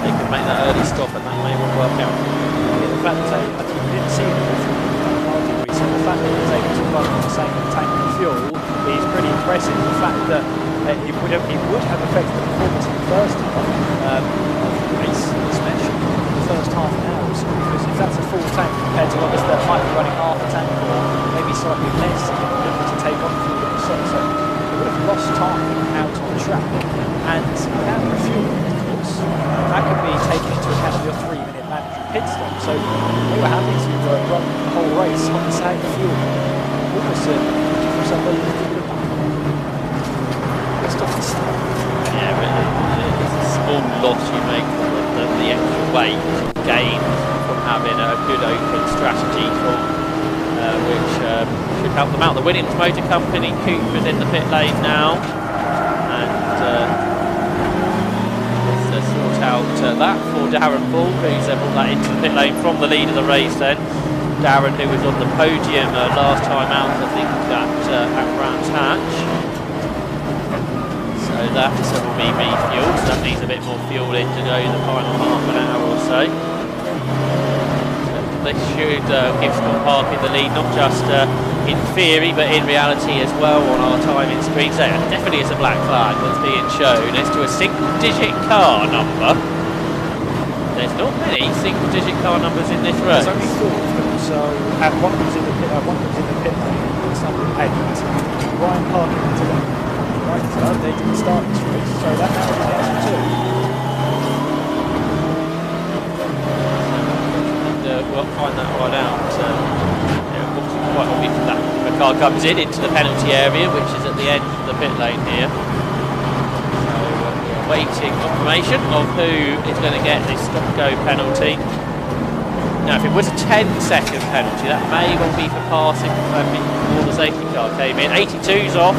they can make that early stop, and that may well work out. The fact that I didn't see it before, so the fact that he was able to run the same tank of fuel is pretty impressive. The fact that it would have affected the performance in the first half of the race, especially the first half an hour or so, because if that's a full tank compared to others that might be running half a tank or maybe slightly less in order to take on fuel at the start, so they would have lost time out on the track. And without refueling, of course, that could be taken into account of your 3-minute mandatory pit stop. So they were happy to run the whole race on the same fuel. Almost for somebody who did it. Let's stop the start. Yeah, but it's a small loss you make from the extra weight gain from having a good open strategy call, which should help them out. The Williams Motor Company Cooper's in the pit lane now, and let's sort out that for Darren Ball, who's brought that into the pit lane from the lead of the race then. Darren, who was on the podium last time out, I think, at Brands Hatch. So that will be refueled, so that needs a bit more fuel in to go the final half an hour or so. This should give Scott Parkin the lead, not just in theory, but in reality as well on our timing screens. There definitely is a black flag that's being shown next to a single-digit car number. There's not many single-digit car numbers in this race. There's only 4 of them, so and one of them's in the pit. Lane. It's number 8. Ryan Parkin to the right side. They didn't start this race, so that now is down to 2. And we'll find that right out. Quite obvious that the car comes into the penalty area, which is at the end of the pit lane here. So we're waiting confirmation of who is going to get this stop-go penalty. Now, if it was a 10-second penalty, that may well be for passing before the safety car came in. 82's off,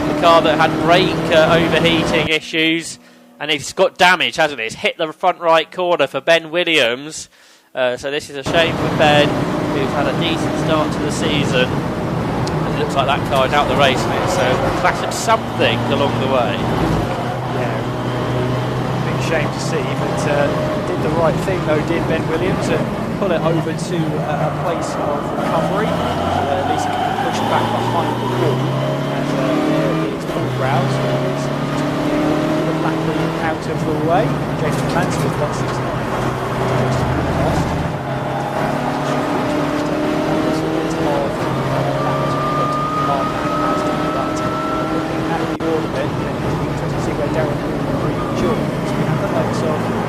the car that had brake overheating issues, and it's got damage, hasn't it? It's hit the front right corner for Ben Williams. So this is a shame for Ben, who's had a decent start to the season. And it looks like that car is out the race now, so clashed something along the way. Yeah, big shame to see, but did the right thing though, did Ben Williams, and pull it over to a place of recovery. At least it can be pushed back behind the wall. And there is Paul Browse, who is the black out of the way. Jason Mansfield 169.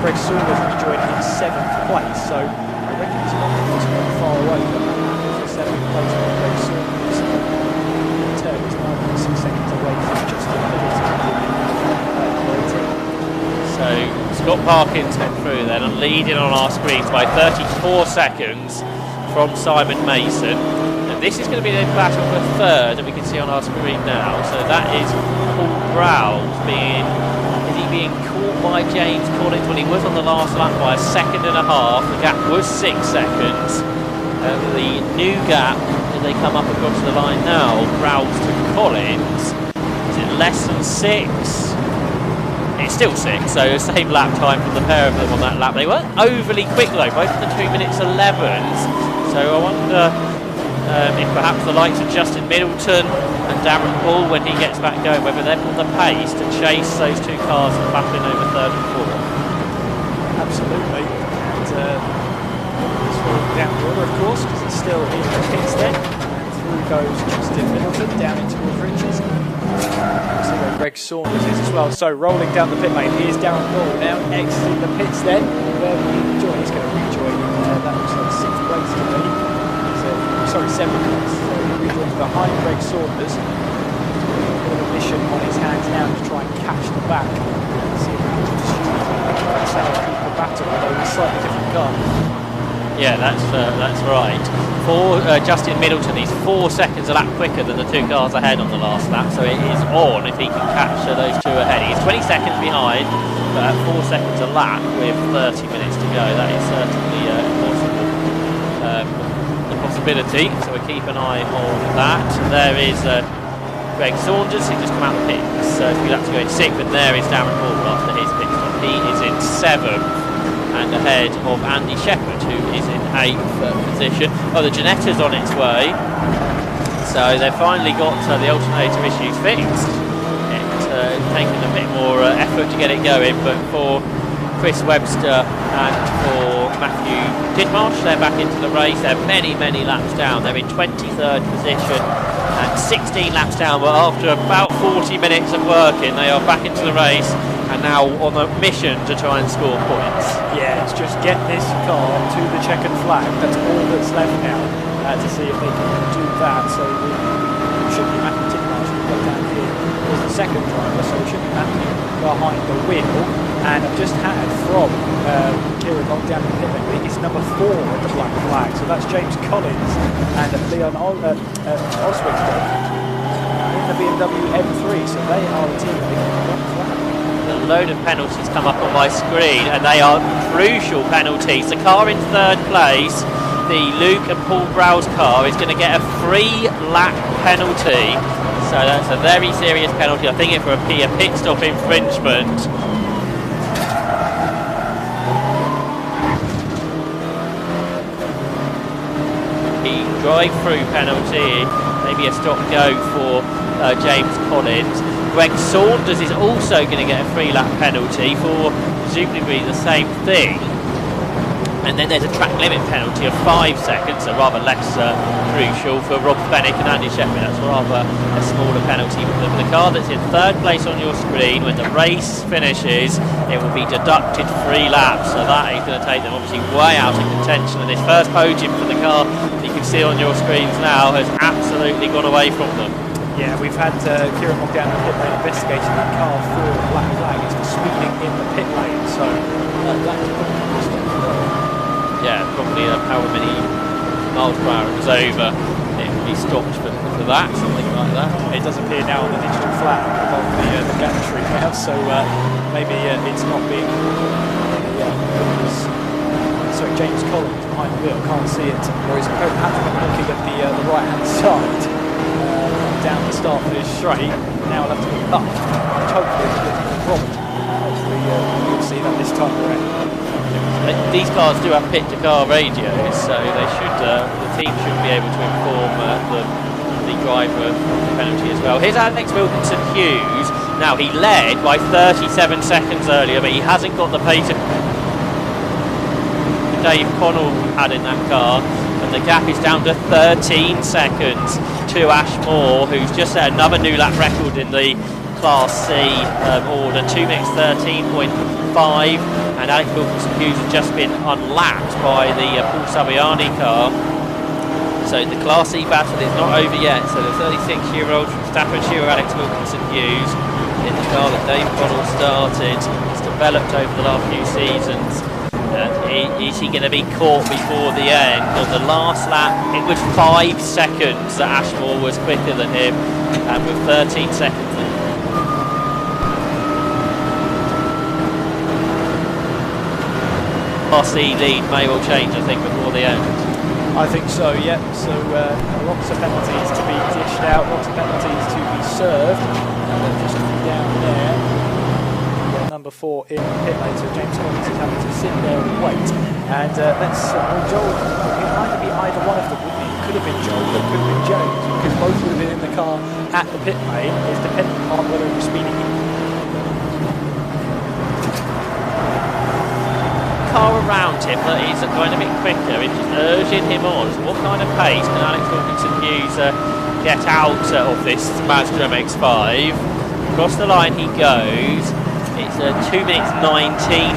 Greg Saunders rejoining in 7th place, so I reckon he's not far away from that. 7th place for Greg Saunders. He's now 6 seconds away from just the So Scott Parkin's head through then and leading on our screens by 34 seconds from Simon Mason. And this is going to be the battle for 3rd that we can see on our screen now. So that is Paul Browse being caught by James Collins. Well, he was on the last lap by 1.5 seconds. The gap was 6 seconds. The new gap, as they come up across the line now, Browse to Collins, is it less than 6? It's still 6, so same lap time from the pair of them on that lap. They weren't overly quick though, both of the 2 minutes 11s. So I wonder if perhaps the likes of Justin Middleton and Darren Bull when he gets back going, whether they've got the pace to chase those two cars and battling over third and fourth. Absolutely. And it's all down the order, of course, because it's still in the pits then. And through goes Justin Middleton down into the Richards. See where Greg Saunders is as well. So rolling down the pit lane, here's Darren Bull now exiting the pits then. Where will he join? He's going to rejoin. That looks like 6th place to me. Sorry, 7th place. So he'll rejoin behind Greg Saunders. A bit of a mission on his hands now to try and catch the back. See if we can just keep the battle, although it's a slightly different car. Yeah, that's right. For Justin Middleton, he's 4 seconds a lap quicker than the two cars ahead on the last lap, so it is on if he can catch those two ahead. He's 20 seconds behind, but at 4 seconds a lap with 30 minutes to go, that is certainly a possibility, so we keep an eye on that. There is Greg Saunders, who just come out of the pits, so he'll have to go in 6th, and there is Darren Bull after his pit stop. He is in 7th. And ahead of Andy Shepherd, who is in 8th position. Oh, the Giannetta's on its way. So they've finally got the alternator issues fixed. It's taken a bit more effort to get it going, but for Chris Webster and for Matthew Tidmarsh, they're back into the race. They're many, many laps down. They're in 23rd position and 16 laps down, but after about 40 minutes of working, they are back into the race. And now on a mission to try and score points. Yeah, it's just get this car to the checkered flag. That's all that's left now to see if they can do that. So it should be Matthew Tidmarsh who got down here was the second driver, so it should be Matthew behind the wheel. And I've just had from Kieran down in the pit lane, it's number 4 at the black flag. So that's James Collins and Leon Oswald in the BMW M3. So they are the team that got the flag. A load of penalties come up on my screen, and they are crucial penalties. The car in 3rd place, the Luke and Paul Browse car, is going to get a 3-lap penalty. So that's a very serious penalty. I think it's for a pit stop infringement. The drive-through penalty, maybe a stop-go for James Collins. Greg Saunders is also going to get a 3-lap penalty for presumably the same thing. And then there's a track limit penalty of 5 seconds, so rather less crucial for Rob Fennick and Andy Shepherd. That's rather a smaller penalty. The car that's in 3rd place on your screen, when the race finishes, it will be deducted 3 laps. So that is going to take them obviously way out of contention. And this first podium for the car that you can see on your screens now has absolutely gone away from them. Yeah, we've had Kieran down in the pit lane investigating that car for the black flag. It's for speeding in the pit lane, so that's yeah, probably however many miles per hour it was over, it would be stopped for that, something like that. It does appear now on the digital flag above the gantry now, so maybe it's not being. Sorry, James Collins behind the wheel, can't see it. Or he's looking at the right hand side. Down the start finish straight, now I'll have to be up, which hopefully is a bit of a problem. Hopefully you'll see that this time around. These cars do have pit-to-car radios, so they should, the team should be able to inform the driver of the penalty as well. Here's Alex Wilkinson Hughes. Now he led by 37 seconds earlier, but he hasn't got the pace of Dave Connell had in that car. And the gap is down to 13 seconds to Ash Moore, who's just set another new lap record in the Class C order, 2 minutes 13.5, and Alex Wilkinson Hughes has just been unlapped by the Paul Saviani car. So the Class C battle is not over yet. So the 36-year-old from Staffordshire, Alex Wilkinson Hughes, in the car that Dave Connell started, has developed over the last few seasons. Is he going to be caught before the end? On the last lap, it was 5 seconds that Ashmore was quicker than him, and with 13 seconds. RC lead may well change, I think, before the end. I think so, yeah. So lots of penalties to be dished out, lots of penalties to be served. And then just down there, number 4 in the pit lane, so James Collins is having to sit there and wait. And let's, Joel, it might be either one of them, wouldn't he? could have been Joel, but it could have been James, because both would have been in the car at the pit lane. It's dependent on whether it was speeding. Car around him that is going a bit quicker, it's just urging him on. So what kind of pace can Alex Wilkinson use get out of this Mazda MX-5? Across the line he goes. It's 2 minutes 19.7.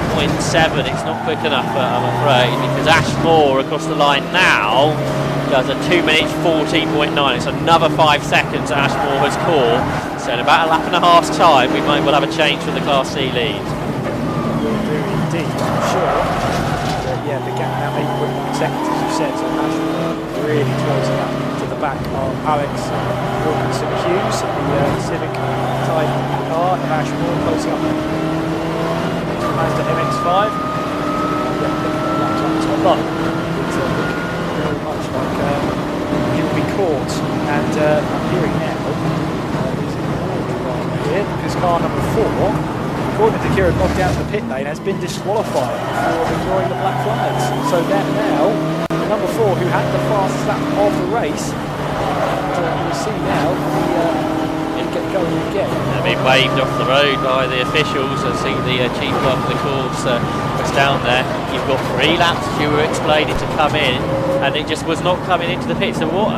It's not quick enough, I'm afraid, because Ashmore across the line now does a 2 minutes 14.9. It's another 5 seconds that Ashmore has caught. So in about a lap and a half's time, we might well have a change for the Class C lead. Will do indeed, I'm sure. Yeah, the gap now 8.1 seconds, as you said, so Ashmore really closing up to the back of Alex Wilkinson Hughes, the Civic type car of Ashmore closing up to Mazda MX-5. Yeah, looking at that time so low. It's looking very much like he'll be caught, and I'm hearing now there's a more drama here because car number 4, according to Kieran, knocked out the pit lane, has been disqualified for ignoring the black flags. So that now, number 4, who had the fastest lap of the race, we'll see now he'll get going again. They've been waved off the road by the officials. I see the chief of the course was down there. You've got 3 laps, as you were explaining, to come in, and it just was not coming into the pit. So what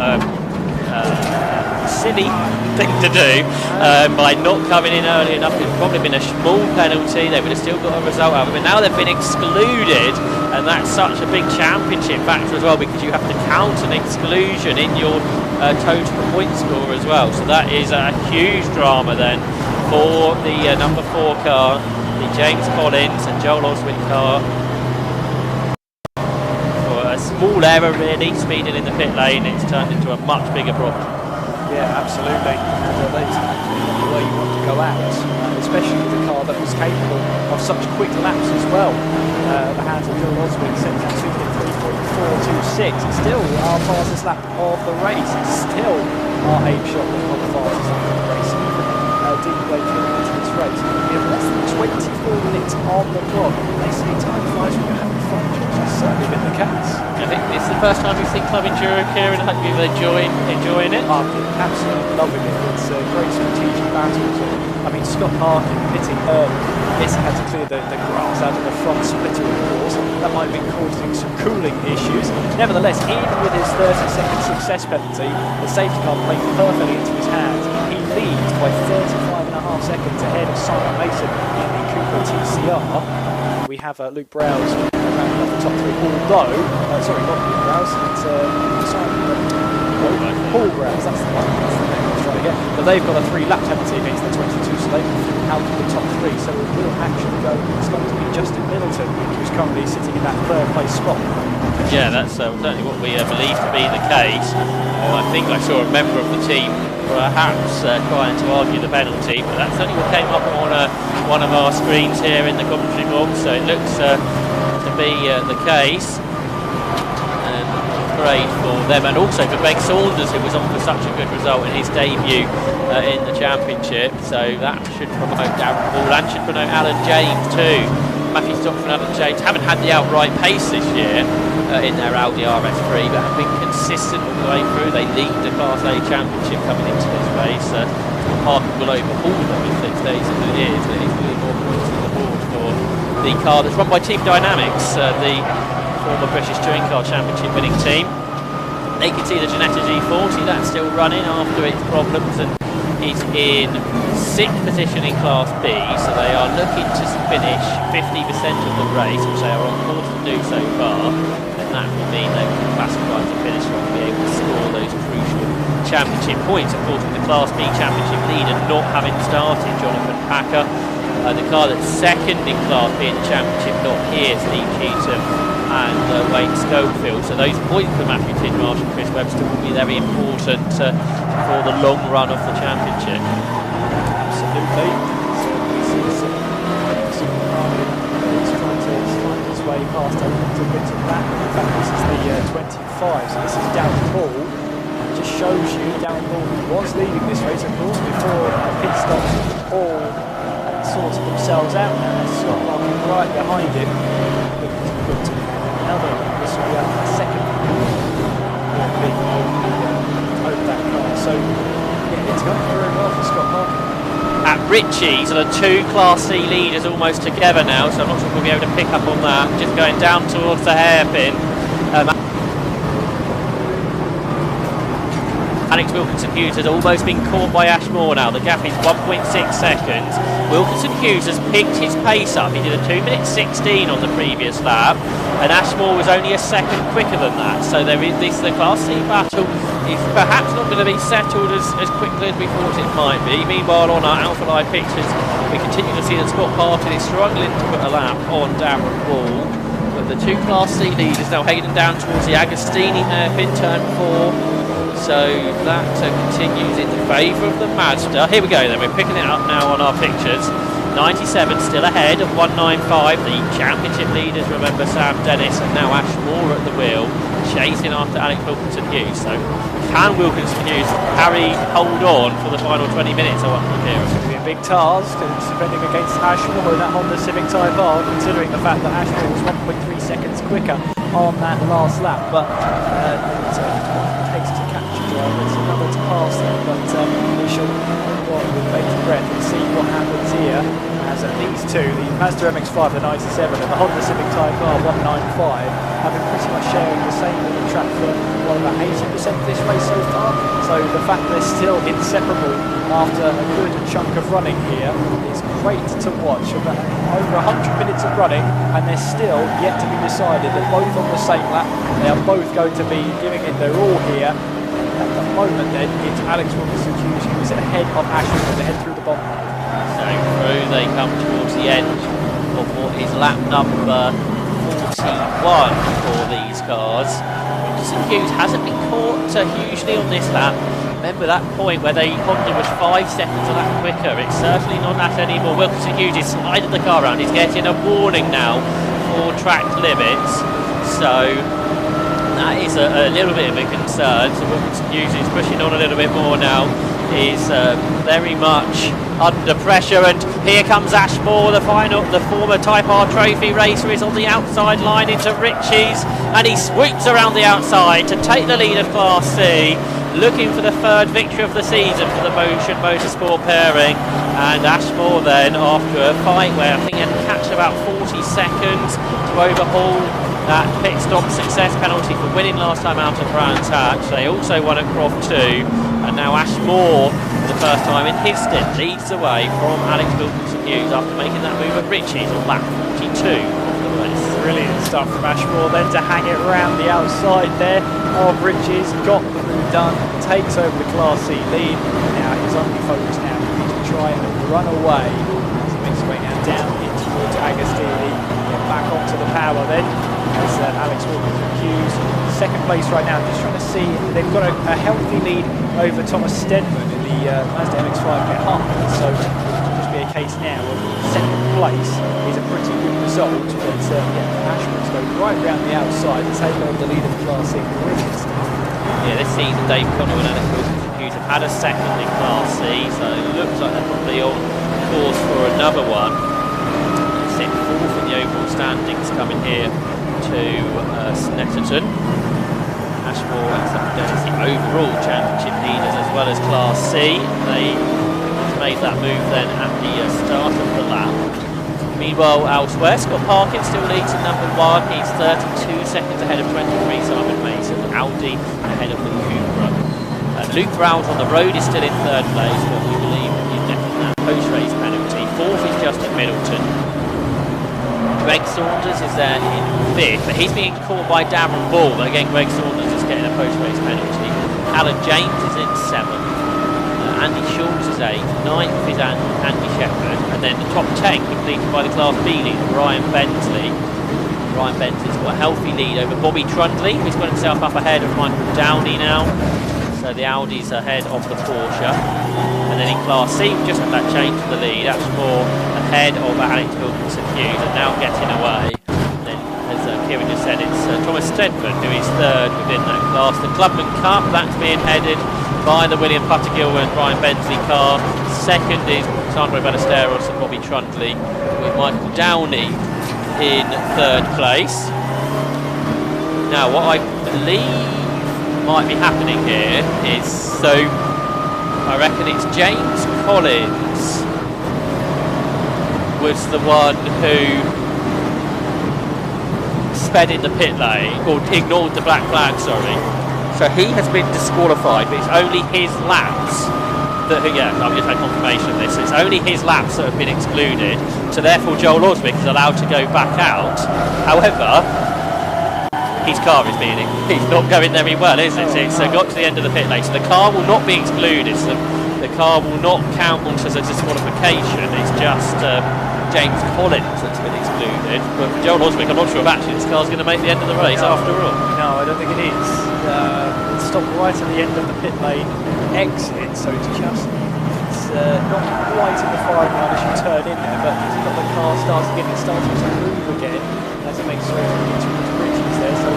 silly thing to do by not coming in early enough. It's probably been a small penalty. They would have still got a result out of it. But now they've been excluded, and that's such a big championship factor as well, because you have to count an exclusion in your total point score as well. So that is a huge drama then for the number 4 car, the James Collins and Joel Oswald car. For a small error really, speeding in the pit lane, it's turned into a much bigger problem. Yeah, absolutely. And that's the way you want to go out, especially with a car that was capable of such quick laps as well. The hands of Joel Oswald set to 2:3.426. It's still our fastest lap of the race. It's still our aim shot of the fastest lap of the race. Deep way into this race. We have less than 24 minutes on the clock. They say time flies when you're having fun, which has certainly been the case. I think this is the first time we've seen Club Enduro here, and I hope you're enjoying it. I'm absolutely loving it. It's a great strategic battles. I mean, Scott Harkin pitting early. Yes, he had to clear the grass out of the front splitter, of course. That might have been causing some cooling issues. Nevertheless, even with his 30-second success penalty, the safety car played perfectly into his hands. He leads by 35.5 seconds ahead of Simon Mason in the Cooper TCR. We have Luke Browse around off the top 3, although, sorry, not Luke Browse, it's Paul Browse, that's the one, that's the name I was trying to get. But they've got a 3-lap penalty against the 22, so they can fit out of the top 3. So it will actually go, it's going to be Justin Middleton, who's currently sitting in that 3rd place spot. Yeah, that's certainly what we believe to be the case. I think I saw a member of the team perhaps trying to argue the penalty, but that's only what came up on one of our screens here in the commentary box, so it looks to be the case. And great for them, and also for Ben Saunders, who was on for such a good result in his debut in the championship. So that should promote Darren Ball and should promote Alan James too. Matthew Stockton and Alan James haven't had the outright pace this year in their Audi RS3, but have been consistent all the way through. They lead the Class A championship coming into this race. Parker will overhaul them if it stays as it is. But he's really more points on the board for the car that's run by Team Dynamics, the former British Touring Car Championship winning team. They can see the Ginetta G40, that's still running after its problems, and is in 6th position in Class B, so they are looking to finish 50% of the race, which they are on course to do so far, and that will mean they will be classified to finish and be able to score those crucial championship points. Of course, with the Class B championship leader not having started, Jonathan Packer, the car that's 2nd in Class B in the championship not here, Steve Cheatham and Wayne Schofield. So those points for Matthew Tidmarsh and Chris Webster will be very important for the long run of the championship. Absolutely. So we see this he's trying to find his way past a little bit of that. In fact, this is the 25, so this is Darren Ball. It just shows you Darren Ball was leading this race, of course, before pit stops all sorted themselves out, and Scott Larkin right behind him. Now this will be a 2nd Ritchie's are the two Class C leaders almost together now, so I'm not sure if we'll be able to pick up on that. Just going down towards the hairpin. Alex Wilkinson Hughes has almost been caught by Ashmore now. The gap is 1.6 seconds. Wilkinson Hughes has picked his pace up. He did a 2:16 on the previous lap, and Ashmore was only a second quicker than that. So the Class C battle is perhaps not going to be settled as quickly as we thought it might be. Meanwhile, on our Alpha Live pictures, we continue to see that Scott Parton is struggling to put a lap on Darren Ball. But the two Class C leaders now heading down towards the Agostini hairpin, turn 4. So that continues in favour of the Mazda. Here we go then, we're picking it up now on our pictures. 97 still ahead of 195. The championship leaders, remember, Sam Dennis and now Ashmore at the wheel, chasing after Alex Wilkinson Hughes. So can Wilkinson Hughes hold on for the final 20 minutes? I wonder here. It's going to be a big task, defending against Ashmore in that Honda Civic Type R, considering the fact that Ashmore was 1.3 seconds quicker on that last lap. But it's takes to catch a driver. It's another task, but we shall go on with bated breath and see what happens here. As these two, the Mazda MX-5, the 97, and the Honda Civic Type R 195, have been pretty much sharing the same little track for about 80% of this race so far. So the fact they're still inseparable after a good chunk of running here is great to watch. About over 100 minutes of running, and they're still yet to be decided. They're both on the same lap. They are both going to be giving it their all here. At the moment, then, it's Alex Wilkinson Hughes who is ahead of Ashmore as they head through the bomb. So through they come towards the end of what is lap number 41 for these cars. Wilkinson Hughes hasn't been caught hugely on this lap. Remember that point where Honda was 5 seconds a lap quicker. It's certainly not that anymore. Wilkinson Hughes is sliding the car around. He's getting a warning now for track limits. So that is a little bit of a concern. So Wilkinson Hughes is pushing on a little bit more now. He's very much under pressure, and here comes Ashmore, the former Type R Trophy racer, is on the outside line into Ritchie's, and he sweeps around the outside to take the lead of Class C, looking for the third victory of the season for the Motion Motorsport pairing. And Ashmore then, after a fight where I think he had to catch about 40 seconds to overhaul that pit stop success penalty for winning last time out at Brands Hatch. They also won at Croft 2, and now Ashmore, for the first time in his stint, leads away from Alex Wilkinson Hughes after making that move at Ritchie's on lap 42 of the race. Brilliant stuff from Ashmore then to hang it around the outside there of Ritchie's, got the move done, takes over the Class C lead. Now his only focus now is to try and run away as he makes his way now down in towards Agostini, get back onto the power then. As Alex Wilkinson Hughes, second place right now. Just trying to see, they've got a healthy lead over Thomas Stedman in the Mazda MX-5 Hard. So it will just be a case now of second place is a pretty good result. But Ashmore's go right round the outside to take on the lead of the Class C. Yeah, this season Dave Connell and Alex Wilkinson Hughes have had a second in Class C, so it looks like they're probably on course for another one. They sit fourth in the overall standings coming here to Snetterton. Ashmore and Sam Dennis, the overall championship leaders as well as Class C. They made that move then at the start of the lap. Meanwhile, elsewhere, Scott Parkin still leads at number 1. He's 32 seconds ahead of 23 Simon Mason. Audi ahead of the Cupra. Luke Brown on the road is still in third place, but we believe he's getting that post-race penalty. Fourth is Justin Middleton. Greg Saunders is there in fifth, but he's being caught by Darren Ball. But again, Greg Saunders is getting a post-race penalty. Alan James is in seventh. Andy Schultz is eighth. Ninth is Andy Shepherd. And then the top 10 completed by the Class B lead, Ryan Bentley. Ryan Bentley's got a healthy lead over Bobby Trundley, who's got himself up ahead of Michael Downey now. So the Audi's ahead of the Porsche. And then in Class C, we just had that change to the lead. Ashmore ahead of Alex Wilkinson Hughes and now getting away. And then, as Kieran just said, it's Thomas Stedman who is third within that class. The Clubman Cup, that's being headed by the William Puttergill and Ryan Bentley car. Second is Sandro Ballesteros and Bobby Trundley, with Michael Downey in third place. Now, what I believe might be happening here is, so I reckon it's James Collins was the one who sped in the pit lane, or ignored the black flag, sorry. So he has been disqualified, but it's only his laps that, yeah, I've just had confirmation of this. It's only his laps that have been excluded, so therefore Joel Oswick is allowed to go back out. However, his car is being, he's not going very well, is it? It's got to the end of the pit lane, so the car will not be excluded, so the car will not count as a disqualification. It's just James Collins that's been excluded. But Joel Oswick, I'm not sure if actually this car's going to make the end of the race after all. No, I don't think it is. It stopped right at the end of the pit lane exit, so it's just not quite in the firing line as you turn in there, but as the car starts again, it starts to move again as it makes its way into the bridges there, so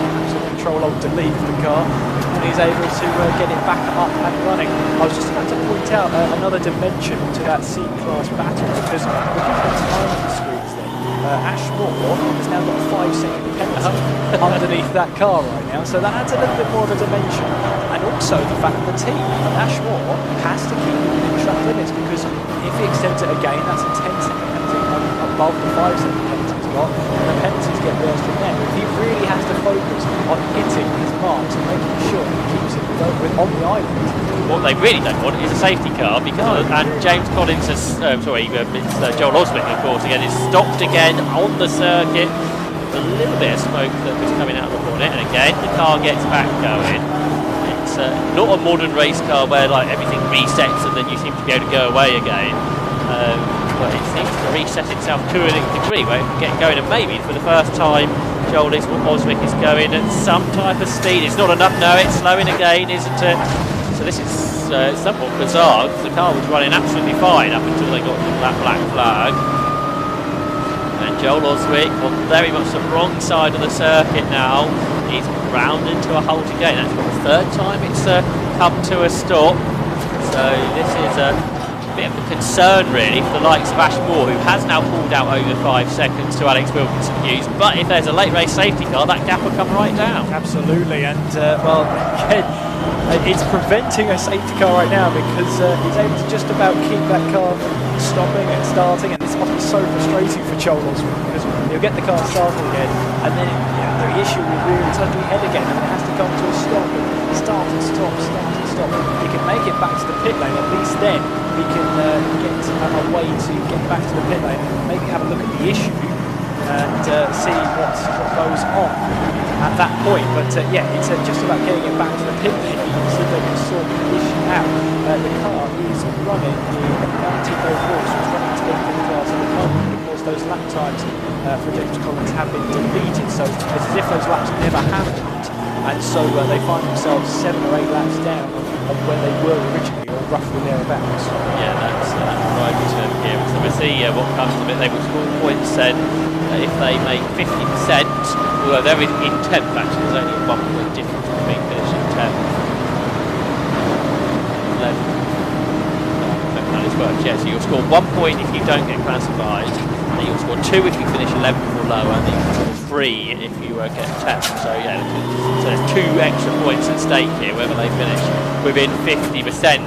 Control-Alt-Delete the car, and he's able to get it back up and running. I was just about to point out another dimension to that C-Class battle, because looking at the time on the screens there, Ash Moore has now got a 5-second penalty underneath that car right now, so that adds a little bit more of a dimension. And also the fact that the team, Ash Moore, has to keep it within track limits, because if he extends it again, that's a 10-second penalty above the 5-second penalty he's got, and the penalties get worse from there. He really has to focus on hitting his marks and making sure he keeps it on the island. What they really don't want is a safety car, because and James Collins has, it's Joel Oswick, of course, again, is stopped again on the circuit. A little bit of smoke that was coming out of the bonnet, and again the car gets back going. It's not a modern race car where like everything resets and then you seem to be able to go away again. But it seems to reset itself to a degree where it can get going, and maybe for the first time Joel Oswick is going at some type of speed. It's not enough, no, it's slowing again, isn't it? So this is somewhat bizarre, because the car was running absolutely fine up until they got to that black flag. And Joel Oswick on very much the wrong side of the circuit now. He's ground into a halt again. That's for the third time it's come to a stop. So this is a bit of a concern really for the likes of Ash Moore, who has now pulled out over 5 seconds to Alex Wilkinson Hughes. But if there's a late race safety car, that gap will come right down. Absolutely, and well, again, it's preventing a safety car right now, because he's able to just about keep that car from stopping and starting, and this must be so frustrating for Joel Oswick, because he'll get the car started again, and then the issue will really turn head again, and it has to come to a stop, and start and stop, start and stop. He can make it back to the pit lane, at least then he can get a way to get back to the pit lane and maybe have a look at the issue and see what goes on at that point. But yeah, it's just about getting it back to the pit lane so they can sort the issue out. The car is running in 1904, so it's running to get the class at the moment. Of course, those lap times for James Collins have been deleted, so it's as if those laps never happened, and so they find themselves 7 or 8 laps down on where they were originally, or roughly thereabouts. Yeah, that's right here. So we'll see what comes of it. They will score points then if they make 50%. Well, they're in 10th actually. There's only a 1 point difference between finishing 10th. 11th. How this works, yeah. So you'll score 1 point if you don't get classified. Then you'll score 2 if you finish 11th or lower, and then you'll score 3 if you get 10th. So yeah, so there's 2 extra points at stake here, whether they finish within 50%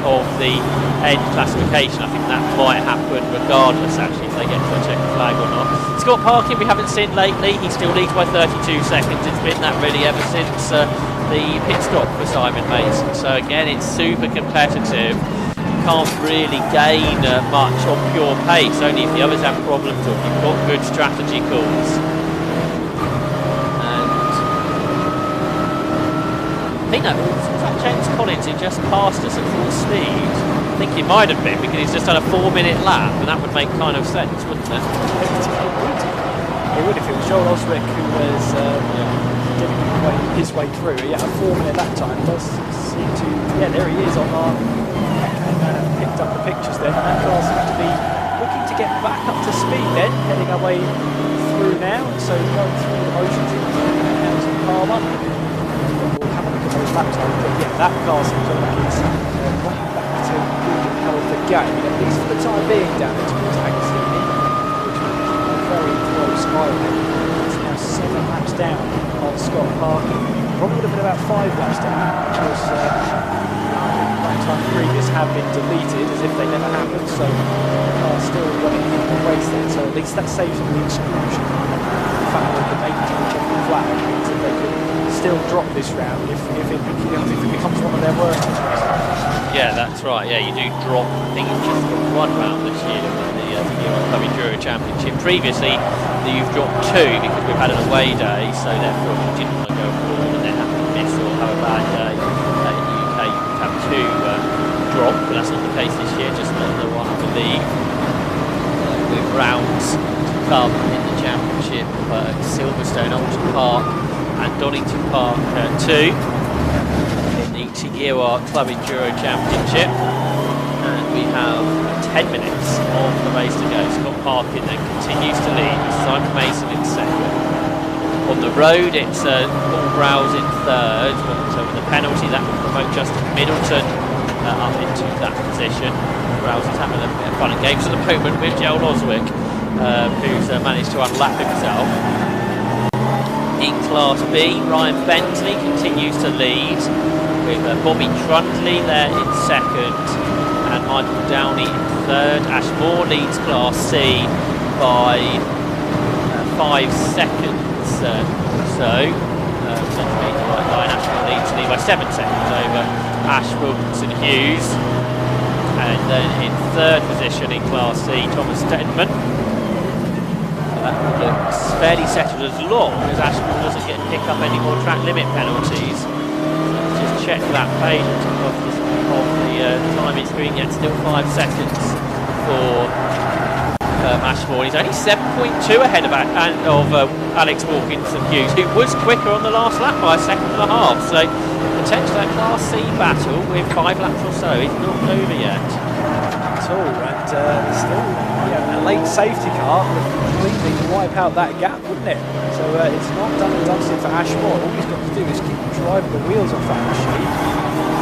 of the end classification. I think that might happen regardless, actually, if they get to a checkered flag or not. Scott Parkin we haven't seen lately. He still leads by 32 seconds. It's been that really ever since the pit stop for Simon Mason. So again, it's super competitive. Can't really gain much on pure pace, only if the others have problems or if you've got good strategy calls. And I think that was that James Collins who just passed us at full speed. I think he might have been, because he's just done a 4-minute lap, and that would make kind of sense, wouldn't it? It would if it was Joel Oswick who was getting his way through. Yeah, a 4-minute lap time does seem to. Yeah, there he is on our. Picked up the pictures then, and that car seems to be looking to get back up to speed then, heading our way through now, so going through the motions in Housing Palmer. We'll have a look at those lap times, but yeah, that car seems like it's running back to good health again, at least for the time being, down towards Agostini, which is a very close highway. It's now 7 laps down on Scott Parkin. Probably would have been about 5 laps down, because time previous have been deleted as if they never happened, so still running in the race there, so at least that saves them the exclusion. The fact that the main rejected flag means that they could still drop this round if it becomes one of their worst races. Yeah, that's right. Yeah, you do drop. I think it's just got one round this year in the Club Enduro Championship. Previously, you've dropped 2 because we've had an away day, so therefore if you didn't want to go forward and then have to miss or have a bad day in the UK, you could have 2 drop, but that's not the case this year, just the one, I believe. With rounds to come in the Championship, Silverstone, Alton Park and Donington Park 2. ECU Club Enduro Championship, and we have 10 minutes of the race to go. Scott Parkin then continues to lead, Simon Mason in second. On the road it's Paul Browse in third, but with a penalty that will promote Justin Middleton up into that position. Browse is having a bit of fun and games at the moment with Gerald Oswick, who's managed to unlap himself. In Class B, Ryan Bentley continues to lead, with Bobby Trundley there in second and Michael Downey in third. Ash Moore leads Class C by 5 seconds Ash Moore leads me by 7 seconds over Ash Wilkinson Hughes, and then in third position in Class C Thomas Stedman. That looks fairly settled as long as Ash Moore doesn't pick up any more track limit penalties. Check that page of the timing screen, yet still 5 seconds for Ashmore. He's only 7.2 ahead of Alex Wilkinson Hughes, who was quicker on the last lap by 1.5 seconds. So potentially that Class C battle with 5 laps or so is not over yet. At all, and still a late safety car would completely wipe out that gap, wouldn't it? So it's not done and dusted for Ashmore. All he's got to do is keep driving the wheels off that machine,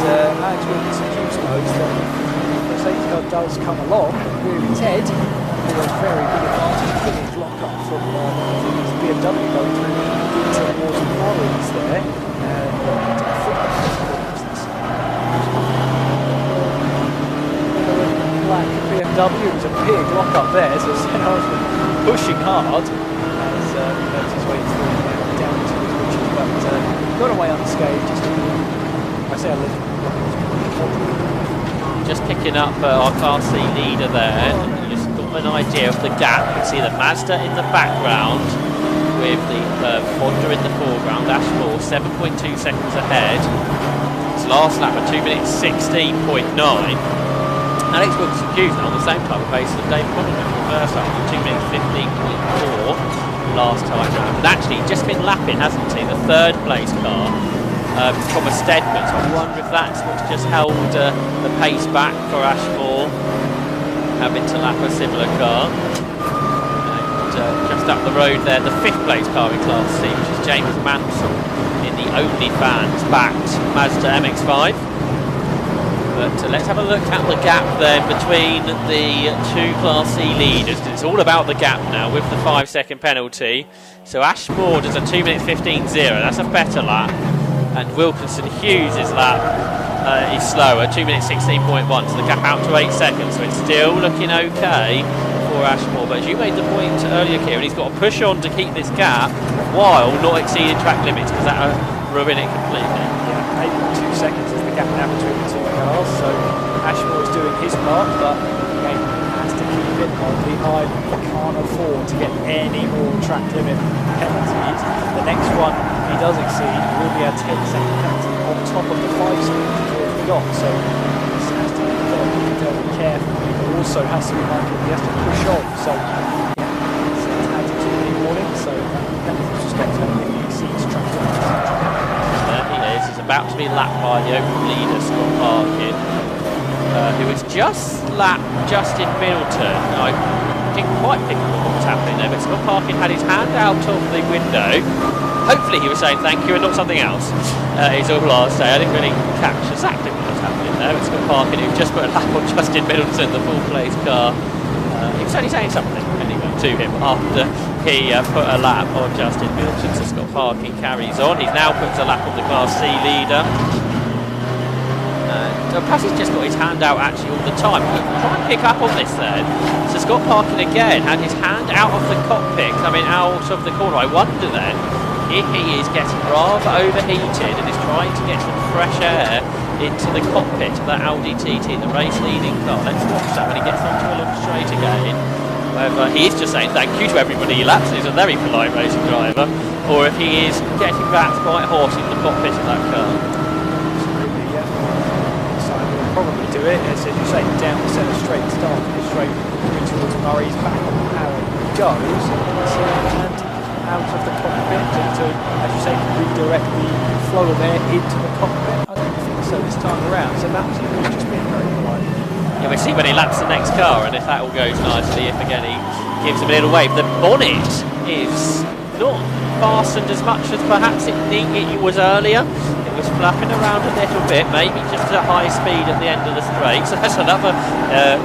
and Alex Wilkinson Hughes knows that if the safety car does come along and rear its head, there's a very big advantage to his lock up from BMW going through towards the Norris there, and black BMW was a big lock up there, so Senna's been pushing hard as he makes his way through down to the bushes, but got away unscathed. I say a little. Just picking up our Class C leader there, and just got an idea of the gap. You can see the Mazda in the background with the Honda in the foreground. Ashmore 7.2 seconds ahead. His last lap at 2 minutes 16.9. Alex Wilkinson Hughes on the same type of pace as Dave Conner in the first lap, 2 minutes 15.4 last time round. And actually, just been lapping, hasn't he? The third place car, Thomas Stedman. So I wonder if that's what's just held the pace back for Ashmore, having to lap a similar car. And just up the road there, the 5th place car in Class C, which is James Mansell in the OnlyFans-backed Mazda MX-5. But let's have a look at the gap then between the 2 Class C leaders. It's all about the gap now with the 5-second penalty. So Ashmore does a 2 minutes 15.0. That's a better lap. And Wilkinson Hughes' lap is slower, 2 minutes 16.1. So the gap out to 8 seconds. So it's still looking okay for Ashmore. But as you made the point earlier, Kieran, he's got to push on to keep this gap while not exceeding track limits, because that will ruin it completely. Yeah, 8.2 seconds is the gap now between the 2 cars, so Ashmore is doing his part, but again, has to keep it on the island. He can't afford to get any more track limit penalties. The next one he does exceed will be a 10-second penalty on top of the 5 seconds he's already got, so this has to be very careful, but also has to be mindful he has to push on, so yeah, it's attitude warning, so penalties just got to if he exceeds track limits. He's about to be lapped by the open leader, Scott Parkin, who has just lapped Justin Middleton. I didn't quite pick up what was happening there, but Scott Parkin had his hand out of the window. Hopefully he was saying thank you and not something else. He's all last day. I didn't really catch exactly what was happening there. But Scott Parkin, who just put a lap on Justin Middleton, the full place car, he was only saying something anyway to him after he put a lap on Justin Middleton. So Scott Parkin carries on. He's now put a lap on the Class C leader. And perhaps he's just got his hand out actually all the time. Try and pick up on this then. So Scott Parkin again had his hand out of the cockpit, coming out of the corner. I wonder then if he is getting rather overheated and is trying to get some fresh air into the cockpit of that Audi TT, the race leading car. Let's watch that when he gets onto a little straight again. Whether he is just saying thank you to everybody he laps, he's a very polite racing driver, or if he is getting perhaps quite hoarse in the cockpit of that car. Absolutely, yeah. So we'll probably do it, as you say, down the centre straight, start straight through towards Murray's back on the power goes, and out of the cockpit to, as you say, redirect the flow of air into the cockpit. I don't think so this time around, so that's just been very polite. Yeah, we'll see when he laps the next car, and if that all goes nicely, if again he gives him a little wave. The bonnet is not fastened as much as perhaps it was earlier. It was flapping around a little bit, maybe just at high speed at the end of the straight. So that's another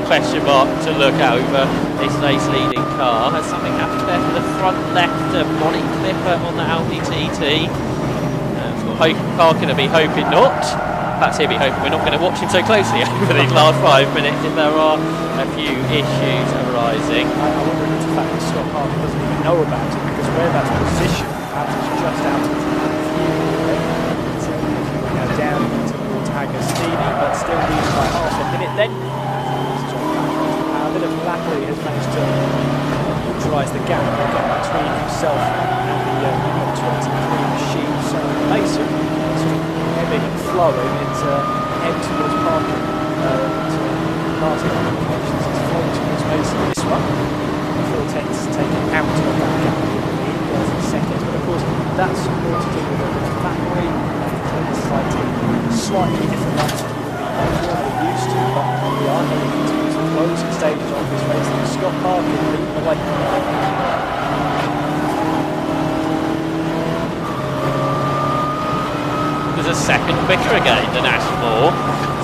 question mark to look over this race leading car. Has something happened there to the front left bonnet clipper on the Audi TT? Parkin will be hoping not. Perhaps he'll be hoping we're not going to watch him so closely over these last 5 minutes if there are a few issues arising. I wonder if it's the fact that Scott Parkin doesn't even know about it, because where that's positioned, perhaps it's just out of view. So down towards Agostini, but still leads by half a minute. Then a bit of Lappley has managed to neutralise the gap between himself and the 23 machine. So Mason, ebbing and flowing, it's heading towards Parkin. Last indications it's flowing towards Mason. This one, Phil tends to take it out of that gap in seconds, but of course that's more to do with the Lappley and slightly different laps than we're normally used to, but we are heading into the closing stages of this race. Scott Parkin leading the way. A second quicker again than Ashmore,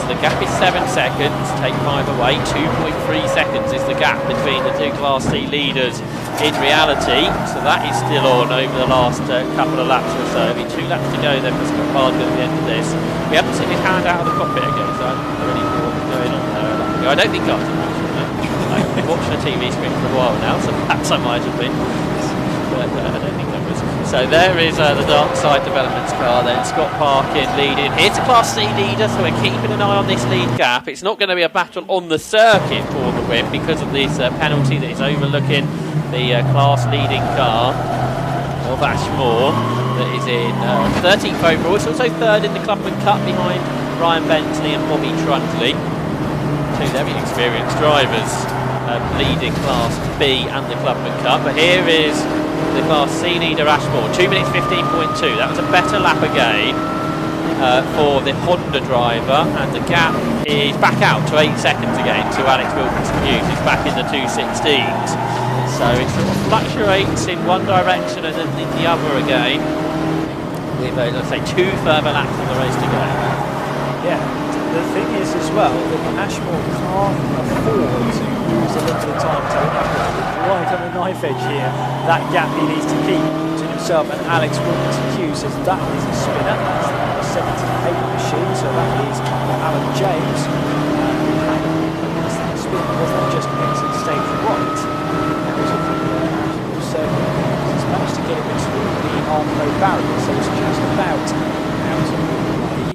so the gap is 7 seconds, take 5 away, 2.3 seconds is the gap between the two Class C leaders in reality, so that is still on over the last couple of laps or so. It'll be 2 laps to go then for Scott Parkin at the end of this. We haven't seen his hand out of the cockpit again, so I don't know really what's going on there. I don't think I was watching that. I've been watching the TV screen for a while now, so perhaps I might have been, but I don't think I was. So there is the Darkside Developments car then, Scott Parkin leading. Here's the Class C leader, so we're keeping an eye on this lead gap. It's not going to be a battle on the circuit for the win because of this penalty that is overlooking the class leading car of Ashmore that is in 13th overall. It's also third in the Clubman Cup behind Ryan Bentley and Bobby Trundley. Two very experienced drivers leading Class B and the Clubman Cup. But here is the Class C leader Ashmore, 2 minutes 15.2. That was a better lap again for the Honda driver, and the gap is back out to 8 seconds again to Alex Wilkinson Hughes, who's back in the 2.16s. So it sort of fluctuates in one direction and then in the other again, with let's say 2 further laps of the race to go. Yeah, the thing is as well that Ashmore can't afford to lose a little bit of time right on the knife edge here. That gap he needs to keep between himself and Alex Wilkinson Hughes, as that is a spinner. That's the 78 machine, so that is Alan James. That spin wasn't just exit stage right. That was he's managed to get it between the armload barrier, so it's just about out of the way.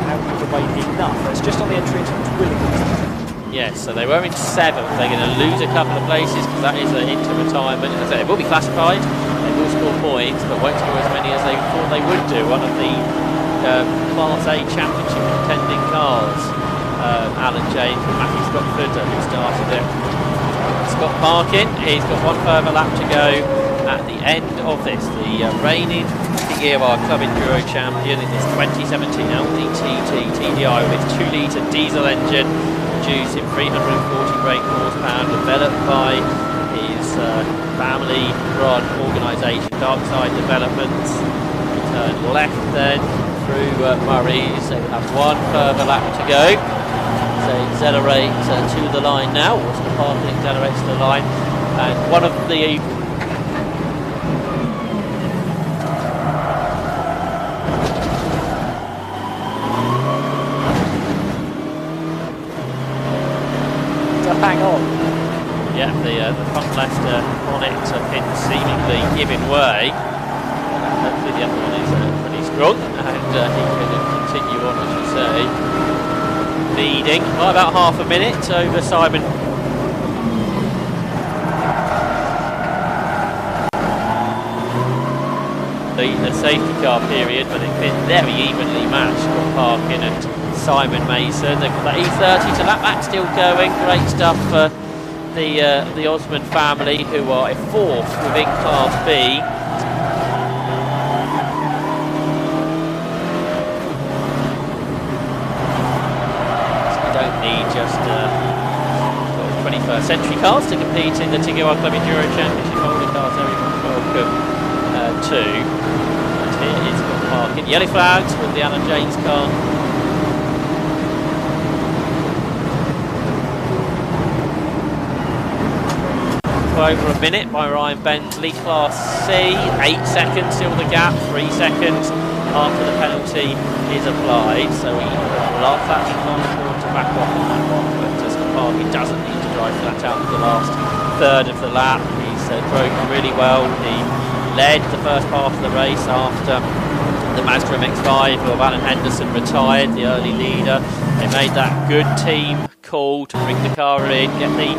Out of the way enough. It's just on the entry into Willington. Yes, so they were in 7th. They're going to lose a couple of places because that is into retirement. As I say, they will be classified, they will score points, but won't score as many as they thought they would do. One of the Class A Championship contending cars, Alan James and Matthew Stopford, who started it. Scott Parkin, he's got 1 further lap to go at the end of this. The reigning year our Club Enduro champion in this 2017 Audi TT TDI with its 2-litre diesel engine, producing 340 brake horsepower, developed by his family-run organisation Darkside Developments. Turn left then through Murray's. They will have 1 further lap to go. So accelerate to the line now. Scott Parkin accelerates to the line, and one of the the front left bonnet pin seemingly giving way. Hopefully the other one is pretty strong, and he can continue on, as you say, leading by about half a minute over Simon. The safety car period, but it's been very evenly matched. Scott Parkin and Simon Mason. They've got that E30 to lap back still going. Great stuff for the Osmond family, who are in fourth within Class B. So you don't need just 21st century cars to compete in the Tigua Club Enduro Championship. Older cars, everyone's welcome too. And here is Scott Parkin. Yellow flags with the Alan James car. Over a minute by Ryan Bentley. Class C, 8 seconds still the gap, 3 seconds after the penalty is applied. So he last actually can't afford to back off on that one, but Scott Parkin doesn't need to drive flat out for the last third of the lap. He's drove really well. He led the first part of the race after the Mazda MX-5 of Alan Henderson retired, the early leader. They made that good team call to bring the car in, get the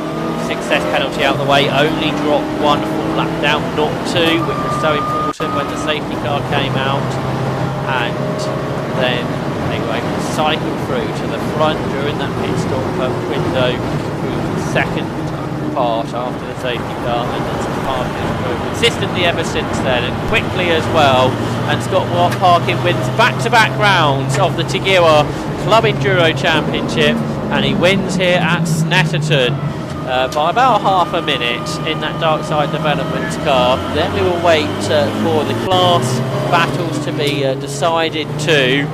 success penalty out of the way, only dropped one full lap down, not two, which was so important when the safety car came out. And then they were able to cycle through to the front during that pit stop window through the second part after the safety car, and then Scott Parkin has drove consistently ever since then, and quickly as well. And Scott Parkin wins back-to-back rounds of the Tigua Club Enduro Championship, and he wins here at Snetterton by about half a minute in that Darkside Developments car. Then we will wait for the class battles to be decided too.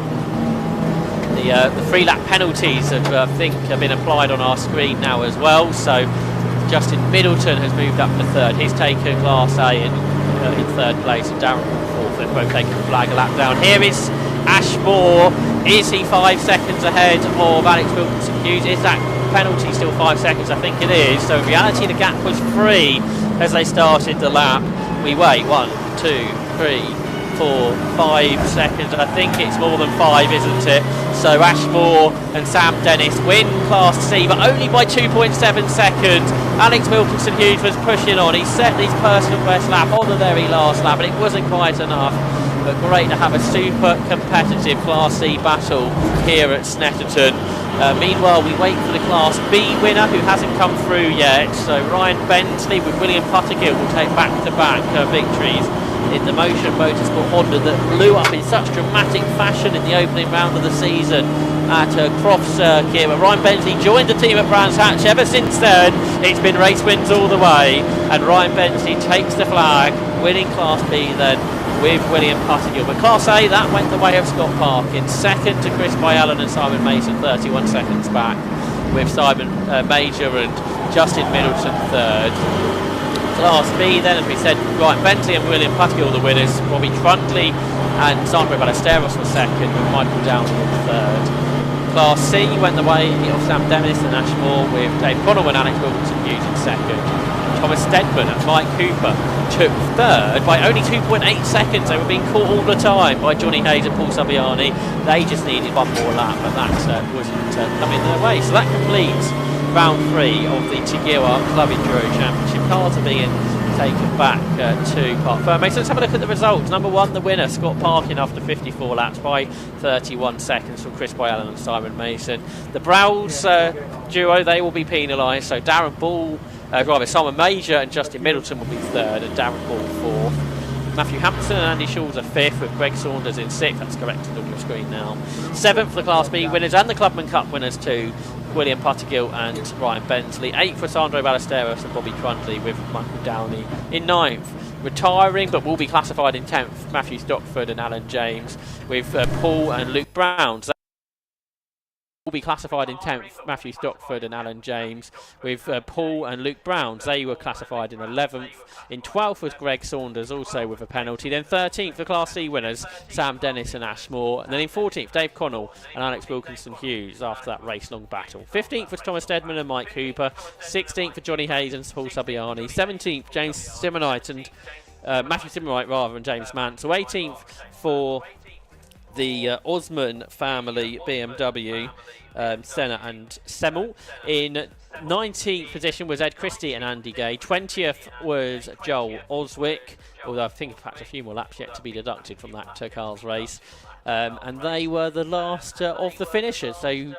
The 3 lap penalties have been applied on our screen now as well. So Justin Middleton has moved up to third. He's taken Class A in third place, and Darren fourth. They've both taken the flag a lap down. Here is Ashmore. Is he 5 seconds ahead of Alex Wilkinson Hughes? Is that penalty still 5 seconds? I think it is. So in reality the gap was 3 as they started the lap. We wait 1, 2, 3, 4, 5 seconds. I think it's more than 5, isn't it? So Ashmore and Sam Dennis win Class C, but only by 2.7 seconds. Alex Wilkinson Hughes was pushing on. He set his personal best lap on the very last lap, but it wasn't quite enough. But great to have a super competitive Class C battle here at Snetterton. Meanwhile, we wait for the Class B winner, who hasn't come through yet. So Ryan Bentley with William Puttergill will take back-to-back victories in the Motion Motorsport Honda that blew up in such dramatic fashion in the opening round of the season at Croft Circuit. But Ryan Bentley joined the team at Brands Hatch. Ever since then, it's been race wins all the way, and Ryan Bentley takes the flag, winning Class B then with William Puttergill. But Class A, that went the way of Scott Parkin. Second to Chris Byallen and Simon Mason, 31 seconds back, with Simon Major and Justin Middleton third. Class B then, as we said, Ryan Bentley and William Puttergill the winners. Bobby Trundley and Sandro Ballesteros were second, with Michael Downey third. Class C went the way of Sam Dennis and Ashmore, with Dave Connell and Alex Wilkinson Hughes in second. Thomas Stedman and Mike Cooper took third by only 2.8 seconds. They were being caught all the time by Johnny Hayes and Paul Saviani. They just needed one more lap, but that wasn't coming their way. So that completes round 3 of the Tigua Club Enduro Championship. Cars are being taken back to Park Ferme. So let's have a look at the results. Number 1, the winner, Scott Parkin, after 54 laps by 31 seconds from Chris Byallen and Simon Mason. The Browse duo, they will be penalised. So Darren Ball, Simon Major and Justin Middleton will be third, and Darren Ball fourth. Matthew Hampson and Andy Schulz are fifth, with Greg Saunders in sixth. That's corrected on your screen now. Seventh for the Class B winners and the Clubman Cup winners too, William Puttergill and Ryan Bentley. Eighth for Sandro Ballesteros and Bobby Trundley, with Michael Downey in ninth. Retiring, but will be classified in 10th, Matthew Stockford and Alan James, with Paul and Luke Brown. will be classified in 10th, Matthew Stockford and Alan James, with Paul and Luke Browns. They were classified in 11th. In 12th was Greg Saunders, also with a penalty. Then 13th, the Class C winners, Sam Dennis and Ashmore. And then in 14th, Dave Connell and Alex Wilkinson-Hughes after that race-long battle. 15th was Thomas Stedman and Mike Cooper. 16th for Johnny Hayes and Paul Sabiani. 17th, James Simonite and Matthew Simonite rather than James Mansell. 18th for the Osman family BMW, Senna and Semmel. In 19th position was Ed Christie and Andy Gay. 20th was Joel Oswick, although I think perhaps a few more laps yet to be deducted from that car's race. And they were the last of the finishers. So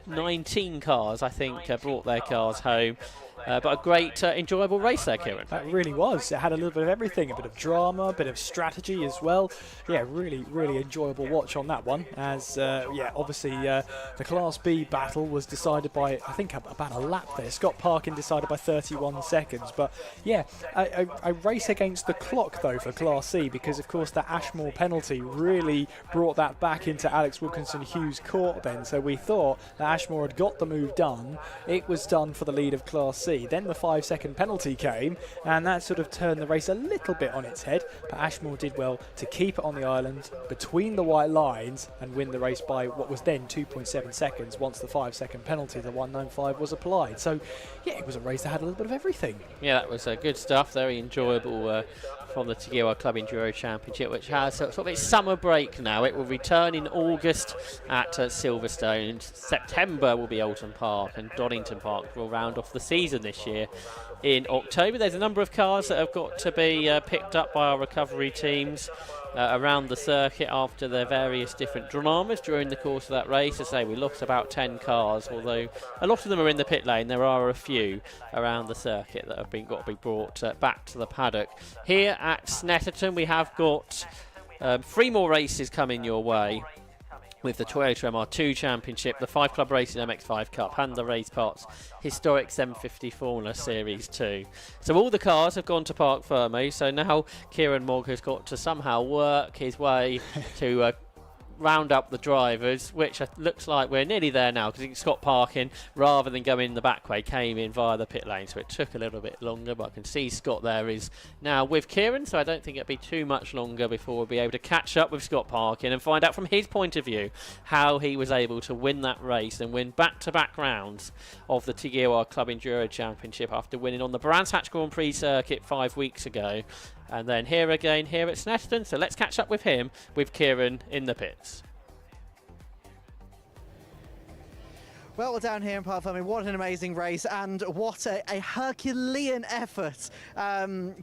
19 cars, I think, brought their cars home. But a great, enjoyable race there, Kieran. That really was. It had a little bit of everything, a bit of drama, a bit of strategy as well. Yeah, really, really enjoyable watch on that one. As, obviously the Class B battle was decided by, I think, about a lap there. Scott Parkin decided by 31 seconds. But, yeah, a race against the clock, though, for Class C, because, of course, that Ashmore penalty really brought that back into Alex Wilkinson-Hughes' court then. So we thought that Ashmore had got the move done. It was done for the lead of Class C. Then the 5-second penalty came, and that sort of turned the race a little bit on its head, but Ashmore did well to keep it on the island between the white lines and win the race by what was then 2.7 seconds once the 5-second penalty, the 195, was applied. So yeah, it was a race that had a little bit of everything. Yeah, that was good stuff, very enjoyable from the TDI Club Enduro Championship, which has sort of its summer break now. It will return in August at Silverstone. In September will be Oulton Park, and Donington Park will round off the season this year in October. There's a number of cars that have got to be picked up by our recovery teams around the circuit after their various different dramas during the course of that race. As I say, we lost about 10 cars, although a lot of them are in the pit lane. There are a few around the circuit that have got to be brought back to the paddock. Here at Snetterton, we have got 3 more races coming your way, with the Toyota MR2 Championship, the 5 Club Racing MX5 Cup, and the Race Parts Historic 750 Formula Series 2. So all the cars have gone to Parc Fermé, so now Kieran Mogg has got to somehow work his way to round up the drivers, which looks like we're nearly there now, because Scott Parkin, rather than going the back way, came in via the pit lane, so it took a little bit longer, but I can see Scott there is now with Kieran, so I don't think it'll be too much longer before we'll be able to catch up with Scott Parkin and find out from his point of view how he was able to win that race and win back-to-back rounds of the TDI Club Enduro Championship after winning on the Brands Hatch Grand Prix circuit 5 weeks ago. And then here again, here at Snetterton. So let's catch up with him, with Kieran in the pits. Well, we're down here in Parc Fermé. What an amazing race, and what a Herculean effort.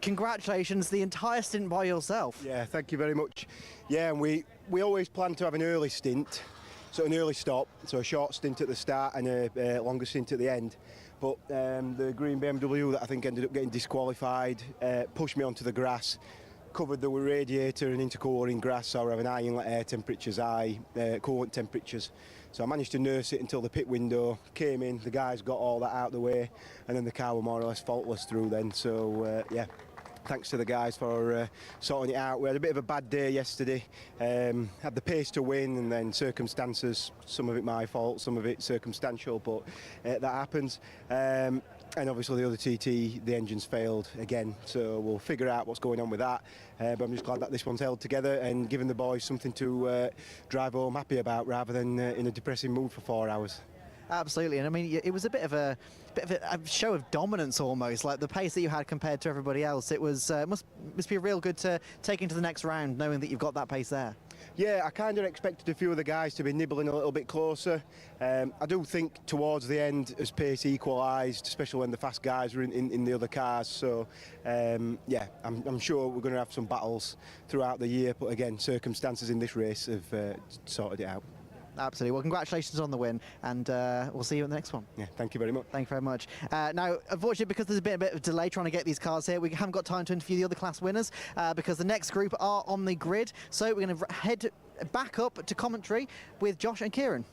Congratulations, the entire stint by yourself. Yeah, thank you very much. Yeah, and we always plan to have an early stint, so an early stop, so a short stint at the start and a longer stint at the end. But the green BMW that I think ended up getting disqualified pushed me onto the grass, covered the radiator and intercooler in grass, so I were having high inlet air temperatures, high coolant temperatures. So I managed to nurse it until the pit window came in, the guys got all that out of the way, and then the car were more or less faultless through then. So yeah, thanks to the guys for sorting it out. We had a bit of a bad day yesterday, had the pace to win, and then circumstances, some of it my fault, some of it circumstantial, but that happens. And obviously the other TT, the engine's failed again, so we'll figure out what's going on with that. But I'm just glad that this one's held together and giving the boys something to drive home happy about, rather than in a depressing mood for 4 hours. Absolutely, and I mean, it was a bit of a show of dominance almost, like the pace that you had compared to everybody else. It was must be real good to take into the next round, knowing that you've got that pace there. Yeah, I kind of expected a few of the guys to be nibbling a little bit closer. I do think towards the end, as pace equalised, especially when the fast guys were in the other cars. So, yeah, I'm sure we're going to have some battles throughout the year. But again, circumstances in this race have sorted it out. Absolutely. Well, congratulations on the win, and we'll see you in the next one. Yeah, thank you very much. Thank you very much. Now, unfortunately, because there's been a bit of delay trying to get these cars here, we haven't got time to interview the other class winners because the next group are on the grid. So we're going to head back up to commentary with Josh and Kieran.